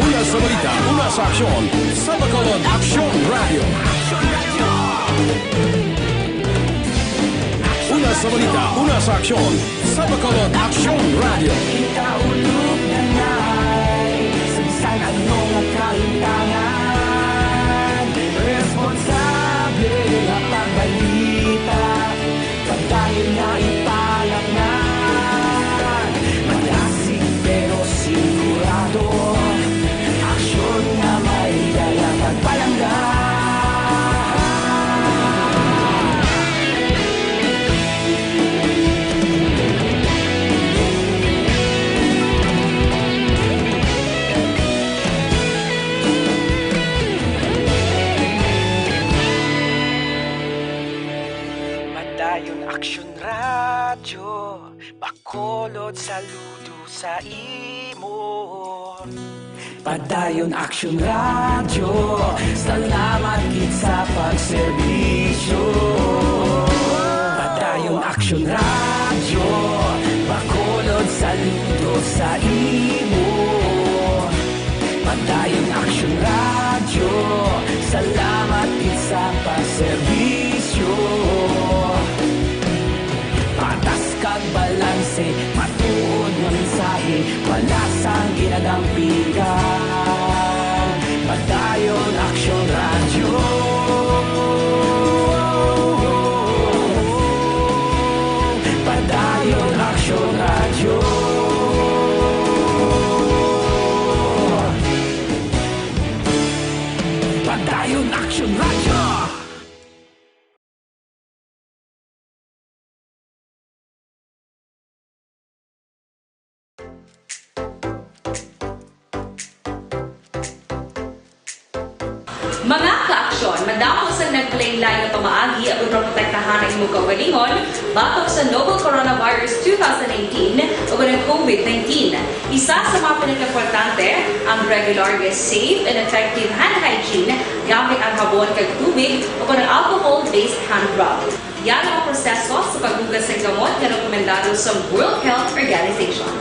Una sa balita, una sa aksyon, sa Bacolod Aksyon Radio. Una sa balita, una sa aksyon, sa Bacolod Aksyon Radio. Ikaulog na na'y sabisan ano nga kahintangan. Responsable nga pagbalita, pagdayon nga ipalaknan. Malasig pero sigurado, aksyon nga may dala pagpalanggan. Padayon aksyon radyo, bakolod saludo sa imo. Padayon aksyon radyo, salamat gid sa pagserbisyo. Padayon aksyon radyo, bakolod saludo sa imo. Padayon aksyon radyo, salamat gid sa pagserbisyo. Patas kag balanse, matuod nga mensahe, wala sang ginadampigan. Padayon aksyon radyo. Padayon aksyon radyo. Padayon aksyon radyo. Mga kaaksyon, madamo sa naglaylay na pamaagi at protektahan ang imong kaugalingon batok sa novel coronavirus 2018 o ng COVID-19. Isa sa mga pinaka-importante ang regular, safe, and effective hand hygiene gamit ang habon kag tubig o ng alcohol-based hand rub. Yan ang proseso sa paghugas ng gamot na rekomendado sa World Health Organization.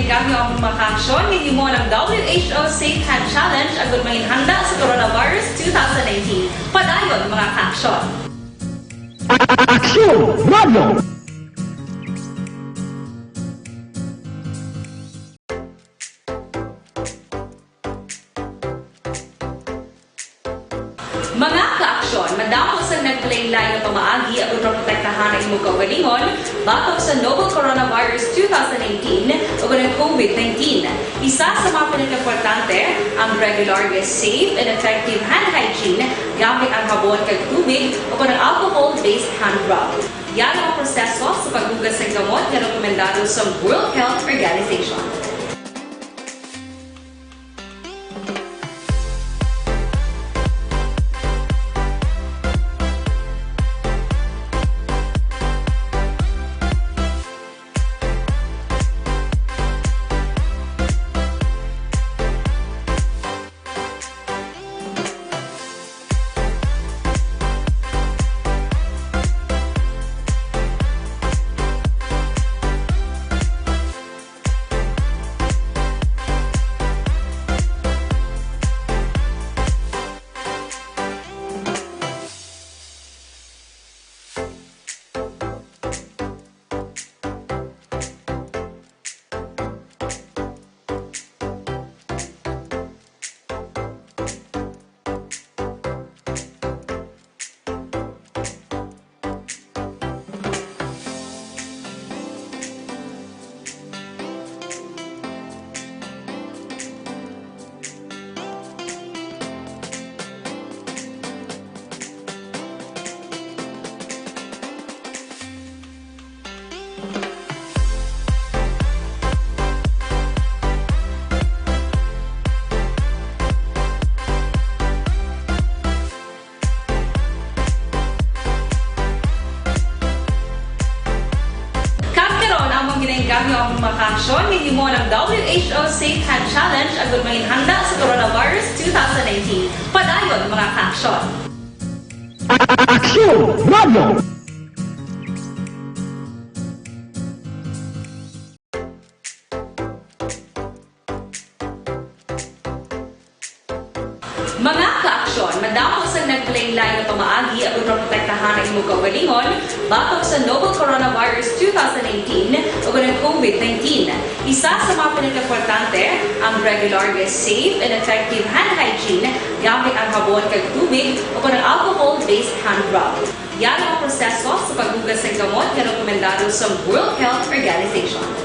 Gamyo ang makaksyon ng mo ng WHO Safe Hand Challenge agad may handa sa coronavirus 2019. Padayon mga kaaksyon. Aksyon Radio! naglaylayo pamaagi at protektahan ang imong kaugalingon batok sa novel coronavirus 2018 o ng COVID-19. Isa sa mga pinaka-importante ang regular, safe, and effective hand hygiene gamit ang habon kag tubig o ng alcohol-based hand rub. Yan ang proseso sa paghugas ng gamot na rekomendado sa World Health Organization. Gamyo ang makaaksyon, minimo ng WHO Safe Hand Challenge agad may handa sa coronavirus 2019. Padayon mga kaaksyon. Aksyon! Radio! Mga kaaksyon, madamo sa naglaylay na pamaagi at protektahan ang imong kaugalingon batok sa novel coronavirus 2018 o ng COVID-19. Isa sa mga pinaka-importante ang regular, safe, and effective hand hygiene gamit ang habon kag tubig o ng alcohol-based hand rub. Yan ang proseso sa paghugas ng gamot na rekomendado sa World Health Organization.